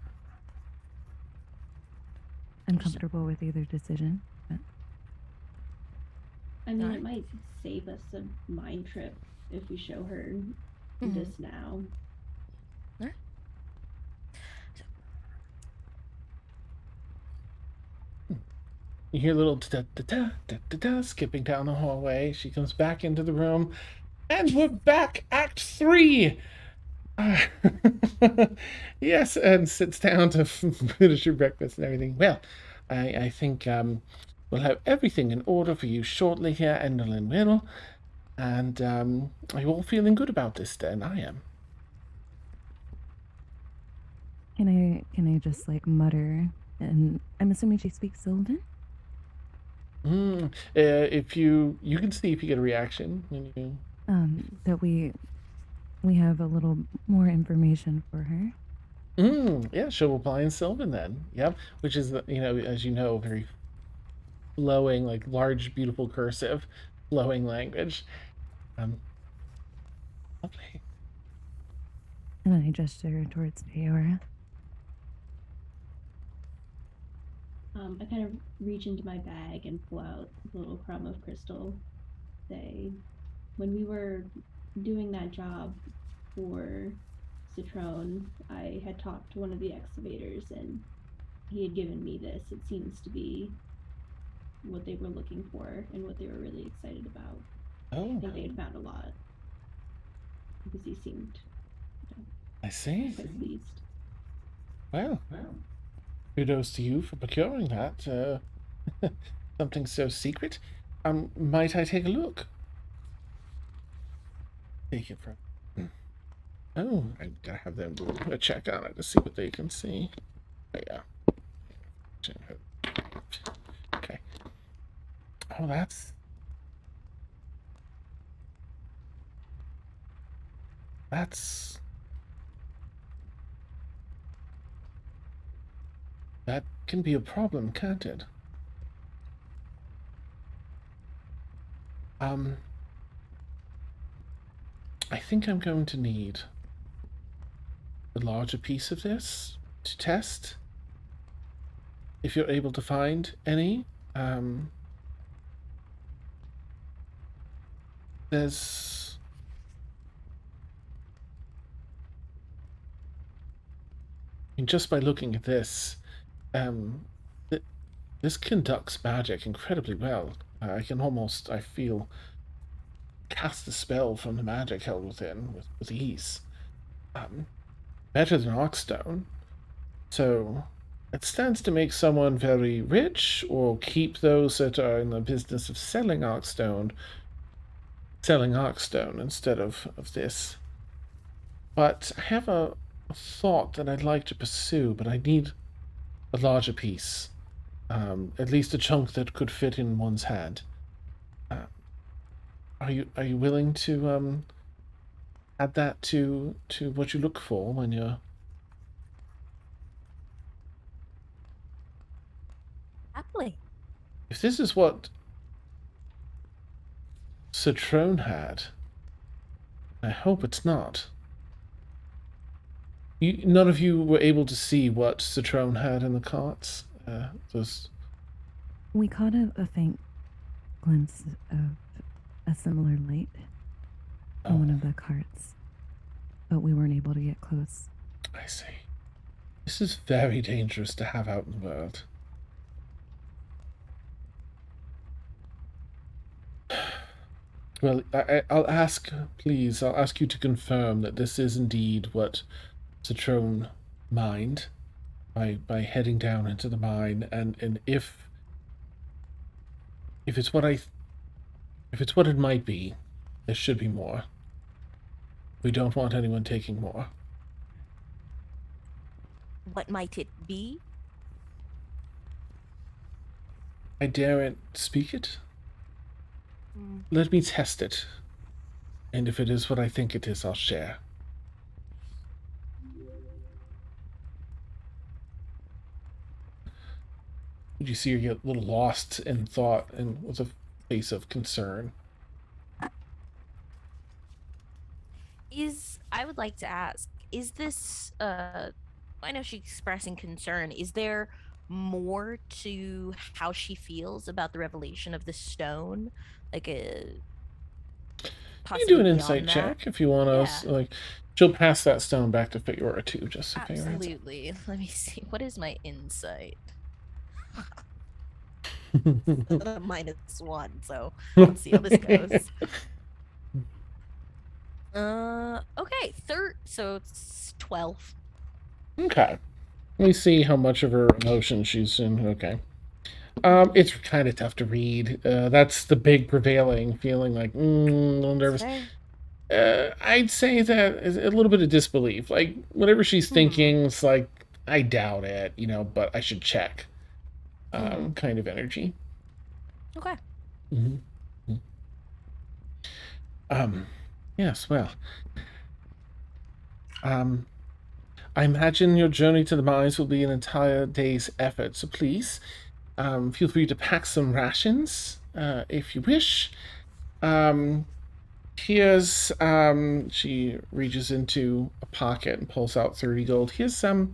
[SPEAKER 6] I'm comfortable with either decision. But
[SPEAKER 3] I mean,
[SPEAKER 4] Alright.
[SPEAKER 3] it might save us a mind trip if we show her this now.
[SPEAKER 1] You hear a little da-da-da-da-da-da skipping down the hallway. She comes back into the room, and we're back, Act 3! Yes, and sits down to finish your breakfast and everything. Well, I think we'll have everything in order for you shortly here, Enderlin will. And are you all feeling good about this then? I am.
[SPEAKER 6] can I just like mutter? And I'm assuming she speaks Sylvan.
[SPEAKER 1] If you can see if you get a reaction when you.
[SPEAKER 6] That we have a little more information for her.
[SPEAKER 1] Yeah, she'll reply in Sylvan then. Yep, which is as you know, very flowing, like large, beautiful cursive, flowing language. Lovely.
[SPEAKER 6] And I gesture towards Feora.
[SPEAKER 3] I kind of reach into my bag and pull out a little crumb of crystal. Say, when we were doing that job for Citrone, I had talked to one of the excavators and he had given me this. It seems to be what they were looking for and what they were really excited about. I
[SPEAKER 1] Oh,
[SPEAKER 3] think they had found a lot because he seemed
[SPEAKER 1] I see.
[SPEAKER 3] quite pleased.
[SPEAKER 1] Well, kudos to you for procuring that. Something so secret. Might I take a look? Take it from. Oh, I gotta have them do a check on it to see what they can see. Oh, yeah. Okay. Oh, that can be a problem, can't it? I think I'm going to need a larger piece of this to test. If you're able to find any, there's just by looking at this, this conducts magic incredibly well. I can almost, I feel, cast a spell from the magic held within with ease. Better than Oxstone. So it stands to make someone very rich, or keep those that are in the business of selling Oxstone instead of this. But I have a thought that I'd like to pursue, but I need a larger piece. At least a chunk that could fit in one's hand. Are you willing to add that to what you look for when you're?
[SPEAKER 4] Happily.
[SPEAKER 1] If this is what Citrone had. I hope it's not. None of you were able to see what Citrone had in the carts? Those...
[SPEAKER 6] We caught a faint glimpse of a similar light on one of the carts, but we weren't able to get close.
[SPEAKER 1] I see. This is very dangerous to have out in the world. Well, I'll ask, please, I'll ask you to confirm that this is indeed what Citrone mined by heading down into the mine, and if it's what if it's what it might be, there should be more. We don't want anyone taking more.
[SPEAKER 4] What might it be?
[SPEAKER 1] I daren't speak it. Let me test it. And if it is what I think it is, I'll share. You see her get a little lost in thought and with a face of concern.
[SPEAKER 4] I would like to ask, is this, I know she's expressing concern. Is there more to how she feels about the revelation of the stone? Like a...
[SPEAKER 1] You can do an insight check if you want to.
[SPEAKER 4] Yeah.
[SPEAKER 1] Like, she'll pass that stone back to Feyora too, just so Feyora.
[SPEAKER 4] Absolutely. Let me see. What is my insight? -1, so let's see how this goes. Okay, so it's 12.
[SPEAKER 1] Okay. Let me see how much of her emotion she's in. Okay. It's kind of tough to read. That's the big prevailing feeling, like, a little nervous. I'd say that is a little bit of disbelief. Like, whatever she's thinking, it's like, I doubt it, but I should check. Kind of energy.
[SPEAKER 4] Okay.
[SPEAKER 1] Yes, well. I imagine your journey to the mines will be an entire day's effort, so please, feel free to pack some rations, if you wish. Here's, she reaches into a pocket and pulls out 30 gold. Here's, no,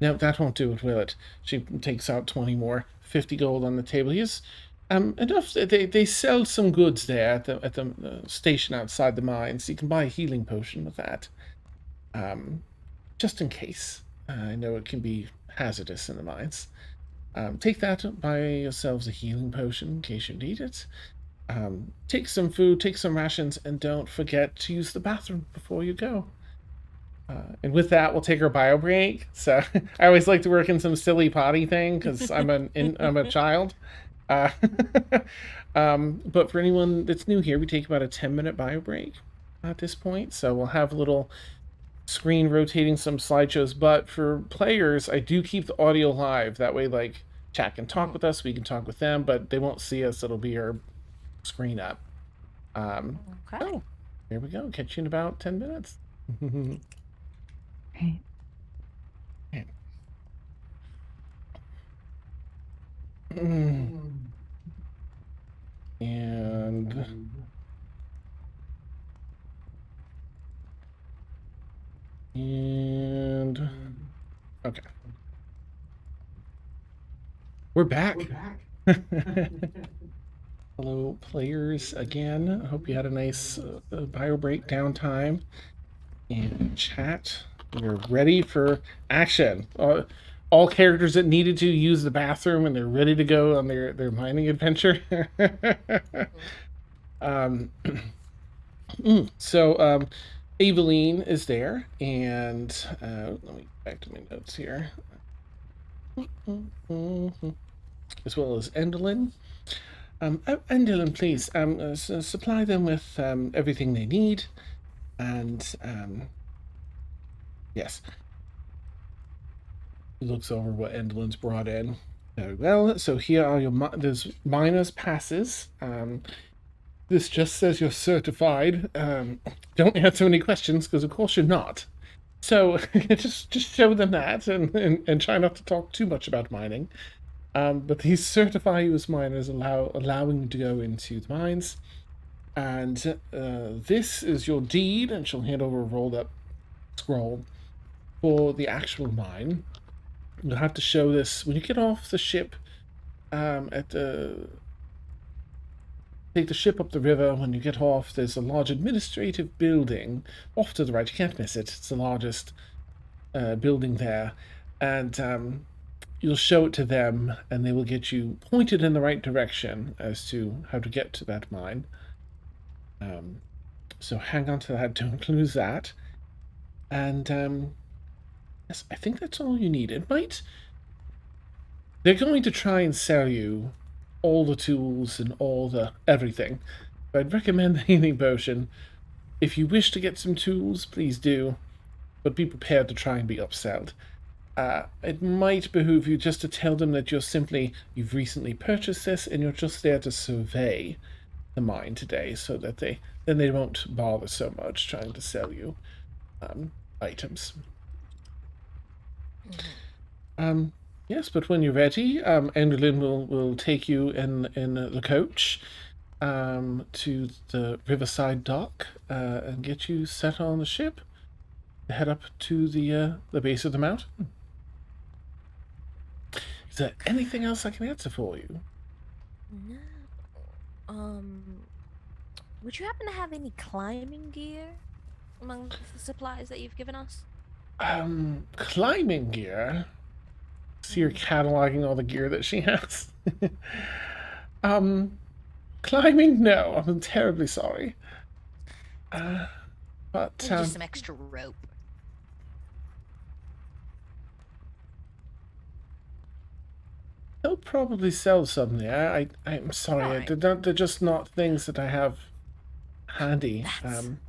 [SPEAKER 1] that won't do it, will it? She takes out 20 more, 50 gold on the table. Here's, enough, they sell some goods there at the station outside the mines. You can buy a healing potion with that. Just in case. I know it can be hazardous in the mines. Take that, buy yourselves a healing potion in case you need it. Take some food, take some rations, and don't forget to use the bathroom before you go. And with that, we'll take our bio break. So I always like to work in some silly potty thing because I'm a child. But for anyone that's new here, we take about a 10-minute bio break at this point. So we'll have a little screen rotating some slideshows, but for players, I do keep the audio live. That way, like, chat can talk with us, we can talk with them, but they won't see us. It'll be our screen up.
[SPEAKER 4] Okay.
[SPEAKER 1] Oh, here we go. Catch you in about 10 minutes.
[SPEAKER 6] Right.
[SPEAKER 1] And okay, we're back. Hello, players, again. I hope you had a nice bio break downtime and chat. We're ready for action. All characters that needed to use the bathroom and they're ready to go on their mining adventure. So Aveline is there, and let me get back to my notes here. As well as Endelyn. Endelyn, please, supply them with everything they need, and yes. He looks over what Endelyn's brought in. Very well. So here are your there's miner's passes. This just says you're certified. Don't answer any questions because of course you're not. So just show them that and try not to talk too much about mining. But these certify you as miners, allowing you to go into the mines. And this is your deed, and she'll hand over a rolled up scroll for the actual mine. You'll have to show this when you get off the ship. Take the ship up the river. When you get off, there's a large administrative building off to the right. You can't miss it. It's the largest building there, and you'll show it to them, and they will get you pointed in the right direction as to how to get to that mine. So hang on to that. Don't lose that. And yes, I think that's all you need. It might. They're going to try and sell you all the tools and all the everything. But I'd recommend the healing potion. If you wish to get some tools, please do. But be prepared to try and be upsold. It might behoove you just to tell them that you've recently purchased this and you're just there to survey the mine today, so that they won't bother so much trying to sell you items. Yes, but when you're ready, Enderlin will take you in the coach to the riverside dock and get you set on the ship to head up to the base of the mountain. Is there anything else I can answer for you?
[SPEAKER 4] No. Would you happen to have any climbing gear among the supplies that you've given us?
[SPEAKER 1] Climbing gear? See her cataloging all the gear that she has. Climbing? No, I'm terribly sorry. But
[SPEAKER 4] Maybe just some extra rope.
[SPEAKER 1] they'll probably sell some there. I'm sorry,
[SPEAKER 4] Alright.
[SPEAKER 1] they're just not things that I have handy.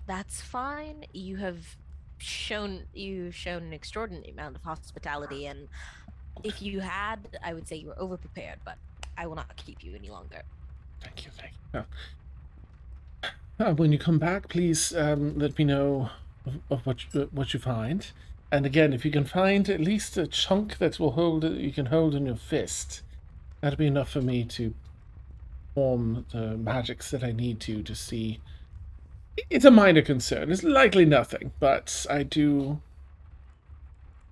[SPEAKER 4] That's fine. You've shown an extraordinary amount of hospitality, and if you had, I would say you were overprepared, but I will not keep you any longer.
[SPEAKER 1] Thank you. When you come back, please let me know of what you find. And again, if you can find at least a chunk that you can hold in your fist, that'll be enough for me to form the magics that I need to see. It's a minor concern. It's likely nothing, but I do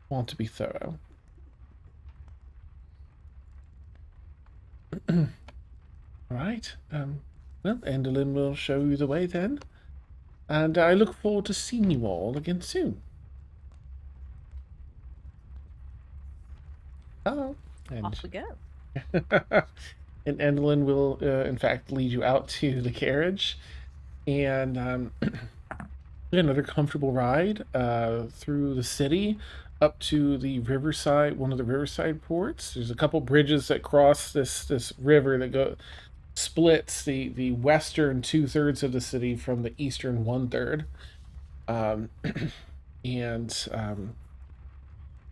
[SPEAKER 1] want to be thorough. All right. Well, Enderlin will show you the way then. And I look forward to seeing you all again soon. And
[SPEAKER 4] Off we go.
[SPEAKER 1] and Enderlin will, in fact, lead you out to the carriage. And another comfortable ride through the city up to the riverside, one of the riverside ports. There's a couple bridges that cross this river that splits the western 2/3 of the city from the eastern 1/3.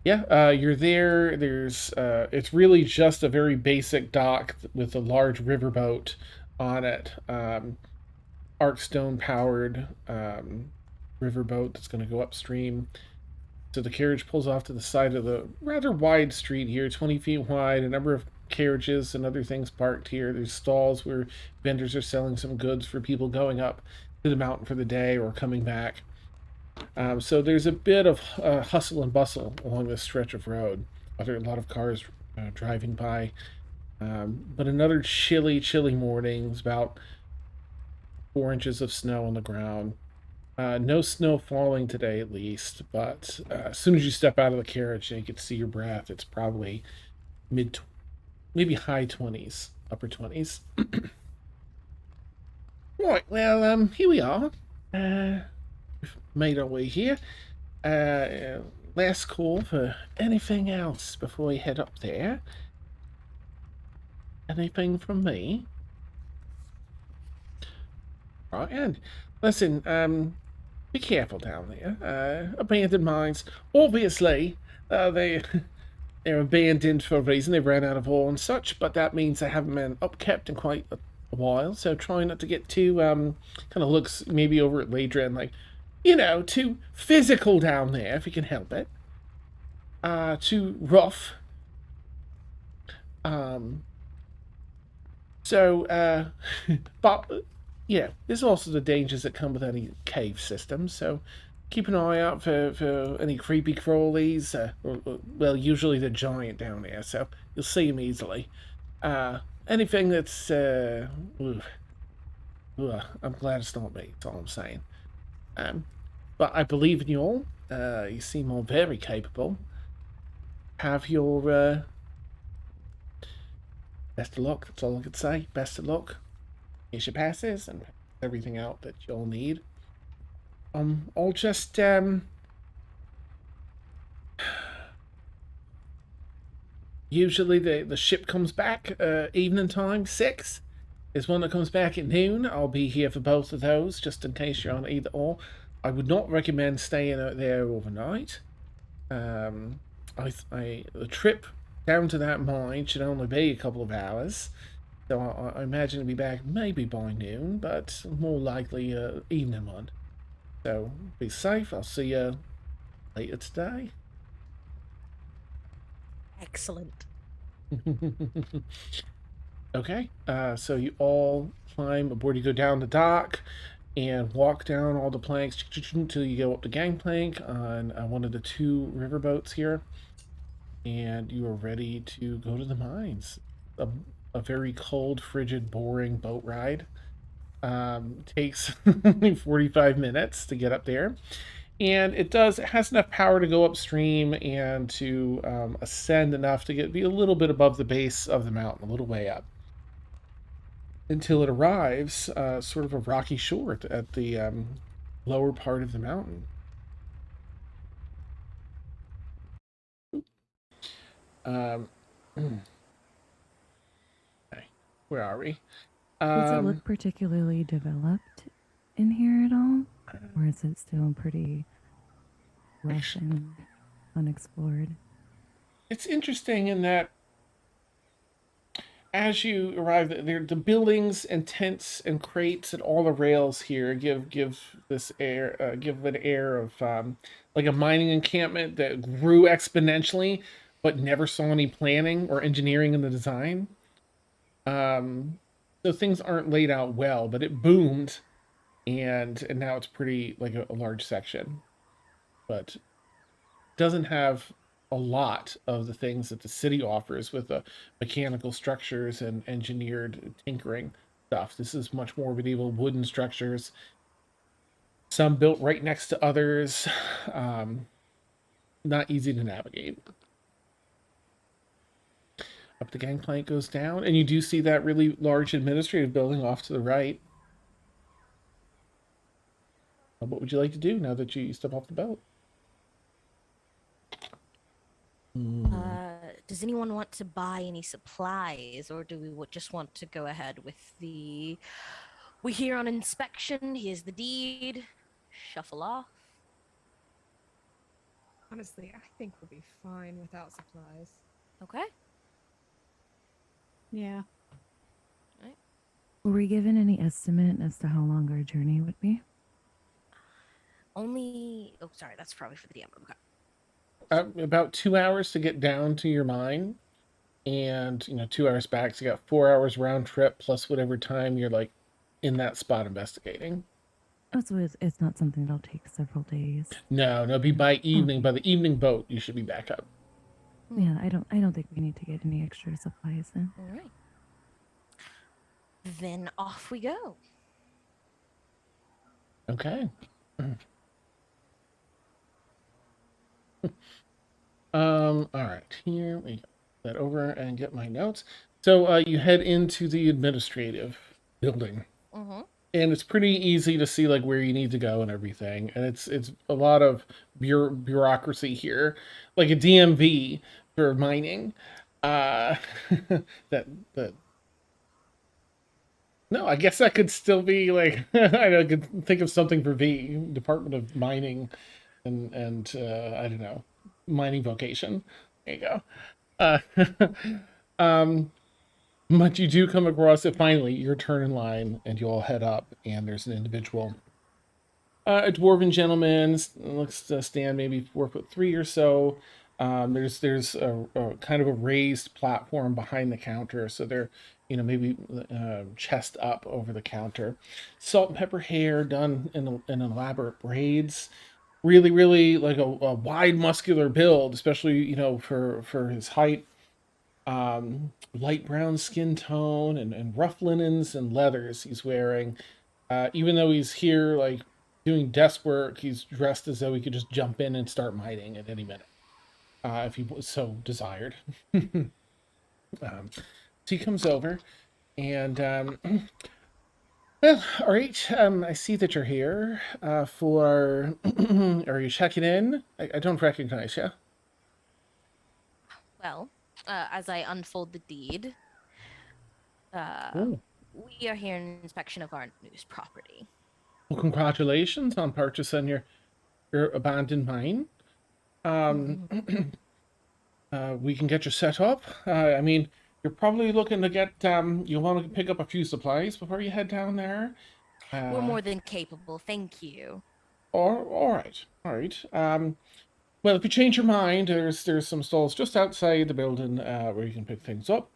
[SPEAKER 1] You're there. There's it's really just a very basic dock with a large riverboat on it. Arcstone powered riverboat that's going to go upstream. So the carriage pulls off to the side of the rather wide street here, 20 feet wide, a number of carriages and other things parked here. There's stalls where vendors are selling some goods for people going up to the mountain for the day or coming back. So there's a bit of hustle and bustle along this stretch of road. There are a lot of cars driving by. But another chilly morning. It's about 4 inches of snow on the ground. No snow falling today, at least, but as soon as you step out of the carriage and you can see your breath, it's probably maybe high 20s, upper 20s. Right, well, here we are. We've made our way here. Last call for anything else before we head up there. Anything from me? Right, and listen, be careful down there. Abandoned mines. Obviously, they're abandoned for a reason. They ran out of ore and such, but that means they haven't been upkept in quite a while. So try not to get too kind of looks maybe over at Ladrin, like, too physical down there if you can help it. Too rough. But Yeah, there's also the dangers that come with any cave system, so keep an eye out for any creepy crawlies. Well, usually they're giant down there, so you'll see them easily. Anything that's ooh, I'm glad it's not me. That's all I'm saying. But I believe in you all. You seem all very capable. Have your best of luck. That's all I could say. Best of luck. Here's your passes and everything out that you'll need. I'll just usually the ship comes back evening time, 6. There's one that comes back at noon. I'll be here for both of those, just in case you're on either or. I would not recommend staying out there overnight. The trip down to that mine should only be a couple of hours. So I imagine it'll be back maybe by noon, but more likely evening one. So be safe. I'll see you later today.
[SPEAKER 4] Excellent.
[SPEAKER 1] Okay, so you all climb aboard. You go down the dock and walk down all the planks until you go up the gangplank on one of the 2 riverboats here. And you are ready to go to the mines. A very cold, frigid, boring boat ride. Takes 45 minutes to get up there. And it has enough power to go upstream and to ascend enough to be a little bit above the base of the mountain, a little way up. Until it arrives sort of a rocky shore at the lower part of the mountain. Okay, where are we?
[SPEAKER 6] Does it look particularly developed in here at all? Or is it still pretty lush and unexplored?
[SPEAKER 1] It's interesting in that as you arrive, the buildings and tents and crates and all the rails here give this air, give an air of like a mining encampment that grew exponentially, but never saw any planning or engineering in the design. So things aren't laid out well, but it boomed, and now it's pretty like a large section, but doesn't have a lot of the things that the city offers with the mechanical structures and engineered tinkering stuff. This is much more medieval wooden structures, some built right next to others. Not easy to navigate. Up the gangplank goes down, and you do see that really large administrative building off to the right. What would you like to do now that you step off the boat?
[SPEAKER 4] Does anyone want to buy any supplies, or do we just want to go ahead with we're here on inspection, here's the deed, shuffle off?
[SPEAKER 5] Honestly, I think we'll be fine without supplies.
[SPEAKER 4] Okay.
[SPEAKER 2] Yeah.
[SPEAKER 6] Were we given any estimate as to how long our journey would be?
[SPEAKER 4] Oh, sorry, that's probably for the DM. Okay.
[SPEAKER 1] About 2 hours to get down to your mine, and 2 hours back, so you got 4 hours round trip plus whatever time you're like in that spot investigating.
[SPEAKER 6] Oh, so it's not something that'll take several days.
[SPEAKER 1] No, be by evening. By the evening boat, you should be back up.
[SPEAKER 6] Yeah, I don't think we need to get any extra supplies then.
[SPEAKER 4] All right. Then off we go.
[SPEAKER 1] Okay. All right, here we go. That over and get my notes. So you head into the administrative building, and it's pretty easy to see like where you need to go and everything. And it's a lot of bureaucracy here, like a DMV for mining. that no, I guess that could still be like I could think of something for V, Department of Mining, and I don't know, mining vocation. There you go. But you do come across it finally, your turn in line, and you all head up, and there's an individual, a dwarven gentleman, looks to stand maybe 4'3" or so. There's a kind of a raised platform behind the counter, so they're maybe chest up over the counter. Salt and pepper hair done in elaborate braids. Really, really like a wide muscular build, especially, for his height. Light brown skin tone and rough linens and leathers he's wearing. Even though he's here, like, doing desk work, he's dressed as though he could just jump in and start mining at any minute, if he so desired. So he comes over and, well, all right. I see that you're here for. Are you checking in? I don't recognize you.
[SPEAKER 4] Well, as I unfold the deed,
[SPEAKER 1] Oh,
[SPEAKER 4] we are here in inspection of our news property.
[SPEAKER 1] well, congratulations on purchasing your abandoned mine. We can get you set up. I mean, you're probably looking to get. You want to pick up a few supplies before you head down there.
[SPEAKER 4] We're more than capable, thank you.
[SPEAKER 1] All right, all right. Well, if you change your mind, there's some stalls just outside the building where you can pick things up.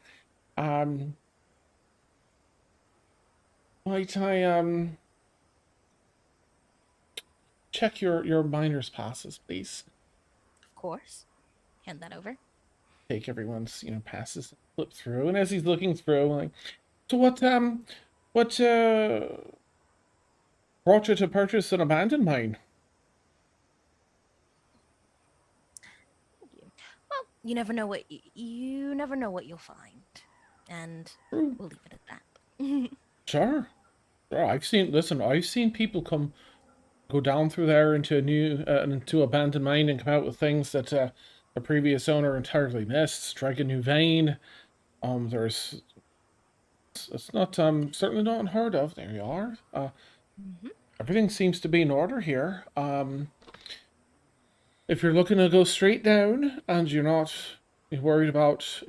[SPEAKER 1] Might I check your miner's passes, please?
[SPEAKER 4] Of course. Hand that over.
[SPEAKER 1] Take everyone's passes, flip through, and as he's looking through, like, so what brought you to purchase an abandoned mine?
[SPEAKER 4] Thank you. Well, you never know what you never know what you'll find, and
[SPEAKER 1] True.
[SPEAKER 4] we'll leave it at that.
[SPEAKER 1] Sure. Sure. I've seen people go down through there into a new into abandoned mine and come out with things that a previous owner entirely missed. Strike a new vein. There's it's not certainly not unheard of. There you are. Everything seems to be in order here. If you're looking to go straight down and you're not worried about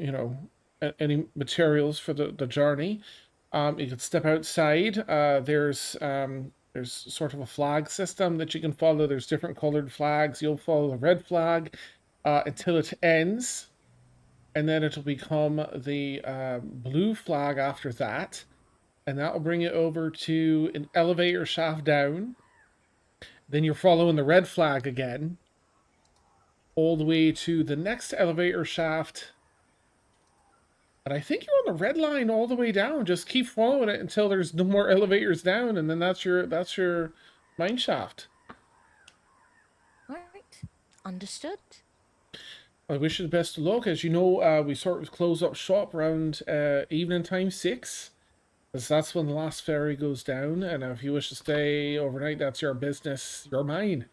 [SPEAKER 1] any materials for the journey, you can step outside. There's sort of a flag system that you can follow. There's different colored flags. You'll follow the red flag until it ends, and then it'll become the blue flag after that, and that will bring you over to an elevator shaft down. Then you're following the red flag again, all the way to the next elevator shaft. And I think you're on the red line all the way down. Just keep following it until there's no more elevators down, and then that's your mine shaft.
[SPEAKER 4] All right, understood.
[SPEAKER 1] I wish you the best of luck. As you know, we sort of close up shop around evening time 6, because that's when the last ferry goes down. And if you wish to stay overnight, that's your business, your mine.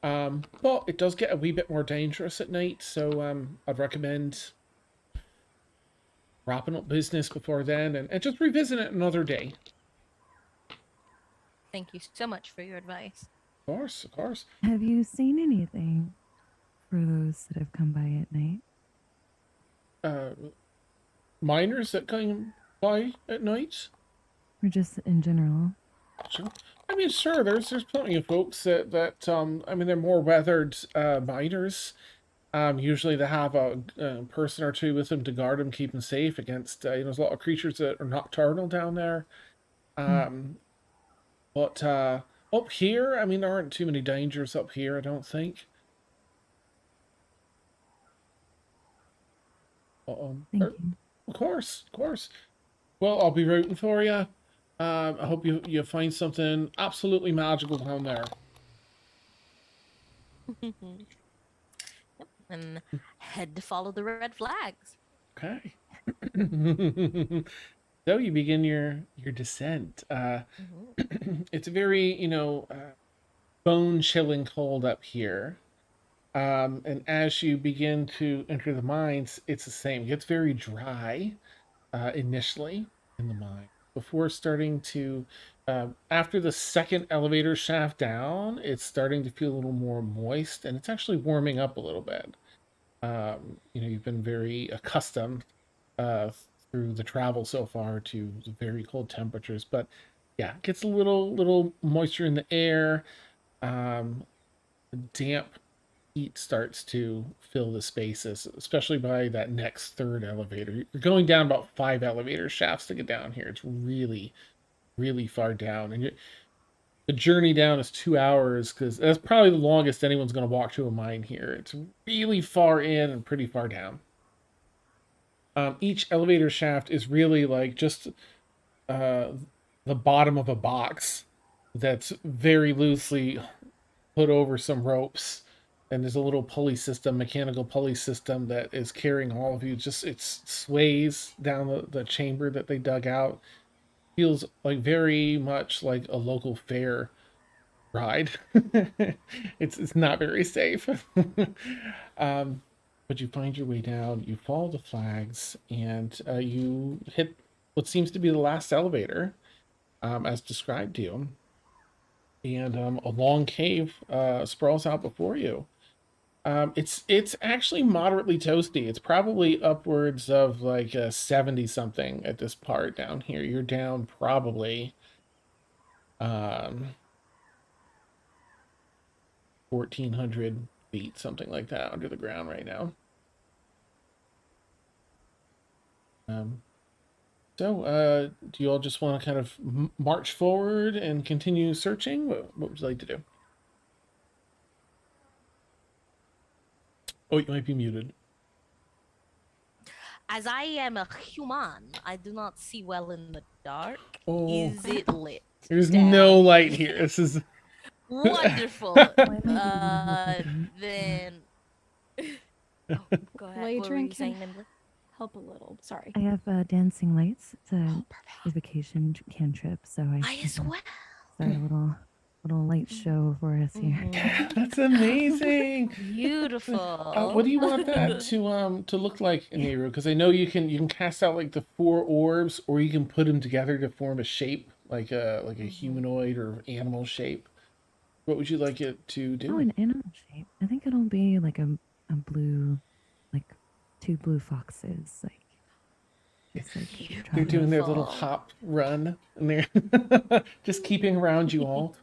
[SPEAKER 1] But it does get a wee bit more dangerous at night, so I'd recommend wrapping up business before then and just revisit it another day.
[SPEAKER 4] Thank you so much for your advice.
[SPEAKER 1] Of course, of course.
[SPEAKER 6] Have you seen anything for those that have come by at night?
[SPEAKER 1] Miners that come by at night?
[SPEAKER 6] Or just in general?
[SPEAKER 1] Sure. I mean, sure, there's plenty of folks that I mean, they're more weathered miners. Usually they have a person or two with them to guard them, keep them safe against, there's a lot of creatures that are nocturnal down there. But up here, I mean, there aren't too many dangers up here, I don't think.
[SPEAKER 6] Thank you.
[SPEAKER 1] Of course, of course. Well, I'll be rooting for you. I hope you find something absolutely magical down there.
[SPEAKER 4] And head to follow the red flags.
[SPEAKER 1] Okay. So you begin your descent. It's very, bone-chilling cold up here. And as you begin to enter the mines, it's the same. It gets very dry initially in the mine before starting to, after the second elevator shaft down, it's starting to feel a little more moist, and it's actually warming up a little bit. You've been very accustomed through the travel so far to the very cold temperatures, but yeah, it gets a little moisture in the air, damp heat starts to fill the spaces, especially by that next third elevator. You're going down about 5 elevator shafts to get down here. It's really, really far down. And the journey down is 2 hours because that's probably the longest anyone's going to walk to a mine here. It's really far in and pretty far down. Each elevator shaft is really like just the bottom of a box that's very loosely put over some ropes, and there's a little pulley system, mechanical pulley system, that is carrying all of you. Just it sways down the chamber that they dug out. Feels like very much like a local fair ride. It's not very safe. But you find your way down, you follow the flags, and you hit what seems to be the last elevator, as described to you. And a long cave sprawls out before you. It's actually moderately toasty. It's probably upwards of like 70 something at this part down here. You're down probably 1,400 feet, something like that, under the ground right now. So do you all just want to kind of march forward and continue searching? What would you like to do? Oh, you might be muted.
[SPEAKER 4] As I am a human, I do not see well in the dark.
[SPEAKER 1] Oh.
[SPEAKER 4] Is it lit?
[SPEAKER 1] There's
[SPEAKER 4] down
[SPEAKER 1] no light here. This is
[SPEAKER 4] wonderful. Then oh, go ahead. What were
[SPEAKER 2] Ladrin
[SPEAKER 4] you saying,
[SPEAKER 2] can
[SPEAKER 4] Nimbler?
[SPEAKER 2] help a little. Sorry.
[SPEAKER 6] I have dancing lights. It's a
[SPEAKER 4] Oh, perfect.
[SPEAKER 6] evocation cantrip, so I
[SPEAKER 4] I as
[SPEAKER 6] can
[SPEAKER 4] well.
[SPEAKER 6] start a little light show for us here.
[SPEAKER 4] Mhm.
[SPEAKER 1] that's amazing.
[SPEAKER 4] Beautiful.
[SPEAKER 1] What do you want that to look like, Nehru? Because I know you can cast out like the 4 orbs, or you can put them together to form a shape, like a humanoid or animal shape. What would you like it to do?
[SPEAKER 6] Oh, an animal shape. I think it'll be like a blue, like 2 blue foxes, like. Just like
[SPEAKER 1] They're doing their little
[SPEAKER 4] Beautiful.
[SPEAKER 1] hop run, and they're just keeping around you all,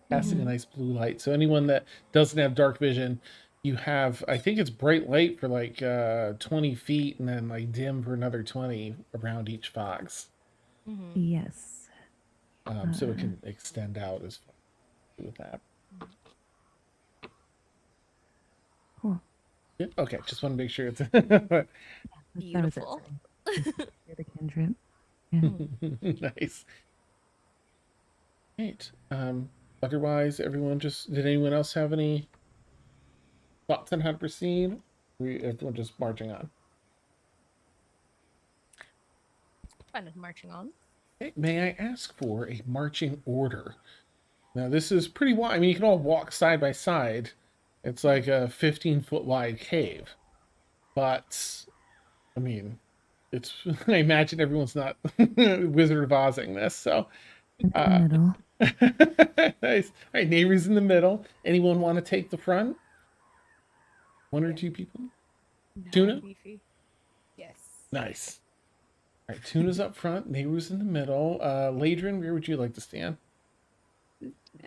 [SPEAKER 1] casting a nice blue light. So anyone that doesn't have dark vision, you have, I think it's bright light for like 20 feet, and then like dim for another 20 around each fox.
[SPEAKER 4] Mhm.
[SPEAKER 6] Yes.
[SPEAKER 1] So it can extend out as far with that.
[SPEAKER 6] Cool.
[SPEAKER 1] Yeah, okay, just want to make sure it's
[SPEAKER 4] Beautiful.
[SPEAKER 6] The cantrip. Yeah.
[SPEAKER 1] nice. Right. Otherwise, everyone did anyone else have any thoughts on how to proceed? Everyone just marching on.
[SPEAKER 4] Fine with marching on.
[SPEAKER 1] Okay, may I ask for a marching order? Now, this is pretty wide. I mean, you can all walk side by side. It's like a 15-foot wide cave. But, I mean, it's. I imagine everyone's not Wizard of Ozing this, so.
[SPEAKER 6] In the middle.
[SPEAKER 1] Nice. All right, neighbors in the middle. Anyone want to take the front? 1 or 2 people? Tuna?
[SPEAKER 5] Beefy. Yes.
[SPEAKER 1] Nice. All right, Tuna's up front. Nehru's in the middle. Ladrin, where would you like to stand?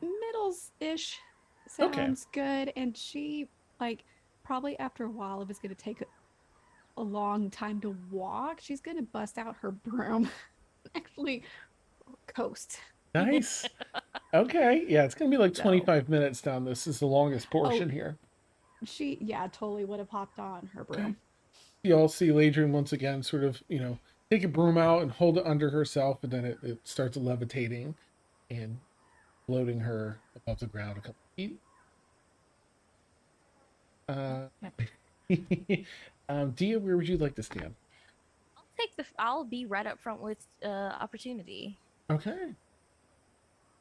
[SPEAKER 2] Middles-ish
[SPEAKER 1] Okay.
[SPEAKER 2] sounds good. And she, like, probably after a while, if it's going to take a long time to walk, she's going to bust out her broom. Actually, coast.
[SPEAKER 1] Nice. Okay. Yeah, it's going to be like
[SPEAKER 2] So-
[SPEAKER 1] 25 minutes down. This is the longest portion here.
[SPEAKER 2] She, yeah, totally would have hopped on her broom.
[SPEAKER 1] You all see Ladrin once again sort of, take a broom out and hold it under herself, and then it starts levitating and floating her above the ground a couple feet. Dia, where would you like to stand?
[SPEAKER 4] I'll be right up front with opportunity.
[SPEAKER 1] Okay.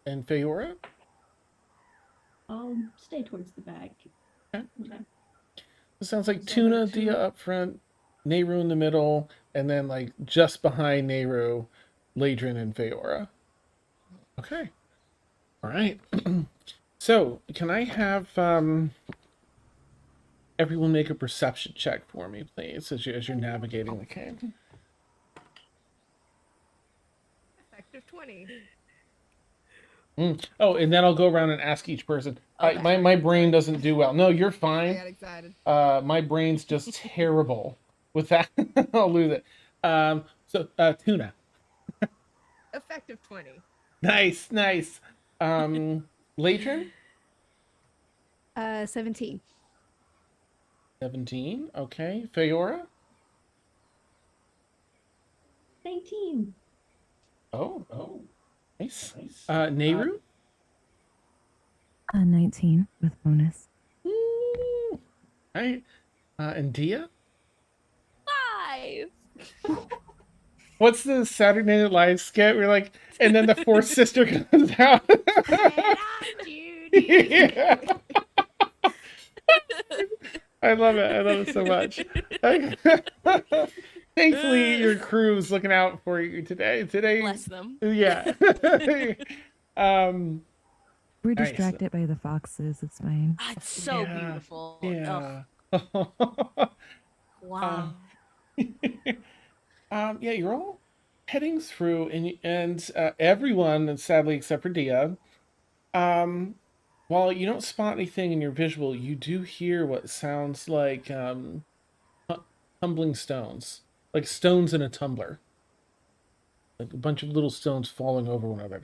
[SPEAKER 1] And Feora?
[SPEAKER 3] I'll stay towards the back.
[SPEAKER 1] Okay.
[SPEAKER 3] Okay.
[SPEAKER 1] It sounds like
[SPEAKER 3] So,
[SPEAKER 1] Tuna,
[SPEAKER 3] like,
[SPEAKER 1] Dia up front, Nehru in the middle, and then like just behind Nehru, Ladrin and Feora. Okay. All right. So, can I have everyone make a perception check for me, please, as you're navigating the cave?
[SPEAKER 5] Effective 20.
[SPEAKER 1] Oh, and then I'll go around and ask each person.
[SPEAKER 4] Okay.
[SPEAKER 1] My brain doesn't do well. No, you're
[SPEAKER 5] I
[SPEAKER 1] fine.
[SPEAKER 5] got excited.
[SPEAKER 1] My brain's just terrible with that. I'll lose it. So tuna.
[SPEAKER 5] Effective 20.
[SPEAKER 1] Nice. Latron?
[SPEAKER 2] 17.
[SPEAKER 1] 17. Okay. Feora?
[SPEAKER 3] 19.
[SPEAKER 1] Oh. Nice. Nehru?
[SPEAKER 6] 19 with bonus.
[SPEAKER 1] Right. And Dia?
[SPEAKER 4] 5.
[SPEAKER 1] What's the Saturday Night Live skit? We're like, and then the fourth sister comes out. Yeah. I love it so much. Thankfully, your crew's looking out for you today.
[SPEAKER 4] Bless them.
[SPEAKER 1] Yeah.
[SPEAKER 6] We're
[SPEAKER 1] Nice.
[SPEAKER 6] distracted by the foxes. It's fine.
[SPEAKER 4] Ah, it's so
[SPEAKER 1] Yeah,
[SPEAKER 4] beautiful.
[SPEAKER 1] Yeah.
[SPEAKER 4] Wow.
[SPEAKER 1] Yeah, you're all heading through, and everyone, sadly except for Dia, while you don't spot anything in your visual, you do hear what sounds like tumbling stones, like stones in a tumbler, like a bunch of little stones falling over one another,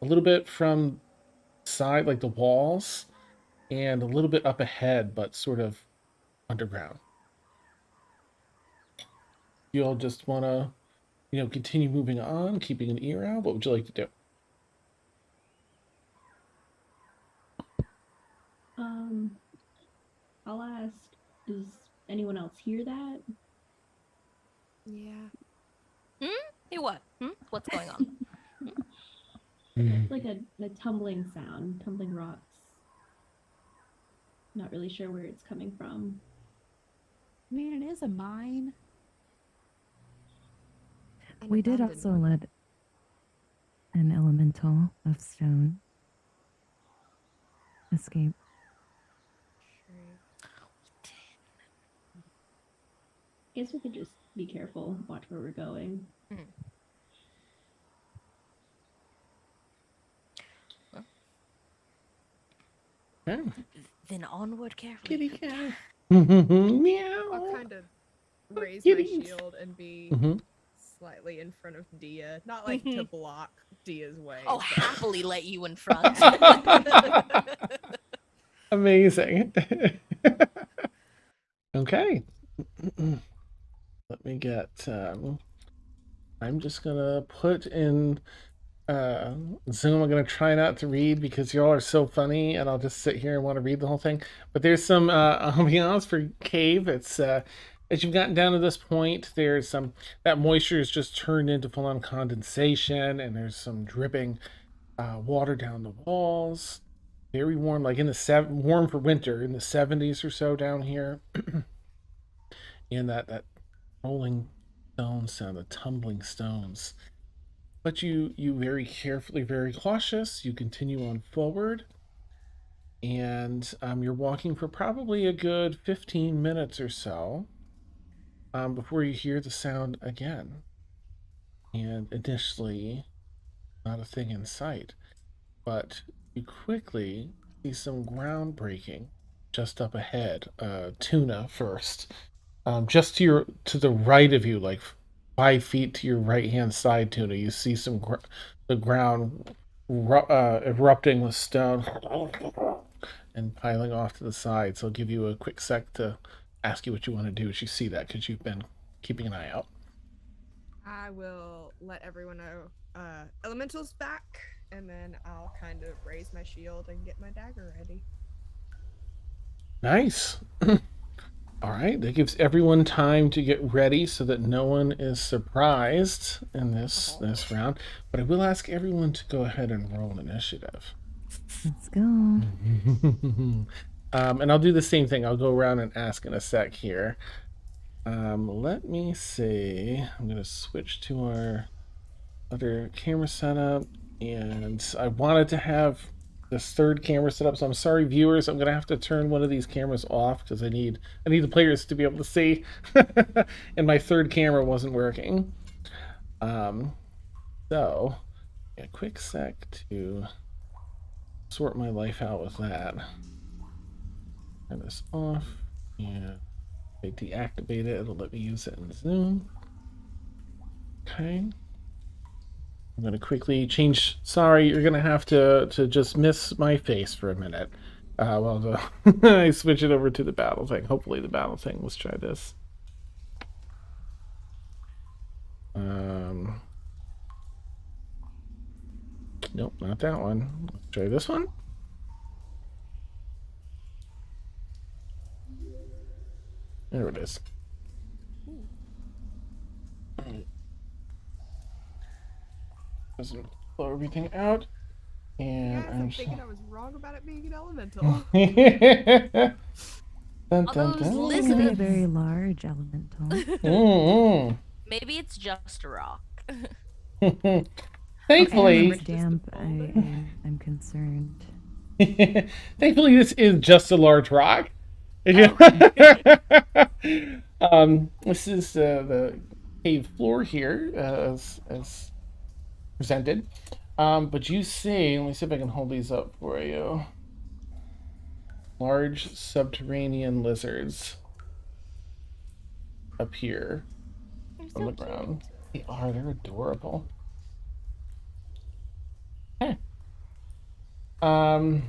[SPEAKER 1] a little bit from side, like the walls, and a little bit up ahead, but sort of underground. You all just want to, continue moving on, keeping an ear out. What would you like to do?
[SPEAKER 3] I'll ask, does anyone else hear that?
[SPEAKER 5] Yeah.
[SPEAKER 4] Hey, what? What's going on?
[SPEAKER 3] It's like a tumbling sound, tumbling rocks. Not really sure where it's coming from.
[SPEAKER 2] I mean, it is a mine.
[SPEAKER 5] An
[SPEAKER 6] We did
[SPEAKER 5] abandoned
[SPEAKER 6] also
[SPEAKER 5] one.
[SPEAKER 6] let an elemental of stone escape.
[SPEAKER 3] I guess we could just be careful, watch where we're going.
[SPEAKER 1] Okay.
[SPEAKER 4] Then onward carefully.
[SPEAKER 1] Kitty cat. Meow.
[SPEAKER 5] I'll kind of raise
[SPEAKER 1] kitties.
[SPEAKER 5] my shield and be
[SPEAKER 1] Mhm.
[SPEAKER 5] slightly in front of Dia. Not like to block Dia's way.
[SPEAKER 4] Oh,
[SPEAKER 5] but-
[SPEAKER 4] happily let you in front.
[SPEAKER 1] Amazing. Okay. Let me get. I'm just gonna put in Zoom. I'm gonna try not to read because y'all are so funny, and I'll just sit here and want to read the whole thing. But there's some ambiance for cave. It's as you've gotten down to this point, there's some that moisture is just turned into full-on condensation, and there's some dripping water down the walls. Very warm, like in the warm for winter, in the 70s or so down here. And that rolling stone sound, the tumbling stones. But you very carefully, very cautious, you continue on forward. And you're walking for probably a good 15 minutes or so before you hear the sound again. And initially, not a thing in sight. But you quickly see some ground breaking just up ahead. Tuna first. Just to the right of you, like 5 feet to your right hand side, Tuna, you see some the ground erupting with stone and piling off to the side. So I'll give you a quick sec to ask you what you want to do as you see that, because you've been keeping an eye out.
[SPEAKER 5] I will let everyone know elementals back, and then I'll kind of raise my shield and get my dagger ready.
[SPEAKER 1] Nice. All right, that gives everyone time to get ready so that no one is surprised in this round. But I will ask everyone to go ahead and roll initiative.
[SPEAKER 6] Let's go.
[SPEAKER 1] And I'll do the same thing. I'll go around and ask in a sec here. Let me see. I'm going to switch to our other camera setup. And I wanted to have this third camera set up, so I'm sorry, viewers. I'm going to have to turn one of these cameras off because I need the players to be able to see. And my third camera wasn't working. So A quick sec to sort my life out with that. Turn this off, and if I deactivate it, it'll let me use it in Zoom. Okay. I'm gonna quickly change. Sorry, you're gonna have to just miss my face for a minute. Well, I switch it over to the battle thing. Hopefully, the battle thing. Let's try this. Nope, not that one. Let's try this one. There it is. Doesn't blow everything out. And
[SPEAKER 5] I'm thinking I was wrong about it being an elemental.
[SPEAKER 1] Dun,
[SPEAKER 4] All
[SPEAKER 1] dun,
[SPEAKER 4] those
[SPEAKER 1] dun.
[SPEAKER 6] It could be a
[SPEAKER 4] lizards.
[SPEAKER 6] very large elemental.
[SPEAKER 4] Maybe it's just a rock.
[SPEAKER 1] Thankfully,
[SPEAKER 6] It's damp. I'm concerned.
[SPEAKER 1] thankfully, this is just a large rock. This is the cave floor here, as presented. But you see, let me see if I can hold these up for you. Large subterranean lizards up here on the ground. They are. They're adorable. Okay. All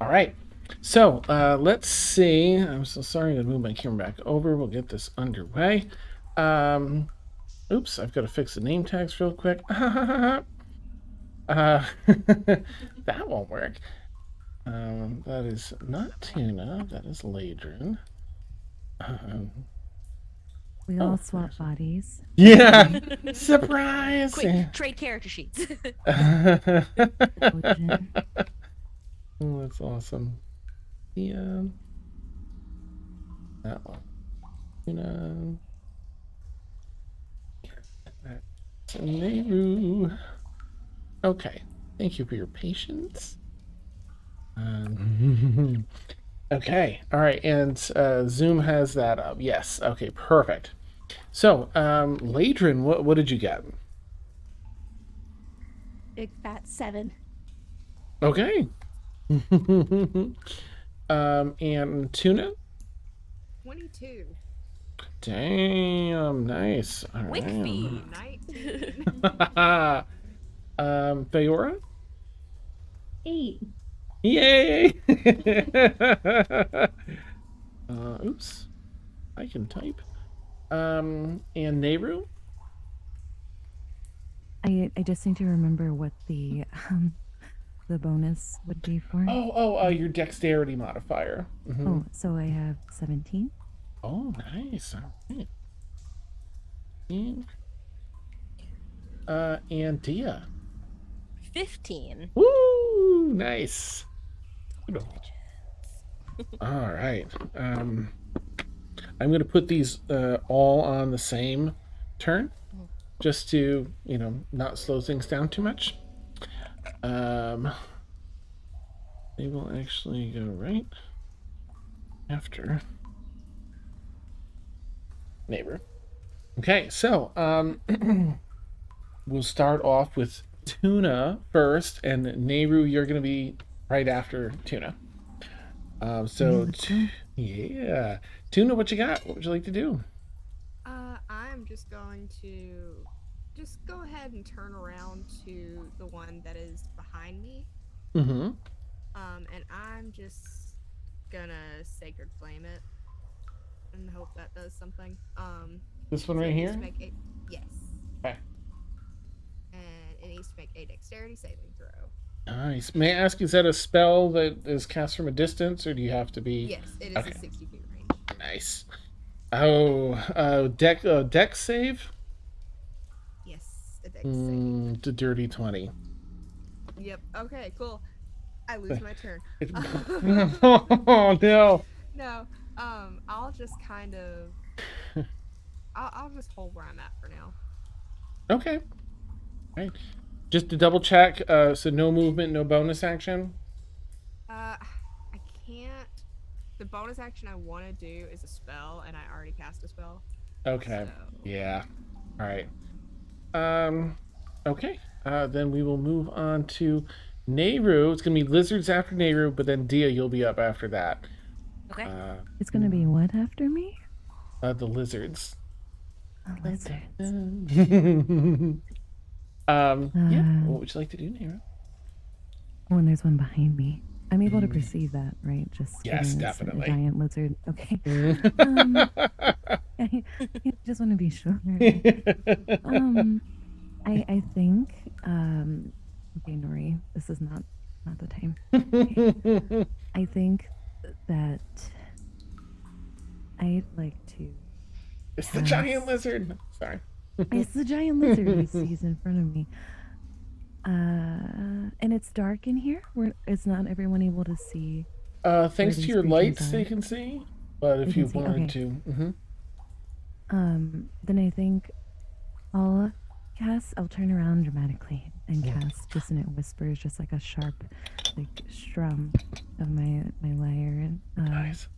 [SPEAKER 1] right. So let's see. I'm so sorry to move my camera back over. We'll get this underway. Oops, I've got to fix the name tags real quick. That won't work. That is not Tuna. That is Ladrin.
[SPEAKER 6] We all swap bodies.
[SPEAKER 1] Yeah. Surprise.
[SPEAKER 4] Quick, trade character sheets.
[SPEAKER 6] Origin.
[SPEAKER 1] Oh, that's awesome. Yeah. That one. Tuna. That's Nehru. Okay. Thank you for your patience. Okay. All right. And Zoom has that up. Yes. Okay. Perfect. So, Ladrin, what did you get?
[SPEAKER 2] Big fat 7.
[SPEAKER 1] Okay. And Tuna?
[SPEAKER 5] 22.
[SPEAKER 1] Damn, nice. All
[SPEAKER 4] Wick
[SPEAKER 1] right.
[SPEAKER 4] feed.
[SPEAKER 5] 19.
[SPEAKER 1] Feora?
[SPEAKER 3] 8.
[SPEAKER 1] Yay! Oops. I can type. And Nehru?
[SPEAKER 6] I just need to remember what the bonus would be for.
[SPEAKER 1] Your dexterity modifier. Mhm.
[SPEAKER 6] Oh, so I have 17.
[SPEAKER 1] Oh, nice. All right. And Dia.
[SPEAKER 4] 15.
[SPEAKER 1] Woo! Nice. All right. I'm going to put these all on the same turn, just to not slow things down too much. They will actually go right after Neighbor. Okay, so we'll start off with Tuna first, and Nehru, you're going to be right after Tuna. Yeah. Tuna, what you got? What would you like to do?
[SPEAKER 5] I'm just going to go ahead and turn around to the one that is behind me.
[SPEAKER 1] Mm-hmm.
[SPEAKER 5] And I'm just gonna sacred flame it and hope that does something.
[SPEAKER 1] This one
[SPEAKER 5] so
[SPEAKER 1] right
[SPEAKER 5] it needs
[SPEAKER 1] here?
[SPEAKER 5] to make yes.
[SPEAKER 1] Okay.
[SPEAKER 5] And it needs to make a dexterity saving throw.
[SPEAKER 1] Nice. May I ask, is that a spell that is cast from a distance, or do you have to be...
[SPEAKER 5] Yes, it is
[SPEAKER 1] Okay.
[SPEAKER 5] a 60 feet range.
[SPEAKER 1] Nice. Dex save?
[SPEAKER 5] Yes, a dex save.
[SPEAKER 1] The dirty 20.
[SPEAKER 5] Yep. Okay, cool. I lose my turn.
[SPEAKER 1] Oh, no.
[SPEAKER 5] No, I'll just kind of, I'll just hold where I'm at for now.
[SPEAKER 1] Okay. Right. Just to double check, so no movement, no bonus action?
[SPEAKER 5] I can't. The bonus action I want to do is a spell, and I already cast a spell.
[SPEAKER 1] Okay.
[SPEAKER 5] So,
[SPEAKER 1] Yeah. All right. Okay. Then we will move on to Nehru. It's gonna be lizards after Nehru, but then Dia, you'll be up after that.
[SPEAKER 4] Okay.
[SPEAKER 6] It's gonna be what after me?
[SPEAKER 1] The lizards.
[SPEAKER 6] A lizard.
[SPEAKER 1] Yeah. What would you like to do, Nehru?
[SPEAKER 6] Oh, and there's one behind me. I'm able to perceive that, right? Just
[SPEAKER 1] Yes,
[SPEAKER 6] given it's a
[SPEAKER 1] definitely.
[SPEAKER 6] giant lizard. Okay. I just want to be sure. I think. Okay, Nori, this is not the time. Okay. I think that I'd like to.
[SPEAKER 1] It's the giant
[SPEAKER 6] cast-
[SPEAKER 1] lizard. Sorry.
[SPEAKER 6] It's the giant lizard. He's in front of me. And it's dark in here. It's not everyone able to see.
[SPEAKER 1] Thanks to
[SPEAKER 6] these
[SPEAKER 1] your
[SPEAKER 6] creatures
[SPEAKER 1] lights,
[SPEAKER 6] are.
[SPEAKER 1] they can see. But if
[SPEAKER 6] They
[SPEAKER 1] you
[SPEAKER 6] can see,
[SPEAKER 1] wanted
[SPEAKER 6] okay.
[SPEAKER 1] to,
[SPEAKER 6] Then I think I'll turn around dramatically and cast dissonant whispers, just like a sharp, like strum of my lyre
[SPEAKER 1] nice.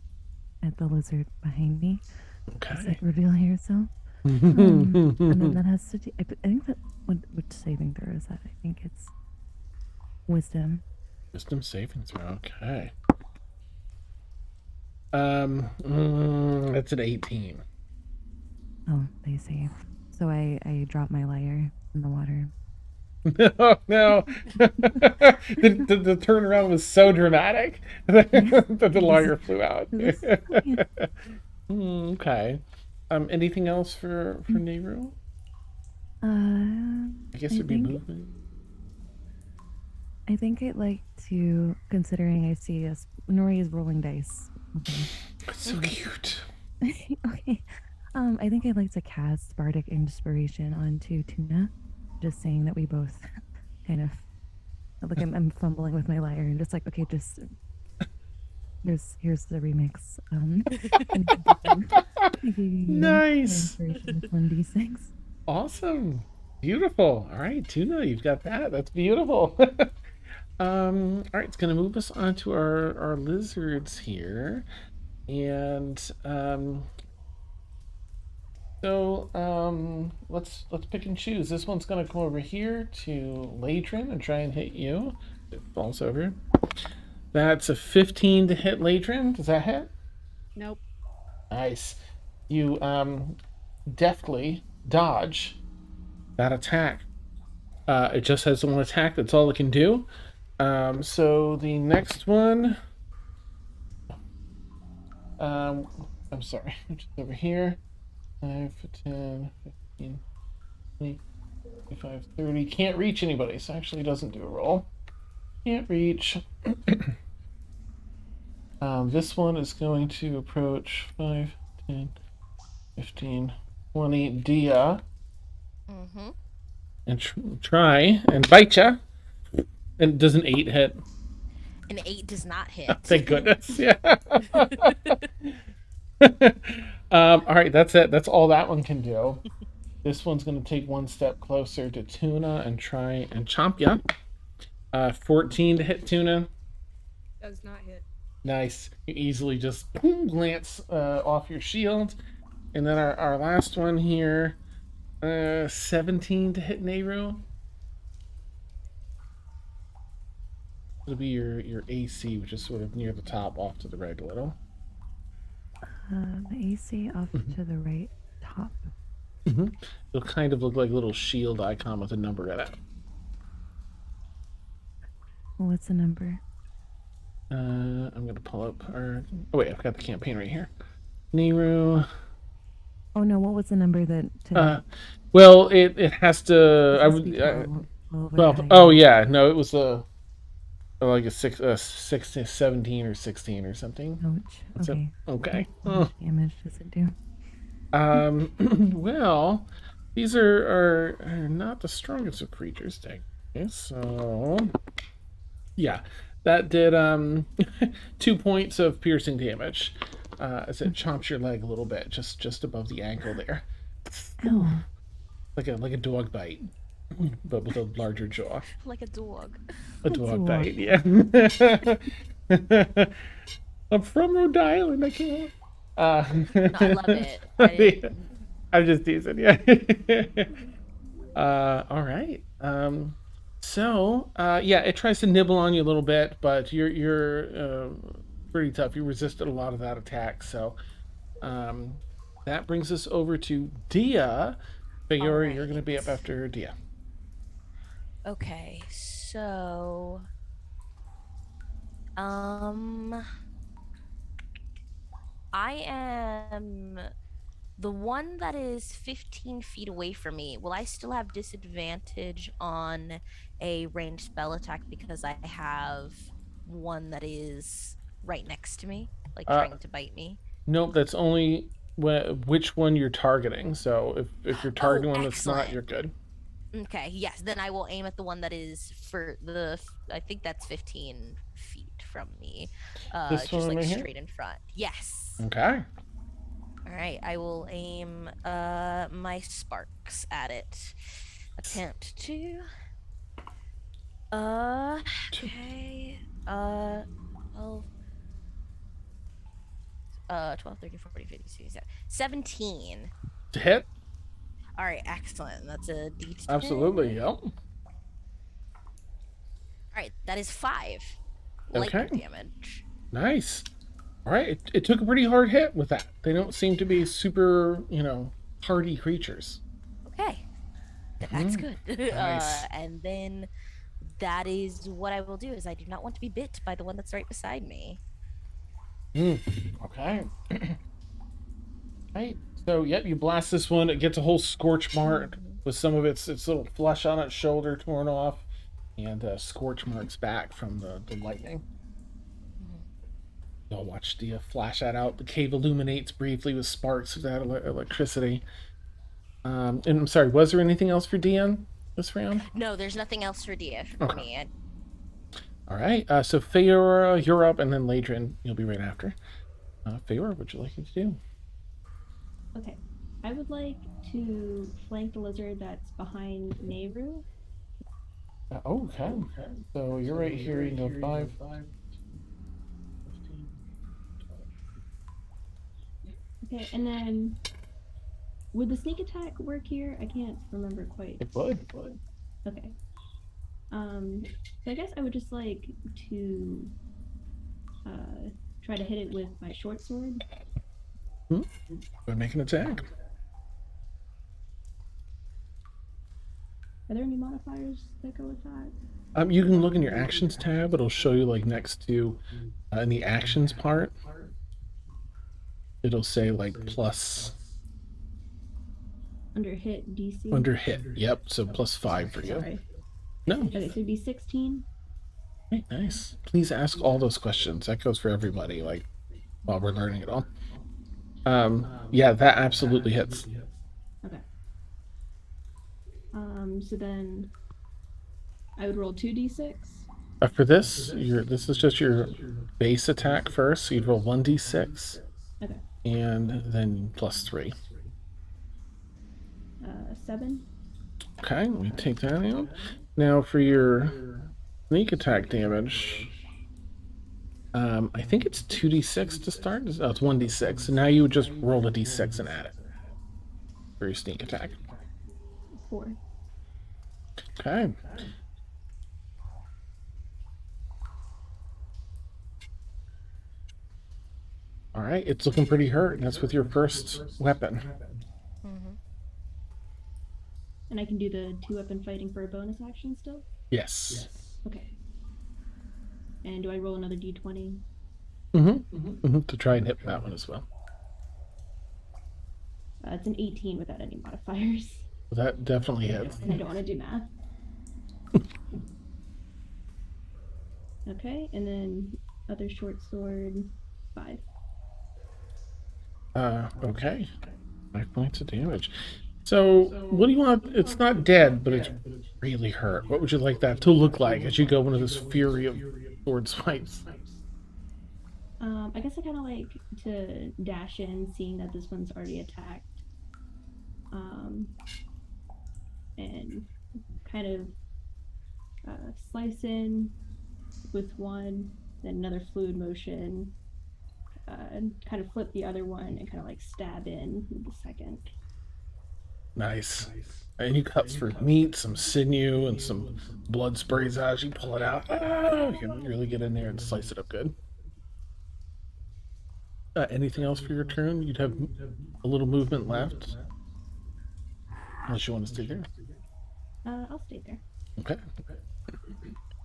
[SPEAKER 6] at the lizard behind me. It's
[SPEAKER 1] Okay.
[SPEAKER 6] like reveal yourself. And then that has to do. I think that what saving throw is that? I think it's wisdom.
[SPEAKER 1] Wisdom saving throw. Okay. That's an 18.
[SPEAKER 6] Oh, they save. So I drop my lyre in the water.
[SPEAKER 1] No, no. The turnaround was so dramatic that the lyre flew out.
[SPEAKER 6] This- yeah.
[SPEAKER 1] Okay. Anything else for Nehru? I guess it'd be
[SPEAKER 6] think-
[SPEAKER 1] movement.
[SPEAKER 6] I think I'd like to, considering I see us, Nori is rolling dice. Okay.
[SPEAKER 1] So cute.
[SPEAKER 6] Okay. I think I'd like to cast Bardic Inspiration onto Tuna, just saying that we both kind of, like I'm fumbling with my lyre and just like, okay, just here's the remix.
[SPEAKER 1] Nice.
[SPEAKER 6] Inspiration with 1d6.
[SPEAKER 1] Awesome. Beautiful. All right, Tuna, you've got that. That's beautiful. All right, it's gonna move us on to our lizards here. And let's pick and choose. This one's gonna come over here to Ladrin and try and hit you. It falls over. That's a 15 to hit Ladrin. Does that hit?
[SPEAKER 2] Nope.
[SPEAKER 1] Nice. You deftly dodge that attack. It just has one attack. That's all it can do. So the next one. I'm sorry. Just over here. 5, 10, 15, 20, 25, 30. Can't reach anybody, so actually doesn't do a roll. Can't reach. This one is going to approach 5, 10, 15, 20. Dia.
[SPEAKER 4] Mm-hmm.
[SPEAKER 1] And try and bite ya. And does an 8 hit?
[SPEAKER 4] An 8 does not hit.
[SPEAKER 1] Thank goodness. Yeah. All right, that's it. That's all that one can do. This one's going to take one step closer to Tuna and try and chomp ya. 14 to hit Tuna.
[SPEAKER 5] Does not hit.
[SPEAKER 1] Nice. You easily just glance off your shield. And then our last one here, 17 to hit Nehru. It'll be your AC, which is sort of near the top, off to the right a little.
[SPEAKER 6] The AC off to the right top.
[SPEAKER 1] It'll kind of look like a little shield icon with a number in it.
[SPEAKER 6] What's the number?
[SPEAKER 1] I'm gonna pull up our. Oh wait, I've got the campaign right here. Nehru.
[SPEAKER 6] Oh no, what was the number that?
[SPEAKER 1] Well, it has to. I
[SPEAKER 6] Must be
[SPEAKER 1] would.
[SPEAKER 6] 12 or
[SPEAKER 1] 12.
[SPEAKER 6] higher.
[SPEAKER 1] Oh yeah, no, it was like a 17 or 16 or something.
[SPEAKER 6] Ouch.
[SPEAKER 1] What's
[SPEAKER 6] Okay.
[SPEAKER 1] Okay.
[SPEAKER 6] How much damage does it do?
[SPEAKER 1] Well, these are not the strongest of creatures, technically. So, yeah, that did 2 points of piercing damage as it chomps your leg a little bit, just above the ankle there.
[SPEAKER 6] Ow.
[SPEAKER 1] Like a dog bite, but with a larger jaw.
[SPEAKER 4] Like a dog.
[SPEAKER 1] A dog
[SPEAKER 6] dog.
[SPEAKER 1] bite, yeah. I'm from Rhode Island. I can't.
[SPEAKER 4] No, I love it.
[SPEAKER 1] I'm just teasing, yeah. All right. Yeah, it tries to nibble on you a little bit, but you're pretty tough. You resisted a lot of that attack, so um, that brings us over to Dia. Fayora, you're going to be up
[SPEAKER 4] Alright.
[SPEAKER 1] after Dia.
[SPEAKER 4] Okay, so um I am the one that is 15 feet away from me. Will I still have disadvantage on a ranged spell attack because I have one that is right next to me, like
[SPEAKER 1] Uh,
[SPEAKER 4] trying to bite me?
[SPEAKER 1] nope, that's only which one you're targeting. So if you're
[SPEAKER 4] Oh,
[SPEAKER 1] targeting one that's not,
[SPEAKER 4] excellent.
[SPEAKER 1] you're good.
[SPEAKER 4] Okay, yes, then I will aim at the one that is I think that's 15 feet from me.
[SPEAKER 1] This
[SPEAKER 4] Just
[SPEAKER 1] one
[SPEAKER 4] like
[SPEAKER 1] right here.
[SPEAKER 4] straight in front. Yes.
[SPEAKER 1] Okay.
[SPEAKER 4] All right, I will aim my sparks at it. Attempt to okay. 12 12 13 14 15 16 17.
[SPEAKER 1] To hit.
[SPEAKER 4] All right, excellent. That's a D10.
[SPEAKER 1] Absolutely. Yep.
[SPEAKER 4] All right, that is 5 lightning
[SPEAKER 1] Okay.
[SPEAKER 4] damage.
[SPEAKER 1] Nice. All right. It took a pretty hard hit with that. They don't seem to be super, hardy creatures.
[SPEAKER 4] Okay. That's good.
[SPEAKER 1] Nice.
[SPEAKER 4] And then that is what I will do is I do not want to be bit by the one that's right beside me.
[SPEAKER 1] Okay. Right. So, yep, you blast this one. It gets a whole scorch mark with some of its little flesh on its shoulder torn off, and scorch marks back from the lightning. You'll watch the flash that out. The cave illuminates briefly with sparks of that electricity. And I'm sorry, was there anything else for Dion this round?
[SPEAKER 4] No, there's nothing else for Dia for me.
[SPEAKER 1] All right. So Feyora, you're up, and then Ladrin, you'll be right after. Feyora, what would you like me to do?
[SPEAKER 3] Okay. I would like to flank the lizard that's behind Nehru.
[SPEAKER 1] Okay. So you're right here. You go 5.
[SPEAKER 3] Okay, and then would the sneak attack work here? I can't remember quite.
[SPEAKER 1] It would.
[SPEAKER 3] Okay. So I guess I would just like to try to hit it with my short sword.
[SPEAKER 1] Go and make an attack.
[SPEAKER 3] Are there any modifiers that go with that?
[SPEAKER 1] You can look in your actions tab. It'll show you like next to in the actions part. It'll say like plus
[SPEAKER 3] Under hit DC.
[SPEAKER 1] under hit. Yep. So +5 for you.
[SPEAKER 3] Sorry.
[SPEAKER 1] No.
[SPEAKER 3] Okay, so it'd be 16.
[SPEAKER 1] Right, nice. Please ask all those questions. That goes for everybody. Like while we're learning it all. Yeah, that absolutely hits.
[SPEAKER 3] Okay. So then I would roll 2d6.
[SPEAKER 1] For this, this is just your base attack first. So you'd roll 1d6.
[SPEAKER 3] Okay.
[SPEAKER 1] And then +3.
[SPEAKER 3] 7.
[SPEAKER 1] Okay, let me take that out. Now for your sneak attack damage, I think it's 2d6 to start. Oh, it's 1d6. So now you would just roll a d6 and add it for your sneak attack.
[SPEAKER 3] 4.
[SPEAKER 1] Okay. All right, it's looking pretty hurt. That's with your first weapon.
[SPEAKER 3] And I can do the 2-weapon fighting for a bonus action still?
[SPEAKER 1] Yes.
[SPEAKER 3] Okay. And do I roll another d20?
[SPEAKER 1] To try and hit that one as well.
[SPEAKER 3] It's an 18 without any modifiers.
[SPEAKER 1] That definitely hits.
[SPEAKER 3] And I don't want to do math. Okay, and then other short sword, 5.
[SPEAKER 1] Okay. 5 points of damage. So, what do you want? It's not dead, but it's really hurt. What would you like that to look like as you go into this fury of sword swipes?
[SPEAKER 3] I guess I kind of like to dash in, seeing that this one's already attacked. And kind of slice in with one, then another fluid motion, and kind of flip the other one and kind of like stab in with the second.
[SPEAKER 1] Nice. And you cut through meat, some sinew, and some blood sprays out as you pull it out. You can really get in there and slice it up good. Anything else for your turn? You'd have a little movement left. Unless you want to stay there.
[SPEAKER 3] I'll stay there.
[SPEAKER 1] Okay.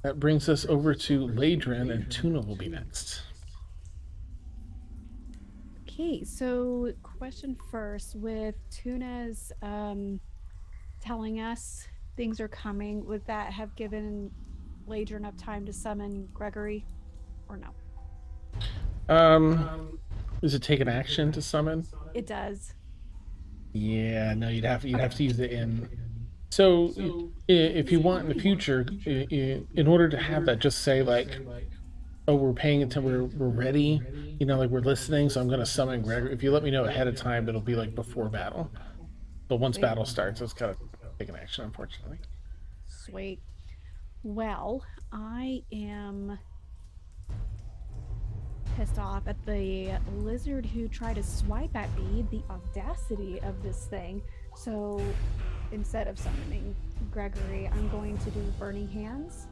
[SPEAKER 1] That brings us over to Ladrin, and Tuna will be next.
[SPEAKER 2] Okay, so question first, with Tuna's telling us things are coming, would that have given Ladra enough time to summon Gregory, or no?
[SPEAKER 1] Does it take an action to summon?
[SPEAKER 2] It does.
[SPEAKER 1] Yeah, no, you'd have to use it in. So, if you want in the future, in order to have that, just say like, "Oh, we're paying attention. We're ready. You know, like we're listening. So I'm going to summon Gregory." If you let me know ahead of time, it'll be like before battle. But once battle starts, it's got to take an action, unfortunately.
[SPEAKER 2] Sweet. Well, I am pissed off at the lizard who tried to swipe at me. The audacity of this thing. So instead of summoning Gregory, I'm going to do Burning Hands.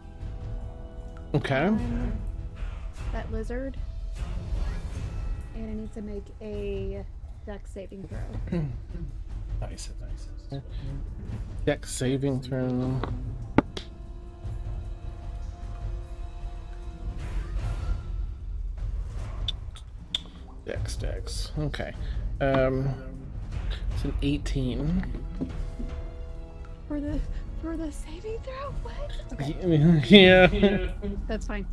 [SPEAKER 1] Okay.
[SPEAKER 2] On that lizard. And I need to make a dex saving throw.
[SPEAKER 1] Nice. Dex saving throw. Dex. Okay. It's an 18.
[SPEAKER 2] For the saving throw? What? Okay.
[SPEAKER 1] Yeah.
[SPEAKER 2] That's fine.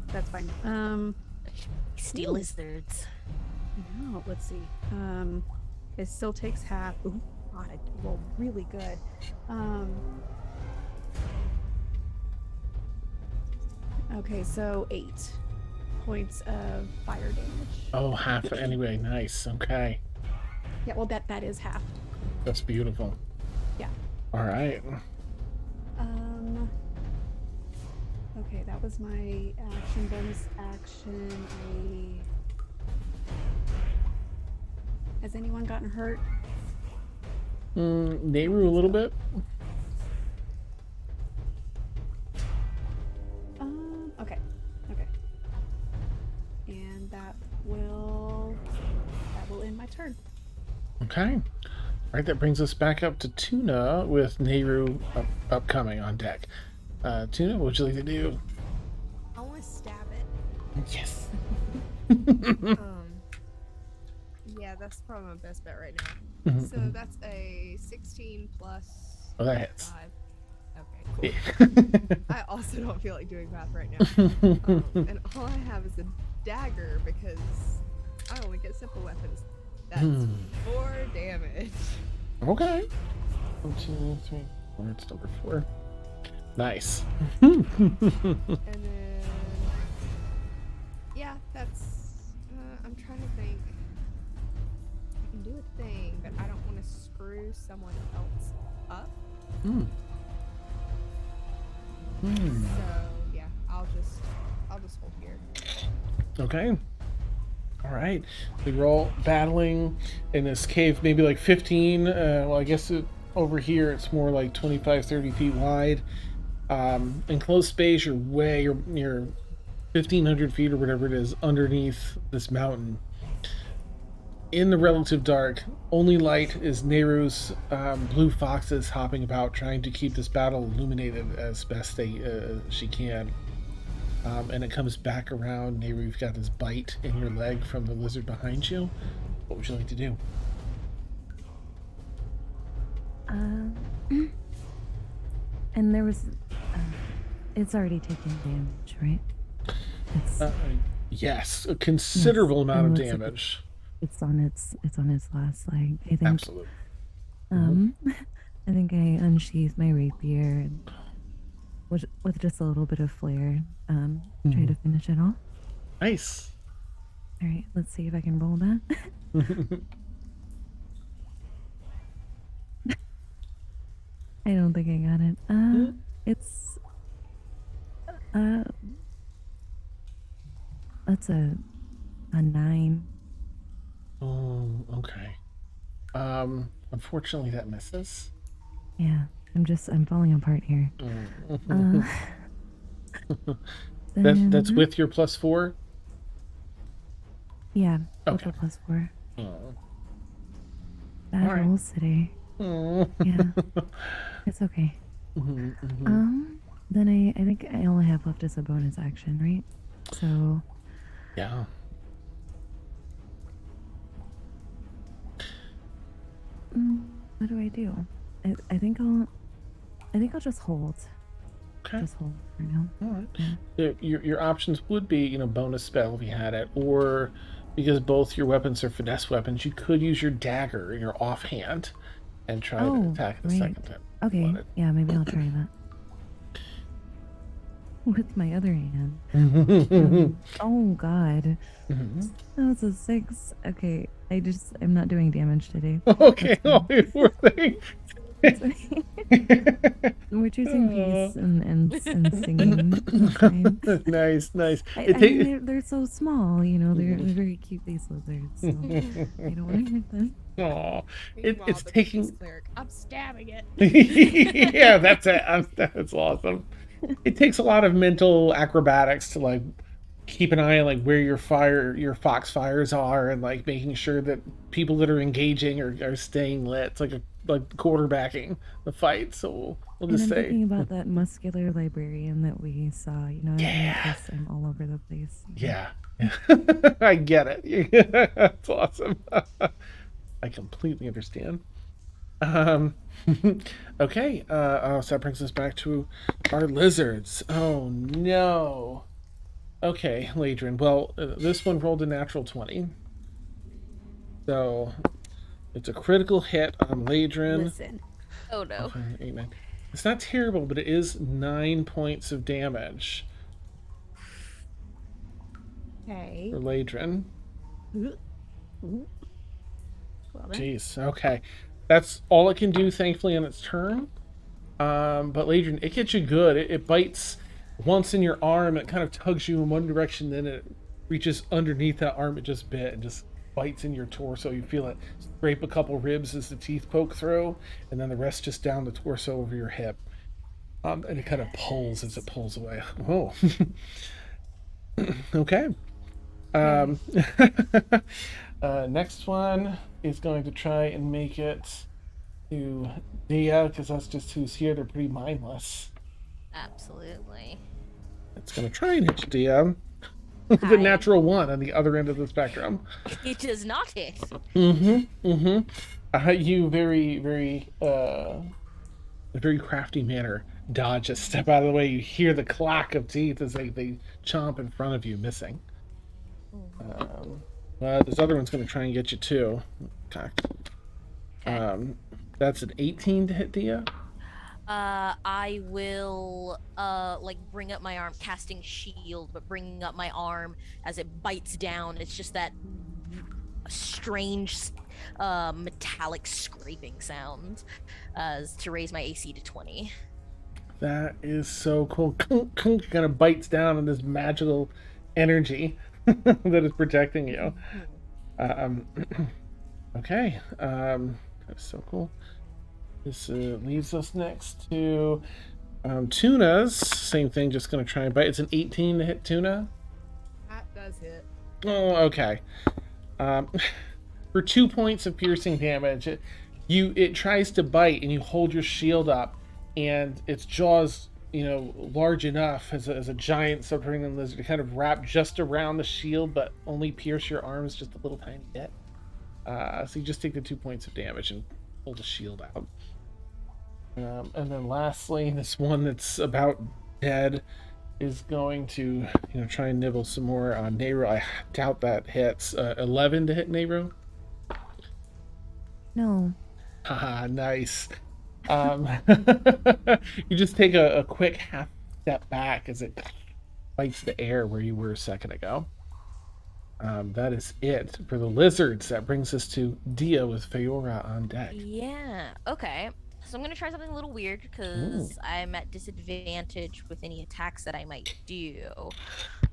[SPEAKER 4] Steal lizards.
[SPEAKER 2] No, let's see. It still takes half. Ooh, God, I rolled really good. Okay, so 8 points of fire damage.
[SPEAKER 1] Oh, half anyway. Nice. Okay.
[SPEAKER 2] Yeah, well, that is half.
[SPEAKER 1] That's beautiful.
[SPEAKER 2] Yeah.
[SPEAKER 1] All right.
[SPEAKER 2] Okay, that was my action. Bonus action. Has anyone gotten hurt?
[SPEAKER 1] Nehru a little bit.
[SPEAKER 2] Okay. And that will end my turn.
[SPEAKER 1] Okay. All right, that brings us back up to Tuna with Nehru upcoming on deck. Tuna, what would you like to do?
[SPEAKER 5] I want to stab it.
[SPEAKER 1] Yes.
[SPEAKER 5] Yeah, that's probably my best bet right now.
[SPEAKER 1] Mhm,
[SPEAKER 5] So
[SPEAKER 1] mhm.
[SPEAKER 5] that's a 16 plus.
[SPEAKER 1] Oh, that hits.
[SPEAKER 5] 5. Okay, cool.
[SPEAKER 1] Yeah.
[SPEAKER 5] I also don't feel like doing math right now. And all I have is a dagger because I only get simple weapons. That's 4 damage.
[SPEAKER 1] Okay. 1, 2, 3, 4. It's number 4. Nice.
[SPEAKER 5] And then, yeah, that's. I'm trying to think. I can do a thing, but I don't want to screw someone else up. So yeah, I'll just hold here.
[SPEAKER 1] Okay. All right. We're all battling in this cave, maybe like 15. Well, I guess over here it's more like 25, 30 feet wide. Enclosed space, you're 1,500 feet or whatever it is underneath this mountain. In the relative dark, only light is Nehru's blue foxes hopping about, trying to keep this battle illuminated as best she can. And it comes back around. Nehru, you've got this bite in your leg from the lizard behind you. What would you like to do?
[SPEAKER 6] And there was, it's already taken damage, right? It's,
[SPEAKER 1] Yes, a considerable amount of
[SPEAKER 6] it looks like
[SPEAKER 1] damage.
[SPEAKER 6] it's on its last leg. I think.
[SPEAKER 1] Absolutely.
[SPEAKER 6] I think I unsheathed my rapier and with just a little bit of flair, try to finish it off.
[SPEAKER 1] Nice.
[SPEAKER 6] All right, let's see if I can roll that. I don't think I got it. It's that's a 9.
[SPEAKER 1] Oh, okay. Unfortunately that misses.
[SPEAKER 6] Yeah, I'm falling apart here. Uh,
[SPEAKER 1] That's
[SPEAKER 6] then,
[SPEAKER 1] with your +4?
[SPEAKER 6] yeah, with
[SPEAKER 1] Okay.
[SPEAKER 6] a +4.
[SPEAKER 1] Oh.
[SPEAKER 6] Bad
[SPEAKER 1] Alright.
[SPEAKER 6] rolls today.
[SPEAKER 1] Oh.
[SPEAKER 6] Yeah, it's okay.
[SPEAKER 1] Mhm, mhm.
[SPEAKER 6] Then I think I only have left as a bonus action, right? So,
[SPEAKER 1] Yeah.
[SPEAKER 6] what do I do? I think I'll just hold.
[SPEAKER 1] Okay.
[SPEAKER 6] Just hold for now.
[SPEAKER 1] All right.
[SPEAKER 6] Yeah.
[SPEAKER 1] Your options would be, bonus spell if you had it, or because both your weapons are finesse weapons, you could use your dagger in your offhand and try to
[SPEAKER 6] Oh,
[SPEAKER 1] attack the
[SPEAKER 6] right.
[SPEAKER 1] second time. you
[SPEAKER 6] Okay.
[SPEAKER 1] wanted.
[SPEAKER 6] Yeah, maybe I'll try that. With my other hand. Oh God.
[SPEAKER 1] Mhm.
[SPEAKER 6] That was a 6. Okay. I'm not doing damage today.
[SPEAKER 1] Okay.
[SPEAKER 6] That's
[SPEAKER 1] Oh,
[SPEAKER 6] fine.
[SPEAKER 1] poor thing.
[SPEAKER 6] That's fine. We're choosing peace and singing. That's fine.
[SPEAKER 1] Nice, nice.
[SPEAKER 6] I mean, they're so small, they're very cute, these lizards. So I don't want to hurt them.
[SPEAKER 1] Aw.
[SPEAKER 5] Meanwhile,
[SPEAKER 1] It's
[SPEAKER 5] the
[SPEAKER 1] taking.
[SPEAKER 5] peace cleric, I'm stabbing it.
[SPEAKER 1] Yeah, that's it. That's awesome. It takes a lot of mental acrobatics to keep an eye on where your fox fires are, and making sure that people that are engaging are staying lit. It's like quarterbacking the fight. So we'll
[SPEAKER 6] And
[SPEAKER 1] just
[SPEAKER 6] I'm
[SPEAKER 1] say,
[SPEAKER 6] thinking about that muscular librarian that we saw,
[SPEAKER 1] Yeah.
[SPEAKER 6] in case I'm all over the place.
[SPEAKER 1] yeah, I get it. That's awesome. I completely understand. Um, okay. So that brings us back to our lizards. Oh no. Okay, Ladrin. Well, this one rolled a natural 20. So it's a critical hit on Ladrin.
[SPEAKER 2] Listen.
[SPEAKER 4] Oh no.
[SPEAKER 1] 8, 9. It's not terrible, but it is 9 points of damage
[SPEAKER 2] Okay.
[SPEAKER 1] for Ladrin.
[SPEAKER 2] Well then.
[SPEAKER 1] Jeez. Okay. That's all it can do, thankfully, on its turn. But Ladrin, it gets you good. It bites once in your arm. It kind of tugs you in one direction, then it reaches underneath that arm it just bit and just bites in your torso. You feel it scrape a couple ribs as the teeth poke through, and then the rest just down the torso over your hip. And it kind of pulls as it pulls away. Whoa. Okay. Next one is going to try and make it to Dia, because that's just who's here. They're pretty mindless.
[SPEAKER 4] Absolutely.
[SPEAKER 1] It's going to try and hit you, Dia. The
[SPEAKER 4] Hi.
[SPEAKER 1] natural 1 on the other end of the spectrum.
[SPEAKER 4] It does not hit.
[SPEAKER 1] You very a very crafty manner dodge a step out of the way. You hear the clack of teeth as they chomp in front of you, missing. This other one's going to try and get you too. Okay.
[SPEAKER 4] Okay.
[SPEAKER 1] That's an 18 to hit Dia.
[SPEAKER 4] I will bring up my arm, casting shield, but bringing up my arm as it bites down. It's just that strange metallic scraping sound to raise my AC to 20.
[SPEAKER 1] That is so cool. Kind of bites down on this magical energy that is protecting you. Okay. That's so cool. This leaves us next to Tuna's. Same thing, just going to try and bite. It's an 18 to hit Tuna.
[SPEAKER 5] That does hit.
[SPEAKER 1] Oh, okay. For 2 points of piercing damage, it tries to bite, and you hold your shield up, and its jaws, large enough as a giant subterranean lizard to kind of wrap just around the shield, but only pierce your arms just a little tiny bit. So you just take the 2 points of damage and pull the shield out. And then lastly, this one that's about dead is going to try and nibble some more on Nehru. I doubt that hits. 11 to hit Nehru.
[SPEAKER 6] No.
[SPEAKER 1] Haha, nice. You just take a quick half step back as it bites the air where you were a second ago. That is it for the lizards. That brings us to Dia with Feora on deck.
[SPEAKER 4] Yeah. Okay. So I'm gonna try something a little weird because I'm at disadvantage with any attacks that I might do.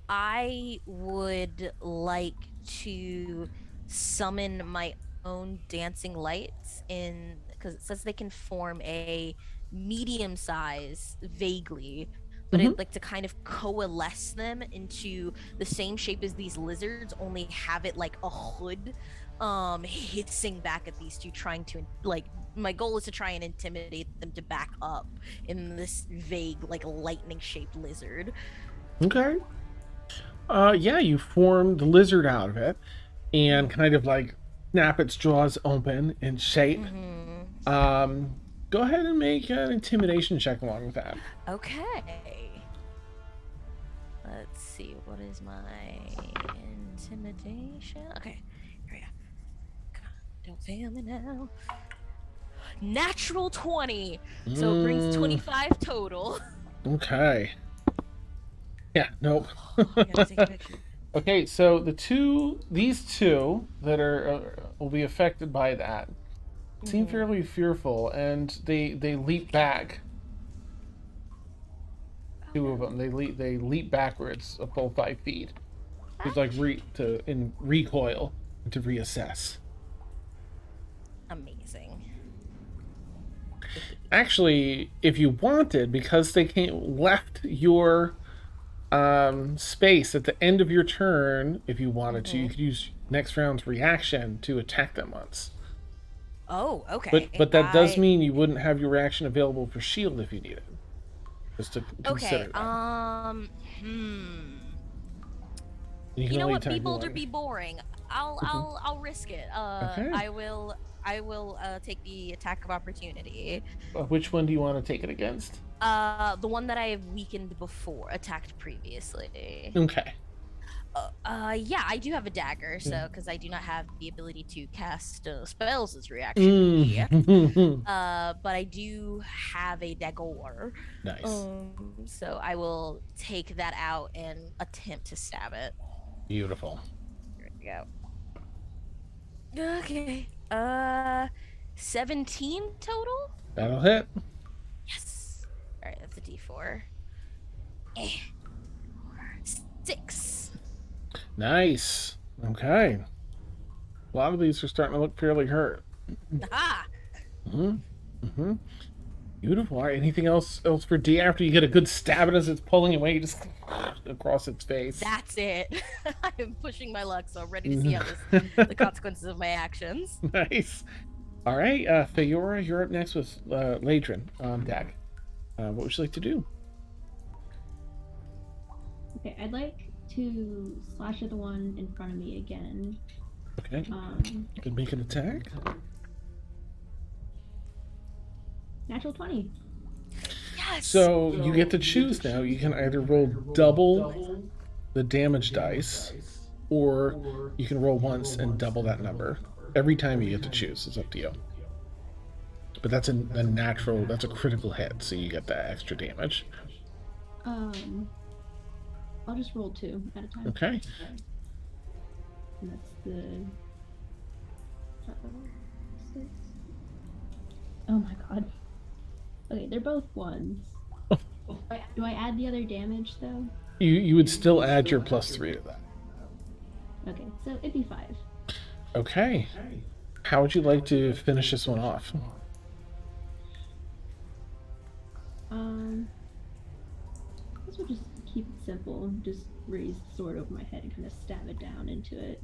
[SPEAKER 4] I would like to summon my own dancing lights in because it says they can form a medium size vaguely, but
[SPEAKER 1] Mhm.
[SPEAKER 4] I'd like to kind of coalesce them into the same shape as these lizards, only have it like a hood hissing back at these two, trying to like, my goal is to try and intimidate them to back up in this vague like lightning shaped lizard.
[SPEAKER 1] Okay. Yeah, you form the lizard out of it and kind of like snap its jaws open in shape. Go ahead and make an intimidation check along with that.
[SPEAKER 4] Okay. Let's see, what is my intimidation? Okay, here we go. Come on, don't fail me now. Natural 20. So it brings 25 total.
[SPEAKER 1] Okay. Yeah, nope.
[SPEAKER 4] I gotta take a picture.
[SPEAKER 1] Okay, so these two that are will be affected by that seem fairly fearful, and they leap back. Two of them, they leap backwards a full 5 feet. It's like in recoil to reassess.
[SPEAKER 4] Amazing.
[SPEAKER 1] Actually, if you wanted, because they left your space at the end of your turn, if you wanted to, you could use next round's reaction to attack them once.
[SPEAKER 4] Oh, okay.
[SPEAKER 1] But that does mean you wouldn't have your reaction available for shield if you need it. Just to consider
[SPEAKER 4] okay.
[SPEAKER 1] that.
[SPEAKER 4] You know what? Be bold or be boring. I'll risk it.
[SPEAKER 1] Okay.
[SPEAKER 4] I will take the attack of opportunity.
[SPEAKER 1] Which one do you want to take it against?
[SPEAKER 4] The one that I have weakened before, attacked previously.
[SPEAKER 1] Okay.
[SPEAKER 4] Yeah, I do have a dagger, so because I do not have the ability to cast spells as reaction yet. But I do have a dagger.
[SPEAKER 1] Nice.
[SPEAKER 4] So I will take that out and attempt to stab it.
[SPEAKER 1] Beautiful.
[SPEAKER 4] Here we go. Okay. 17 total?
[SPEAKER 1] That'll hit.
[SPEAKER 4] Yes. All right, that's a D4. 6.
[SPEAKER 1] Nice. Okay. A lot of these are starting to look fairly hurt.
[SPEAKER 4] Aha!
[SPEAKER 1] Beautiful. All right. Anything else for D after you get a good stab at it as it's pulling away, just across its face?
[SPEAKER 4] That's it. I'm pushing my luck, so I'm ready to see how the consequences of my actions.
[SPEAKER 1] Nice. All right, Feyora, you're up next with Ladrin on deck. What would you like to do?
[SPEAKER 3] Okay, I'd like to slash at the one in front of me again.
[SPEAKER 1] Okay. You can make an attack.
[SPEAKER 3] Natural 20.
[SPEAKER 4] Yes.
[SPEAKER 1] So you get to choose now. You can either roll double the damage dice, or you can roll once and double that number. Every time you get to choose. It's up to you. But that's a natural, that's a critical hit, so you get that extra damage.
[SPEAKER 3] I'll just roll 2 at a time.
[SPEAKER 1] Okay.
[SPEAKER 3] And that's the 6. Oh my god. Okay, they're both 1s. Do I add the other damage though?
[SPEAKER 1] You would still add your +3 to that.
[SPEAKER 3] Okay, so it'd be 5.
[SPEAKER 1] Okay. How would you like to finish this one off?
[SPEAKER 3] I guess we'll just keep it simple. Just raise the sword over my head and kind of stab it down into it.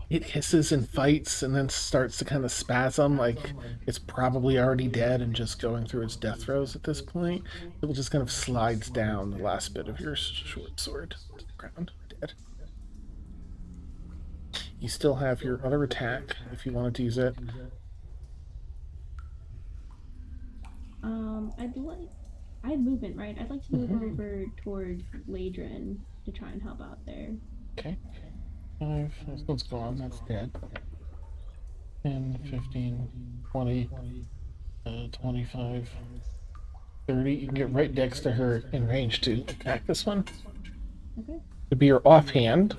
[SPEAKER 1] It hisses and fights and then starts to kind of spasm like it's probably already dead and just going through its death throes at this point. It will just kind of slides down the last bit of your short sword to the ground, dead. You still have your other attack if you wanted to use it.
[SPEAKER 3] I have movement, right? I'd like to move over towards Ladrin to try and help out there.
[SPEAKER 1] Okay. 5, this one's gone, that's dead. 10, 15, 20, 25, 30. You can get right next to her in range to attack this one.
[SPEAKER 3] Okay.
[SPEAKER 1] It'd be your offhand.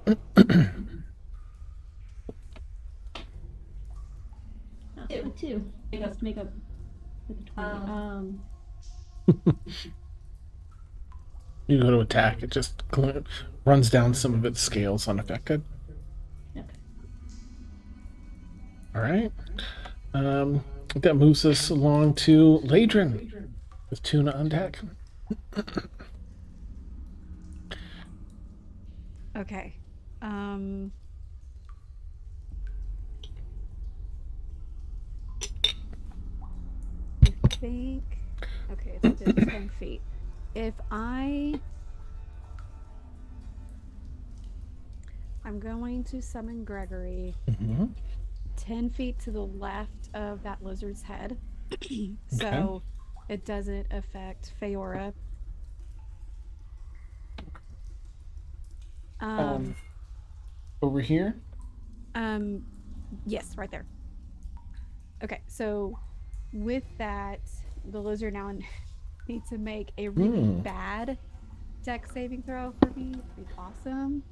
[SPEAKER 3] Oh, 2. Let's make up with the 20.
[SPEAKER 1] You go to attack, it just runs down some of its scales unaffected.
[SPEAKER 3] Okay.
[SPEAKER 1] All right. That moves us along to Ladrin with Tuna on deck.
[SPEAKER 2] Okay. I think. Okay, it's within 10 feet. If I'm going to summon Gregory 10 feet to the left of that lizard's head. So it doesn't affect Feora.
[SPEAKER 1] Over here?
[SPEAKER 2] Yes, right there. Okay, so with that, the lizard now needs to make a really bad dex saving throw for me. It'd be awesome.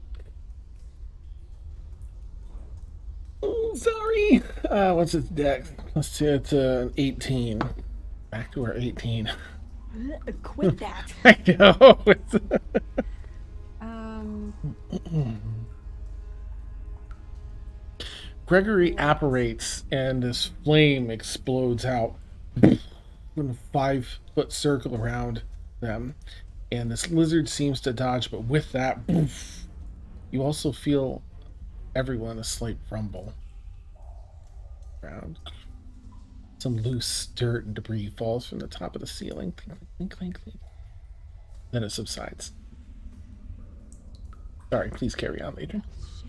[SPEAKER 1] Oh, sorry. What's its dex? Let's see, it's an 18. Back to our 18.
[SPEAKER 2] Quit that.
[SPEAKER 1] I know. Gregory apparates and this flame explodes out in a 5-foot circle around them. And this lizard seems to dodge, but with that, you also feel everyone a slight rumble around. Some loose dirt and debris falls from the top of the ceiling. Clink, clink, clink, clink. Then it subsides. Sorry, please carry on later.
[SPEAKER 2] Shit.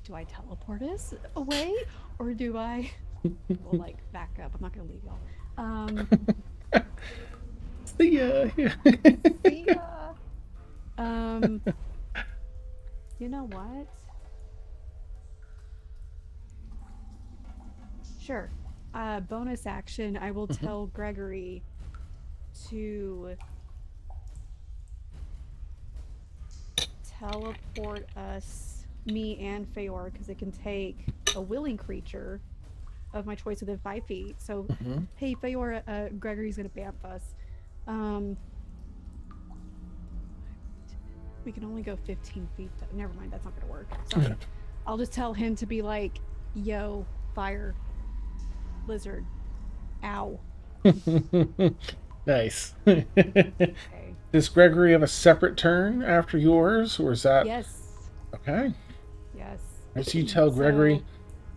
[SPEAKER 2] Do I teleport us away? Or do I well, like, back up? I'm not gonna leave y'all.
[SPEAKER 1] See ya.
[SPEAKER 2] See ya. You know what? Sure. Bonus action, I will tell Gregory to teleport us, me and Feor, because it can take a willing creature of my choice within 5 feet. So, hey, Feor, Gregory's gonna bamf us. We can only go 15 feet. Never mind, that's not gonna work. Sorry. I'll just tell him to be like, yo, fire, lizard, ow.
[SPEAKER 1] Nice.
[SPEAKER 2] Okay.
[SPEAKER 1] Does Gregory have a separate turn after yours, or is that?
[SPEAKER 2] Yes.
[SPEAKER 1] Okay.
[SPEAKER 2] Yes.
[SPEAKER 1] As you tell Gregory,
[SPEAKER 2] So,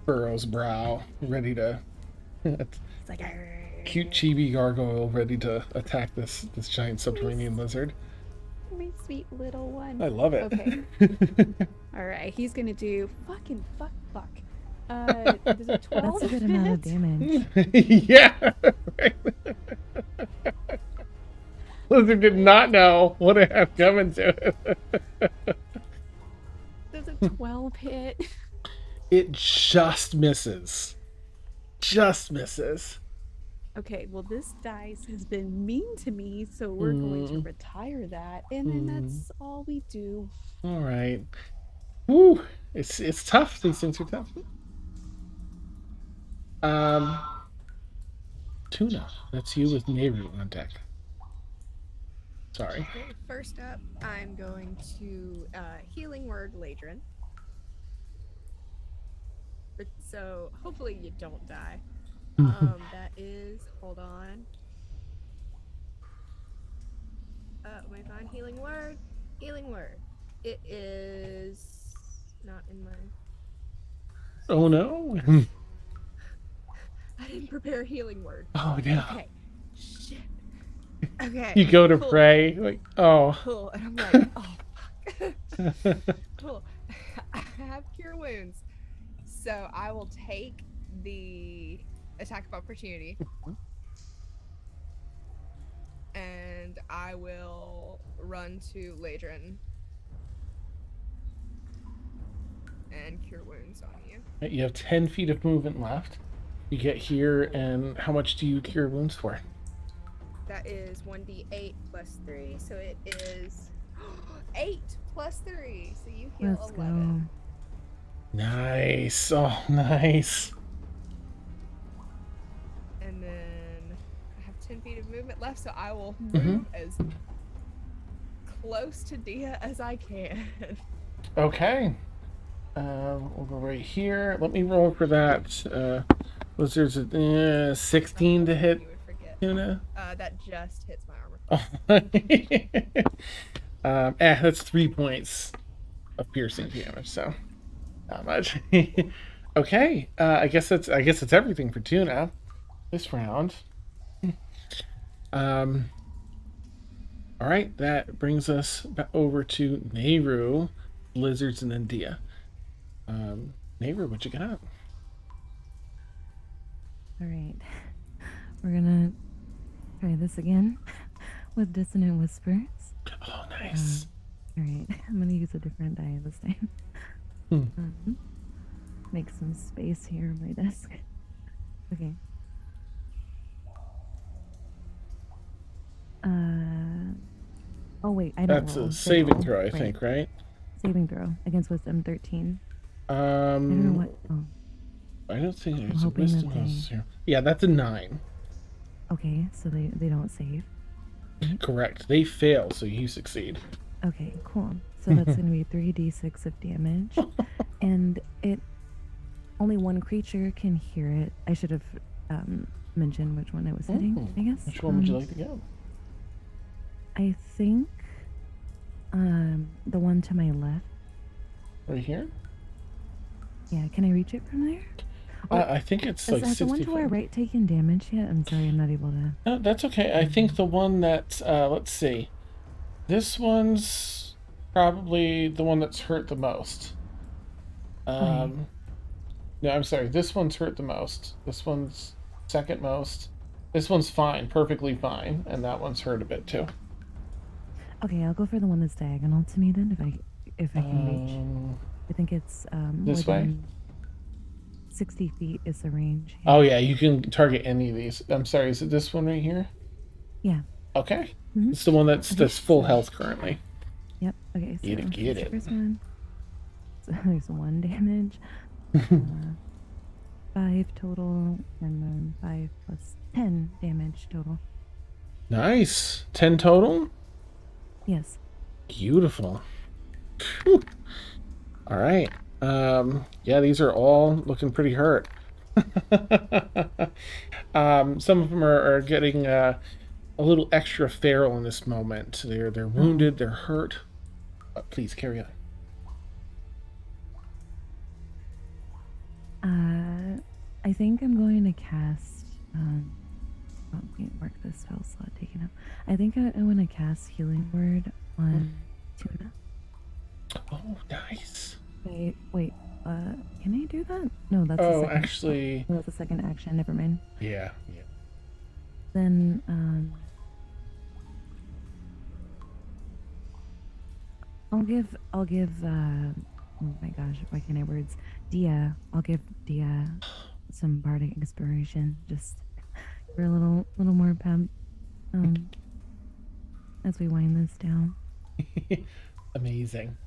[SPEAKER 1] furrows brow, ready to.
[SPEAKER 4] It's like,
[SPEAKER 1] Cute chibi gargoyle ready to attack this giant subterranean lizard.
[SPEAKER 2] my sweet little one.
[SPEAKER 1] I love it.
[SPEAKER 2] Okay. All right. He's gonna do fucking fuck. Does a 12
[SPEAKER 6] That's a good amount of
[SPEAKER 2] hit?
[SPEAKER 6] damage.
[SPEAKER 1] Yeah. Lizard did not know what it had coming to it.
[SPEAKER 2] Does a 12 hit?
[SPEAKER 1] It just misses. Just misses.
[SPEAKER 2] Okay, well, this dice has been mean to me, so we're going to retire that, and then that's all we do.
[SPEAKER 1] All right. Woo. It's tough. These things are tough. Tuna. That's you with Nehru on deck. Sorry.
[SPEAKER 5] Okay, first up, I'm going to healing word Ladrin. But so hopefully you don't die. That is, hold on. Let me find healing word. Healing word. It is not in my.
[SPEAKER 1] Oh no.
[SPEAKER 5] I didn't prepare a healing word.
[SPEAKER 1] Oh yeah.
[SPEAKER 5] Okay. Shit. Okay.
[SPEAKER 1] You go to
[SPEAKER 5] cool.
[SPEAKER 1] pray, like, oh.
[SPEAKER 5] Cool. And I'm like, oh fuck. Cool. I have cure wounds. So I will take the attack of opportunity. And I will run to Ladrin and cure wounds on you.
[SPEAKER 1] You have 10 feet of movement left. You get here, and how much do you cure wounds for?
[SPEAKER 5] That is 1d8 plus 3, so it is 8 plus 3, so you heal
[SPEAKER 6] Let's
[SPEAKER 5] 11.
[SPEAKER 6] go.
[SPEAKER 1] Nice. Oh, nice.
[SPEAKER 5] And then I have 10 feet of movement left, so I will move as close to Dia as I can.
[SPEAKER 1] Okay. We'll go right here. Let me roll for that Lizards, 16 to hit
[SPEAKER 5] You would forget.
[SPEAKER 1] Tuna.
[SPEAKER 5] That just hits my armor class.
[SPEAKER 1] That's 3 points of piercing damage, so not much. Okay, I guess that's everything for Tuna this round. All right, that brings us back over to Nehru, Lizards, and then Dia. Nehru, what you got?
[SPEAKER 6] All right. We're gonna try this again with Dissonant Whispers.
[SPEAKER 1] Oh, nice.
[SPEAKER 6] All right. I'm gonna use a different die this time. Make some space here on my desk. Okay. Oh wait, I don't.
[SPEAKER 1] That's
[SPEAKER 6] roll.
[SPEAKER 1] a
[SPEAKER 6] They
[SPEAKER 1] saving
[SPEAKER 6] roll.
[SPEAKER 1] throw, I
[SPEAKER 6] Right.
[SPEAKER 1] think, right?
[SPEAKER 6] Saving throw against Wisdom 13. I don't know what. Oh,
[SPEAKER 1] I don't think there's a
[SPEAKER 6] hoping that
[SPEAKER 1] wisdom
[SPEAKER 6] they-
[SPEAKER 1] house here. Yeah, that's a 9.
[SPEAKER 6] okay. So they don't save.
[SPEAKER 1] Correct. They fail, so you succeed.
[SPEAKER 6] Okay, cool. So that's gonna be 3d6 of damage, and it only one creature can hear it. I should have mentioned which one it was hitting.
[SPEAKER 1] Ooh,
[SPEAKER 6] I guess.
[SPEAKER 1] Which one would you like to go?
[SPEAKER 6] I think the one to my left.
[SPEAKER 1] Right here?
[SPEAKER 6] Yeah, can I reach it from there?
[SPEAKER 1] I think it's like
[SPEAKER 6] Has the one
[SPEAKER 1] 60
[SPEAKER 6] to our right taken damage yet? I'm sorry, I'm not able to.
[SPEAKER 1] No, that's okay. I think the one that, let's see. This one's probably the one that's hurt the most. No, I'm sorry. This one's hurt the most. This one's second most. This one's fine, perfectly fine, and that one's hurt a bit too.
[SPEAKER 6] Okay, I'll go for the one that's diagonal to me then, if I can reach. I think it's
[SPEAKER 1] This way?
[SPEAKER 6] within 60 feet is the range.
[SPEAKER 1] Oh yeah, you can target any of these. I'm sorry, is it this one right here?
[SPEAKER 6] Yeah.
[SPEAKER 1] Okay.
[SPEAKER 6] Mhm.
[SPEAKER 1] It's the one that's
[SPEAKER 6] Okay,
[SPEAKER 1] full
[SPEAKER 6] so-
[SPEAKER 1] health currently.
[SPEAKER 6] Yep. Okay. So
[SPEAKER 1] Get it, get
[SPEAKER 6] that's the
[SPEAKER 1] it.
[SPEAKER 6] First one. So there's 1 damage. 5 total, and then 5 plus 10 damage total.
[SPEAKER 1] Nice. 10 total?
[SPEAKER 6] Yes.
[SPEAKER 1] Beautiful. Whew. All right. Yeah, these are all looking pretty hurt. Some of them are getting a little extra feral in this moment. They're wounded, they're hurt. Please carry on.
[SPEAKER 6] I think I'm going to cast. Oh, wait, mark this spell slot taken up. I think I want to cast Healing Word on Tuna.
[SPEAKER 1] Oh, nice.
[SPEAKER 6] Wait. Can I do that? No, that's.
[SPEAKER 1] Oh,
[SPEAKER 6] the second,
[SPEAKER 1] actually,
[SPEAKER 6] Oh, that's a second action. Never mind.
[SPEAKER 1] yeah.
[SPEAKER 6] Then I'll give oh my gosh, why can't I words? Dia. I'll give Dia some bardic inspiration just for a little more pep. As we wind this down.
[SPEAKER 1] Amazing.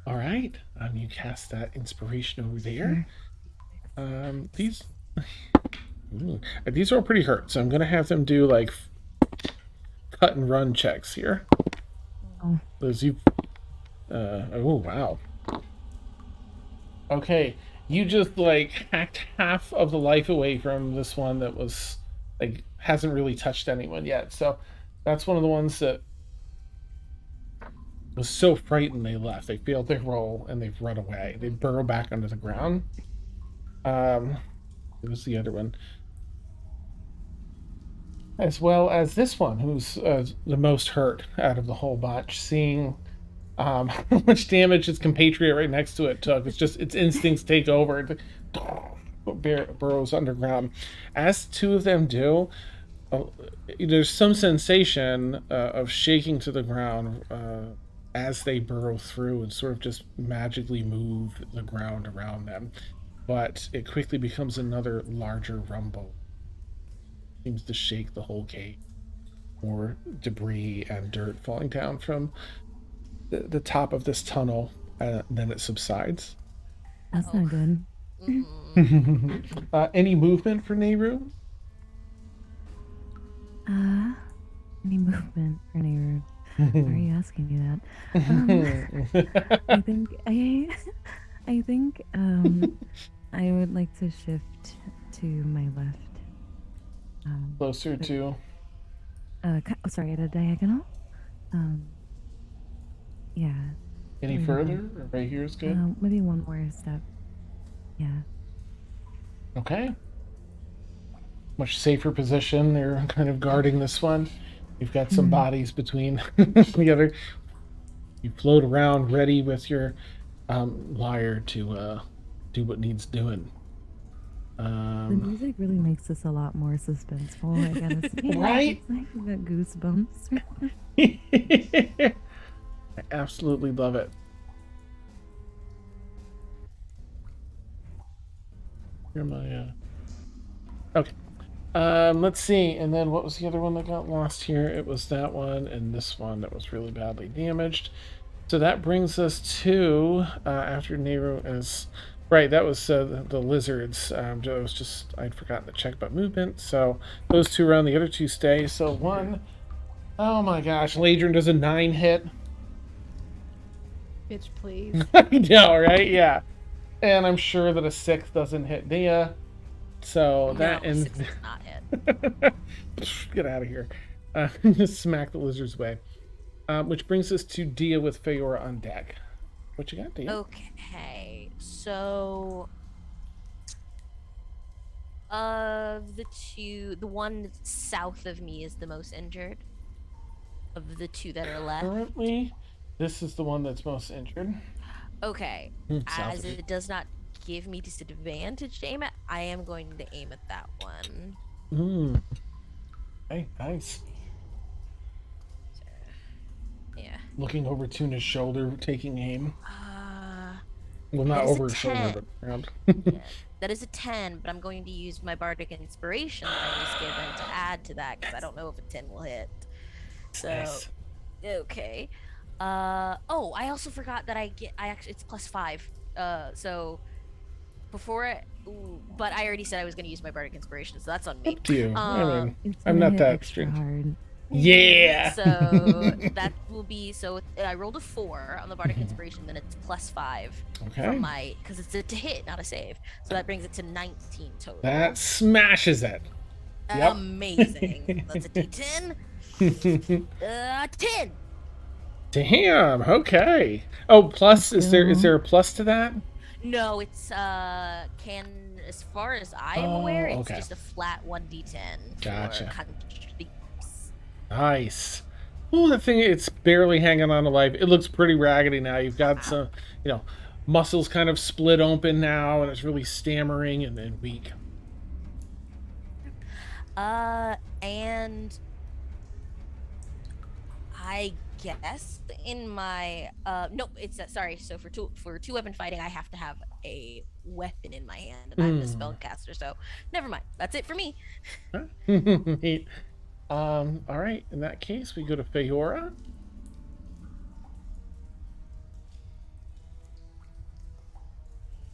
[SPEAKER 1] All right. You cast that inspiration over there. These Ooh, these are all pretty hurt, so I'm gonna have them do like cut and run checks here.
[SPEAKER 6] Oh.
[SPEAKER 1] Those you oh wow. Okay, you just like hacked half of the life away from this one that was like hasn't really touched anyone yet. So that's one of the ones that was so frightened they left. They failed their roll and they've run away. They burrow back under the ground. It was the other one. As well as this one, who's the most hurt out of the whole bunch, seeing how much damage his compatriot right next to it took. It's just its instincts take over. It burrows underground. As two of them do, there's some sensation of shaking to the ground as they burrow through and sort of just magically move the ground around them. But it quickly becomes another larger rumble. Seems to shake the whole cave. More debris and dirt falling down from the top of this tunnel, and then it subsides.
[SPEAKER 6] That's not good.
[SPEAKER 1] Any movement for Nehru?
[SPEAKER 6] Any movement for Nehru? Why are you asking me that? I think I would like to shift to my left.
[SPEAKER 1] Closer to.
[SPEAKER 6] Sorry, at a diagonal. Yeah.
[SPEAKER 1] Any
[SPEAKER 6] Right
[SPEAKER 1] further?
[SPEAKER 6] about-
[SPEAKER 1] Or right here is good.
[SPEAKER 6] Maybe one more step. Yeah.
[SPEAKER 1] Okay. Much safer position. They're kind of guarding this one. You've got some bodies between the other. You float around, ready with your wire to do what needs doing.
[SPEAKER 6] The music really makes this a lot more suspenseful, I gotta say.
[SPEAKER 1] Right?
[SPEAKER 6] It's like you got goosebumps.
[SPEAKER 1] I absolutely love it. Here my okay. Let's see. And then what was the other one that got lost here? It was that one and this one that was really badly damaged. So that brings us to after Nero is right. That was the lizards. It was just I'd forgotten to check about movement. So those two are on. The other two stay. So one. Oh my gosh, Ladron does a 9 hit.
[SPEAKER 2] Bitch, please.
[SPEAKER 1] I know, right? Yeah. And I'm sure that a 6 doesn't hit Dia. So that
[SPEAKER 4] No,
[SPEAKER 1] ends.
[SPEAKER 4] 6 does not hit.
[SPEAKER 1] Get out of here. Just smack the lizard's way. Which brings us to Dia with Feora on deck. What you got, Dia?
[SPEAKER 4] Okay, so of the two, the one south of me is the most injured. Of the two that are left.
[SPEAKER 1] Currently, this is the one that's most injured.
[SPEAKER 4] Okay,
[SPEAKER 1] South
[SPEAKER 4] as
[SPEAKER 1] of you.
[SPEAKER 4] it does not give me disadvantage to aim at, I am going to aim at that one.
[SPEAKER 1] Hey, nice.
[SPEAKER 4] Yeah.
[SPEAKER 1] Looking over Tuna's shoulder, taking aim. Well,
[SPEAKER 4] that
[SPEAKER 1] not
[SPEAKER 4] is a
[SPEAKER 1] over his shoulder,
[SPEAKER 4] 10.
[SPEAKER 1] but around.
[SPEAKER 4] Yeah, that is a 10, but I'm going to use my bardic inspiration that I was given to add to that because I don't know if a 10 will hit. So,
[SPEAKER 1] Nice.
[SPEAKER 4] okay. Oh, I also forgot that I actually it's +5. So before it, but I already said I was going to use my bardic inspiration, so that's on me.
[SPEAKER 1] Up to you. I mean,
[SPEAKER 6] It's
[SPEAKER 1] I'm
[SPEAKER 6] gonna
[SPEAKER 1] not
[SPEAKER 6] hit
[SPEAKER 1] that
[SPEAKER 6] extra
[SPEAKER 1] strict.
[SPEAKER 6] hard.
[SPEAKER 1] Yeah.
[SPEAKER 4] So that will be I rolled a 4 on the bardic inspiration, then it's +5
[SPEAKER 1] Okay.
[SPEAKER 4] from my because it's a to hit, not a save. So that brings it to 19 total.
[SPEAKER 1] That smashes it. Yep.
[SPEAKER 4] Amazing. That's a D10. 10.
[SPEAKER 1] Damn. Okay. Oh, plus is there a plus to that?
[SPEAKER 4] No, it's as far as I am aware, it's
[SPEAKER 1] okay.
[SPEAKER 4] just a flat 1d10.
[SPEAKER 1] Gotcha.
[SPEAKER 4] For contributions.
[SPEAKER 1] Nice. Oh, that thing, it's barely hanging on to life. It looks pretty raggedy now. You've got some, muscles kind of split open now, and it's really stammering and weak.
[SPEAKER 4] And I guess in my no, it's sorry. So for two weapon fighting, I have to have a weapon in my hand, and I'm the spellcaster. So never mind. That's it for me.
[SPEAKER 1] Neat. All right. In that case, we go to Feora.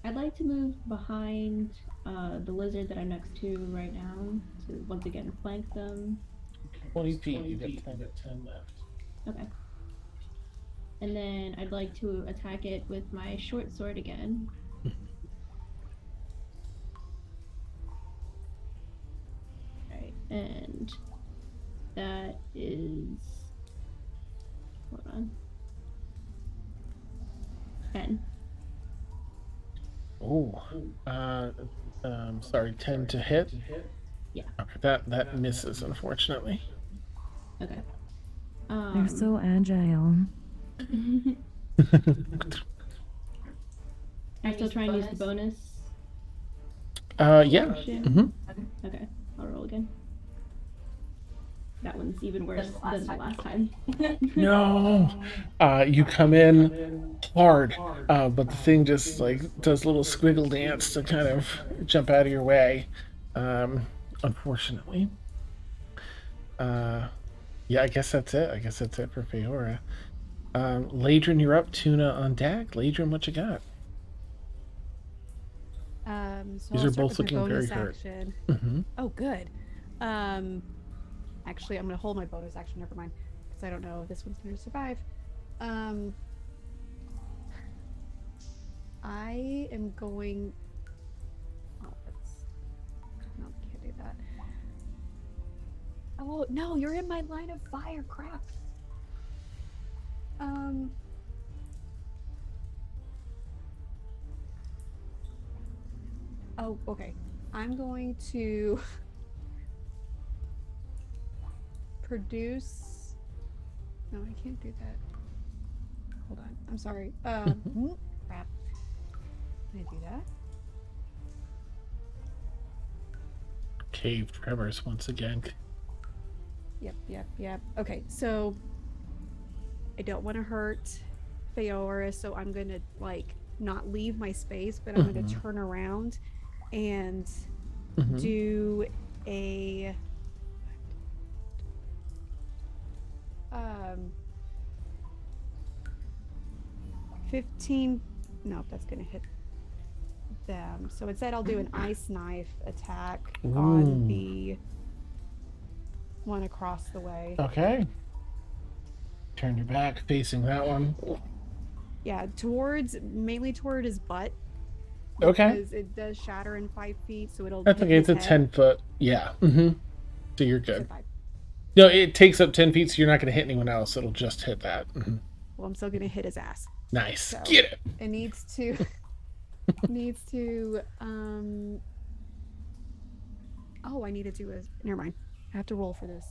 [SPEAKER 3] I'd like to move behind the lizard that I'm next to right now to once again flank them.
[SPEAKER 1] 20 feet. You got 10 left.
[SPEAKER 3] Okay. And then I'd like to attack it with my short sword again. Alright, and that is. Hold on. 10.
[SPEAKER 1] Oh. Sorry, 10 to hit?
[SPEAKER 3] Yeah.
[SPEAKER 1] Okay, that misses, unfortunately.
[SPEAKER 3] Okay.
[SPEAKER 6] They're so agile.
[SPEAKER 3] I still try and use the bonus.
[SPEAKER 1] Yeah.
[SPEAKER 3] Action?
[SPEAKER 1] Mm-hmm.
[SPEAKER 3] Okay, I'll roll again. That one's even worse than the last time.
[SPEAKER 1] No. You come in hard, but the thing just does a little squiggle dance to kind of jump out of your way. Unfortunately. Yeah, I guess that's it. I guess that's it for Feora. Ladron, you're up. Tuna on deck. Ladron, what you got?
[SPEAKER 2] So
[SPEAKER 1] These
[SPEAKER 2] I'll
[SPEAKER 1] are
[SPEAKER 2] start
[SPEAKER 1] both
[SPEAKER 2] with my
[SPEAKER 1] looking very
[SPEAKER 2] bonus
[SPEAKER 1] hurt.
[SPEAKER 2] action.
[SPEAKER 1] Mm-hmm.
[SPEAKER 2] Oh, good. Actually, I'm gonna hold my bonus action. Never mind, because I don't know if this one's gonna survive. I am going Oh no, you're in my line of fire. Crap. Oh, okay. I'm going to produce. No, I can't do that. Hold on. I'm sorry. Crap. Can I do that?
[SPEAKER 1] Cave tremors once again.
[SPEAKER 2] Yep. Okay, so I don't want to hurt Feora, so I'm gonna like not leave my space, but I'm gonna turn around and do a 15. Nope, that's gonna hit them. So instead I'll do an ice knife attack on the one across the way.
[SPEAKER 1] Okay. Turn your back facing that one.
[SPEAKER 2] Yeah, mainly toward his butt.
[SPEAKER 1] Okay.
[SPEAKER 2] Because it does shatter in 5 feet, so it'll.
[SPEAKER 1] That's
[SPEAKER 2] hit
[SPEAKER 1] okay. It's a
[SPEAKER 2] his head.
[SPEAKER 1] 10-foot. Yeah. So you're
[SPEAKER 2] So
[SPEAKER 1] good.
[SPEAKER 2] 5.
[SPEAKER 1] No, it takes up 10 feet, so you're not going to hit anyone else. It'll just hit that.
[SPEAKER 2] Well, I'm still gonna hit his ass.
[SPEAKER 1] Nice.
[SPEAKER 2] So
[SPEAKER 1] Get it.
[SPEAKER 2] it needs to. Oh, I need to do a. Never mind. I have to roll for this.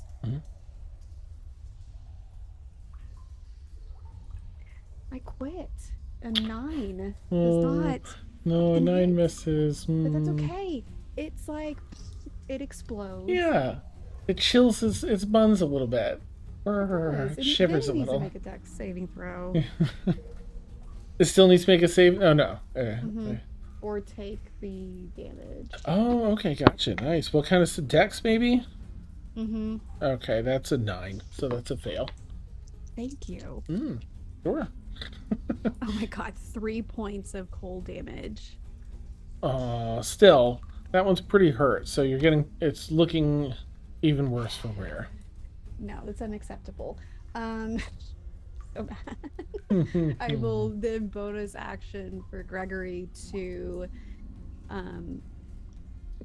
[SPEAKER 2] I quit. A 9 does not.
[SPEAKER 1] No, a 9
[SPEAKER 2] hit.
[SPEAKER 1] misses.
[SPEAKER 2] But that's okay. It's like it explodes.
[SPEAKER 1] Yeah. It chills its buns a little bit.
[SPEAKER 2] It
[SPEAKER 1] Shivers a
[SPEAKER 2] needs to
[SPEAKER 1] little.
[SPEAKER 2] make a dex saving throw.
[SPEAKER 1] It still needs to make a save? Oh, no.
[SPEAKER 2] Or take the damage.
[SPEAKER 1] Oh, okay. Gotcha. Nice. What kind of dex, maybe? Okay, that's a 9. So that's a fail.
[SPEAKER 2] Thank you.
[SPEAKER 1] Sure.
[SPEAKER 2] Oh my god, 3 points of cold damage.
[SPEAKER 1] Still, that one's pretty hurt. So it's looking even worse for Rare.
[SPEAKER 2] No, that's unacceptable. So bad. I will then bonus action for Gregory to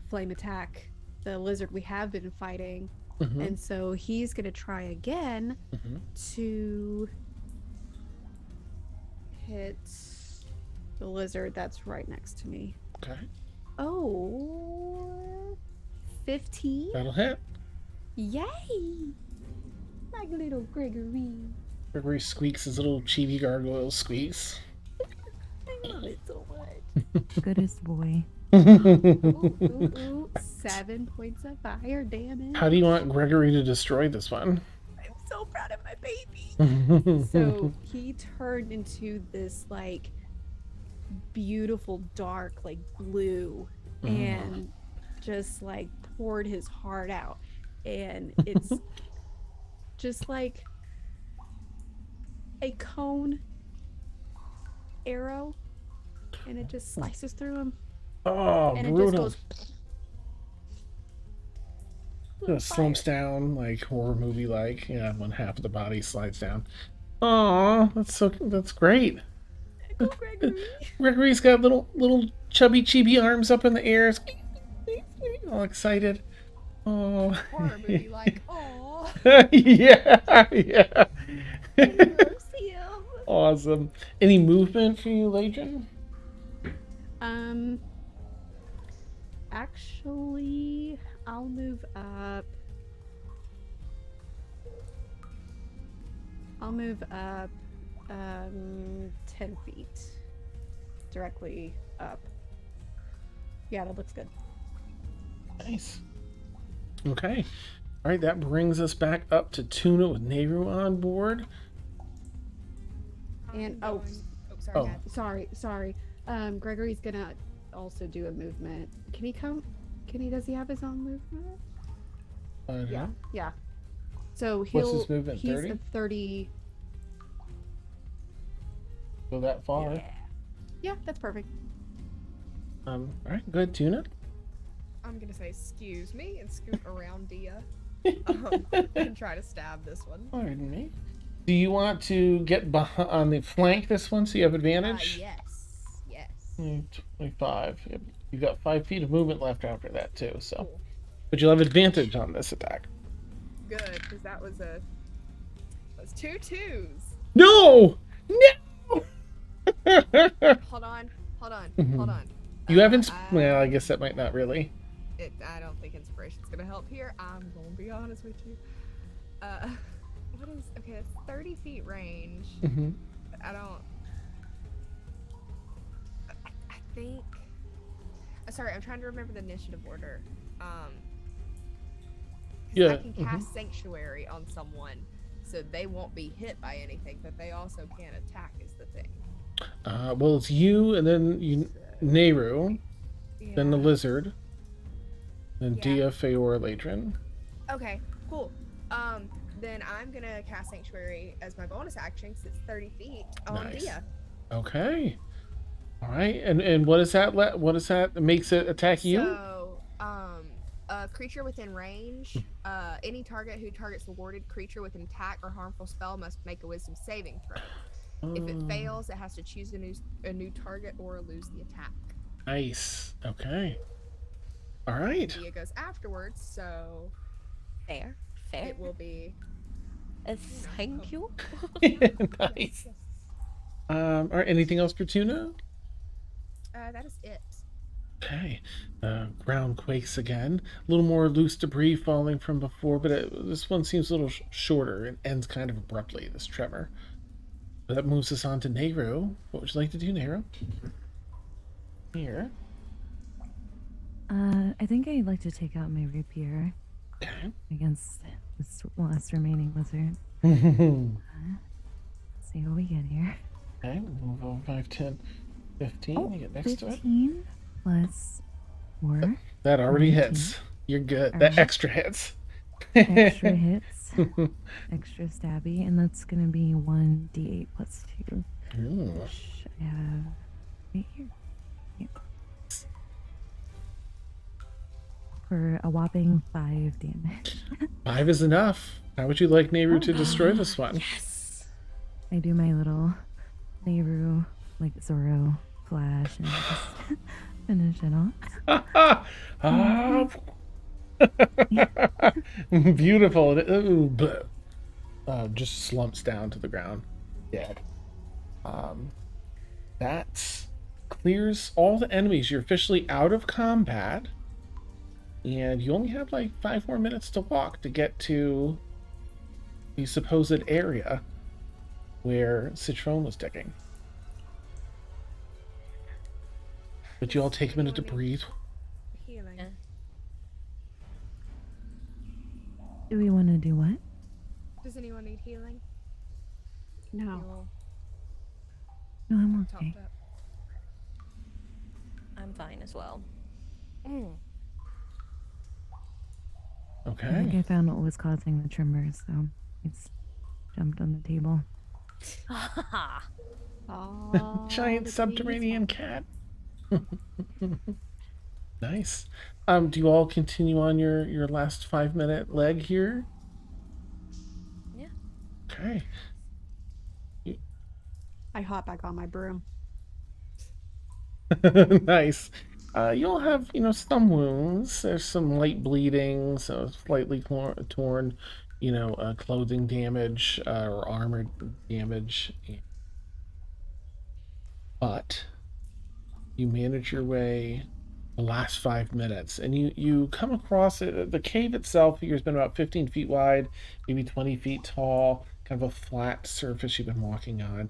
[SPEAKER 2] flame attack the lizard we have been fighting. And so he's going to try again to hit the lizard that's right next to me.
[SPEAKER 1] Okay.
[SPEAKER 2] Oh, 15?
[SPEAKER 1] That'll hit.
[SPEAKER 2] Yay! Like little Gregory.
[SPEAKER 1] Gregory squeaks his little chibi gargoyle squeaks.
[SPEAKER 2] I love it so much.
[SPEAKER 6] Goodest boy.
[SPEAKER 2] Ooh, 7 points of fire damage.
[SPEAKER 1] How do you want Gregory to destroy this one?
[SPEAKER 2] I'm so proud of my baby. So he turned into this like beautiful dark like blue and just like poured his heart out, and it's just like a cone arrow, and it just slices through him.
[SPEAKER 1] Oh,
[SPEAKER 2] And
[SPEAKER 1] brutal.
[SPEAKER 2] it just
[SPEAKER 1] It slumps down like horror movie like. Yeah, when half of the body slides down. Oh, that's great.
[SPEAKER 2] Go, Gregory.
[SPEAKER 1] Gregory's got little chubby chibi arms up in the air, all excited. Oh,
[SPEAKER 5] Horror movie like, oh.
[SPEAKER 1] yeah.
[SPEAKER 2] He loves him.
[SPEAKER 1] Awesome. Any movement for you, Ladrin?
[SPEAKER 2] Actually, I'll move up. 10 feet. Directly up. Yeah, that looks good.
[SPEAKER 1] Nice. Okay. All right, that brings us back up to Tuna with Nehru on board.
[SPEAKER 2] And
[SPEAKER 5] sorry, Matt.
[SPEAKER 2] sorry. Gregory's gonna also do a movement. Can he come? Does he have his own movement? Yeah. So
[SPEAKER 1] What's his movement,
[SPEAKER 2] He's
[SPEAKER 1] 30?
[SPEAKER 2] a 30.
[SPEAKER 1] Go that far.
[SPEAKER 2] Yeah, that's perfect.
[SPEAKER 1] All right, go ahead, Tuna.
[SPEAKER 5] I'm gonna say excuse me and scoot around Dia and try to stab this one.
[SPEAKER 1] Pardon me. Do you want to get behind on the flank this one so you have advantage?
[SPEAKER 5] Yes.
[SPEAKER 1] 25. Yep. You've got 5 feet of movement left after that too, so.
[SPEAKER 5] Cool.
[SPEAKER 1] But you'll have advantage on this attack.
[SPEAKER 5] good because that was two twos.
[SPEAKER 1] No! No!
[SPEAKER 5] Hold on.
[SPEAKER 1] Mhm. You haven't. Well, I guess that might not really.
[SPEAKER 5] I don't think inspiration's gonna help here. I'm gonna be honest with you. What is okay? It's 30 feet range.
[SPEAKER 1] Hmm.
[SPEAKER 5] I don't. I think. Sorry, I'm trying to remember the initiative order. 'Cause
[SPEAKER 1] Yeah,
[SPEAKER 5] I can cast Sanctuary on someone, so they won't be hit by anything, but they also can't attack. Is the thing.
[SPEAKER 1] Well, it's you, and then you, Nehru, then the
[SPEAKER 5] Yeah.
[SPEAKER 1] lizard, then
[SPEAKER 5] Yeah.
[SPEAKER 1] Dia, Feora, Ladrin.
[SPEAKER 5] Okay, cool. Then I'm gonna cast Sanctuary as my bonus action since it's 30 feet on
[SPEAKER 1] Nice.
[SPEAKER 5] Dia.
[SPEAKER 1] Okay. All right. And what is that? What is that makes it attack you?
[SPEAKER 5] So, a creature within range, any target who targets the warded creature with an attack or harmful spell must make a Wisdom saving throw. If it
[SPEAKER 1] Oh,
[SPEAKER 5] fails, it has to choose a new target or lose the attack.
[SPEAKER 1] nice. Okay. All right.
[SPEAKER 5] Dia goes afterwards, so
[SPEAKER 4] Fair. Fair.
[SPEAKER 5] it will be.
[SPEAKER 4] Thank you.
[SPEAKER 1] Nice. All right. Anything else for Tuna?
[SPEAKER 5] That is it.
[SPEAKER 1] Okay. Ground quakes again. A little more loose debris falling from before, but this one seems a little shorter and ends kind of abruptly, this tremor. But that moves us on to Nehru. What would you like to do, Nehru? Here.
[SPEAKER 6] I think I'd like to take out my rapier
[SPEAKER 1] Okay.
[SPEAKER 6] against this last remaining lizard. See what we get here.
[SPEAKER 1] Okay, we'll move on 5, 10, 15.
[SPEAKER 6] Oh,
[SPEAKER 1] You get next to it.
[SPEAKER 6] 15 plus 4.
[SPEAKER 1] That already
[SPEAKER 6] 19.
[SPEAKER 1] hits. You're good.
[SPEAKER 6] All
[SPEAKER 1] That
[SPEAKER 6] right.
[SPEAKER 1] extra hits.
[SPEAKER 6] Extra hits, extra stabby, and that's gonna be 1d8 plus 2,
[SPEAKER 1] Ooh.
[SPEAKER 6] which I have right here. Yeah. For a whopping 5 damage.
[SPEAKER 1] 5 is enough. How would you like Nehru to destroy this one?
[SPEAKER 4] Yes.
[SPEAKER 6] I do my little Nehru, like Zorro flash, and just finish it off.
[SPEAKER 1] Beautiful. Ooh, just slumps down to the ground, dead. That clears all the enemies. You're officially out of combat, and you only have like 5 more minutes to walk to get to the supposed area where Citron was digging. But you all take a minute to breathe.
[SPEAKER 5] Healing.
[SPEAKER 4] Yeah.
[SPEAKER 6] Do we want to do what?
[SPEAKER 5] Does anyone need healing?
[SPEAKER 3] No.
[SPEAKER 5] You're
[SPEAKER 6] No, I'm
[SPEAKER 5] all
[SPEAKER 6] okay.
[SPEAKER 5] topped up.
[SPEAKER 4] I'm fine as well.
[SPEAKER 6] I think
[SPEAKER 1] Okay.
[SPEAKER 6] I found what was causing the tremors, so it's jumped on the table.
[SPEAKER 1] Giant subterranean cat. Nice. Do you all continue on your last 5-minute leg here?
[SPEAKER 4] Yeah.
[SPEAKER 1] Okay.
[SPEAKER 2] I hop back on my broom.
[SPEAKER 1] Nice. You'll have, some wounds. There's some light bleeding, so slightly torn, clothing damage or armor damage. But you manage your way the last 5 minutes, and you come across it. The cave itself here has been about 15 feet wide, maybe 20 feet tall, kind of a flat surface you've been walking on.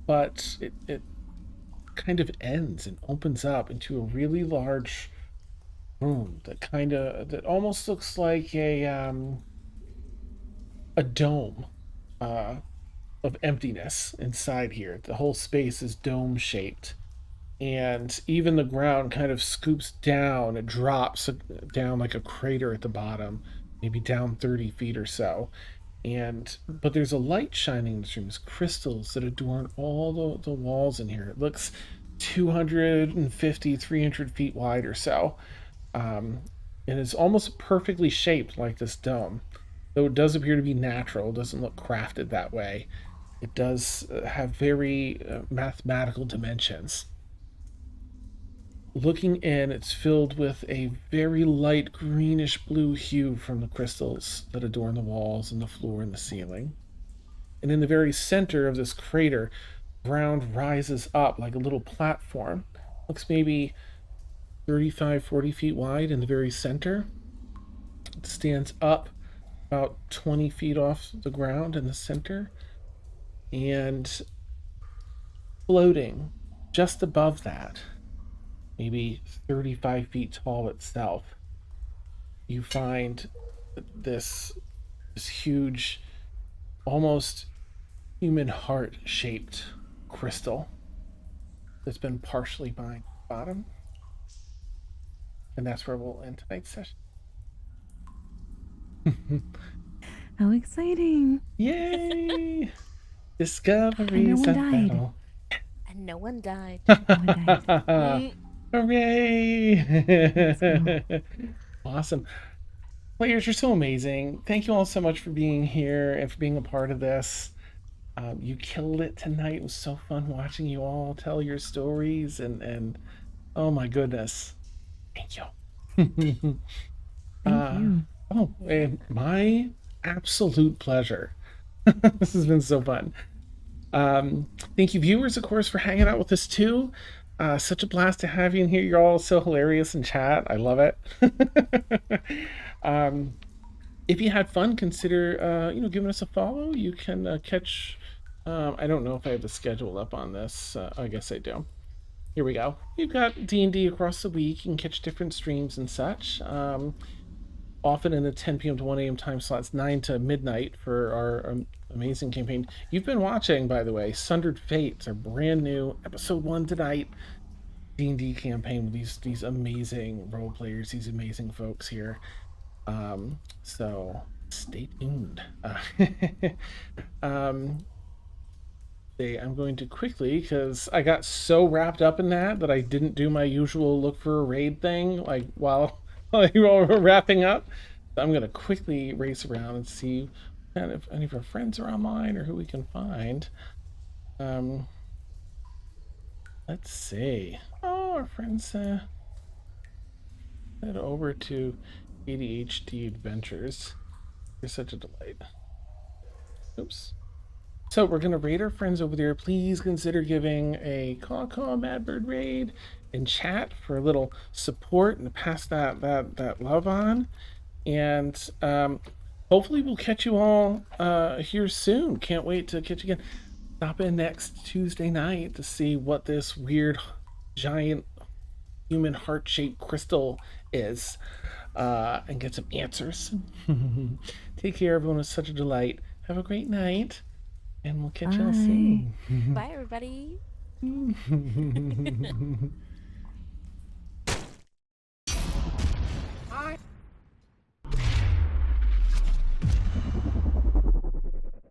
[SPEAKER 1] But it kind of ends and opens up into a really large room that almost looks like a dome of emptiness inside here. The whole space is dome shaped, and even the ground kind of scoops down. It drops down like a crater at the bottom, maybe down 30 feet or so. But there's a light shining in this room. There's crystals that adorn all the walls in here. It looks 250, 300 feet wide or so. And it's almost perfectly shaped like this dome. Though it does appear to be natural, it doesn't look crafted that way. It does have very mathematical dimensions. looking in, it's filled with a very light greenish blue hue from the crystals that adorn the walls and the floor and the ceiling. And in the very center of this crater, ground rises up like a little platform. Looks maybe 35, 40 feet wide in the very center. It stands up about 20 feet off the ground in the center. And floating just above that, maybe 35 feet tall itself, you find this huge, almost human heart shaped crystal that's been partially mined at the bottom. And that's where we'll end tonight's session.
[SPEAKER 6] How exciting!
[SPEAKER 1] Yay! Discoveries
[SPEAKER 6] And no one
[SPEAKER 1] of
[SPEAKER 6] died.
[SPEAKER 1] battle.
[SPEAKER 4] And no one died.
[SPEAKER 1] Hooray! Awesome. Players, you're so amazing. Thank you all so much for being here and for being a part of this. You killed it tonight. It was so fun watching you all tell your stories and oh my goodness. Thank you.
[SPEAKER 6] Thank you.
[SPEAKER 1] Oh, my absolute pleasure. This has been so fun. Thank you, viewers, of course, for hanging out with us too. Such a blast to have you in here. You're all so hilarious in chat. I love it. If you had fun, consider giving us a follow. You can catch. I don't know if I have the schedule up on this. I guess I do. Here we go. You've got D&D across the week. You can catch different streams and such. Often in the 10 p.m. to 1 a.m. time slots, 9 to midnight for our amazing campaign. You've been watching, by the way, Sundered Faete. It's our brand new episode 1 tonight D&D campaign with these amazing role players, these amazing folks here. So stay tuned. I'm going to quickly, because I got so wrapped up in that I didn't do my usual look for a raid thing like while you all were wrapping up. So I'm going to quickly race around and see if any of our friends are online or who we can find. Let's see. Oh, our friends head over to ADHD Adventures. You're such a delight. Oops. So we're going to raid our friends over there. Please consider giving a Caw Mad Bird raid in chat for a little support and to pass that love on. And hopefully we'll catch you all here soon. Can't wait to catch you again. Stop in next Tuesday night to see what this weird giant human heart-shaped crystal is and get some answers. Take care, everyone. It's such a delight. Have a great night. And we'll catch y'all soon.
[SPEAKER 4] Bye, everybody.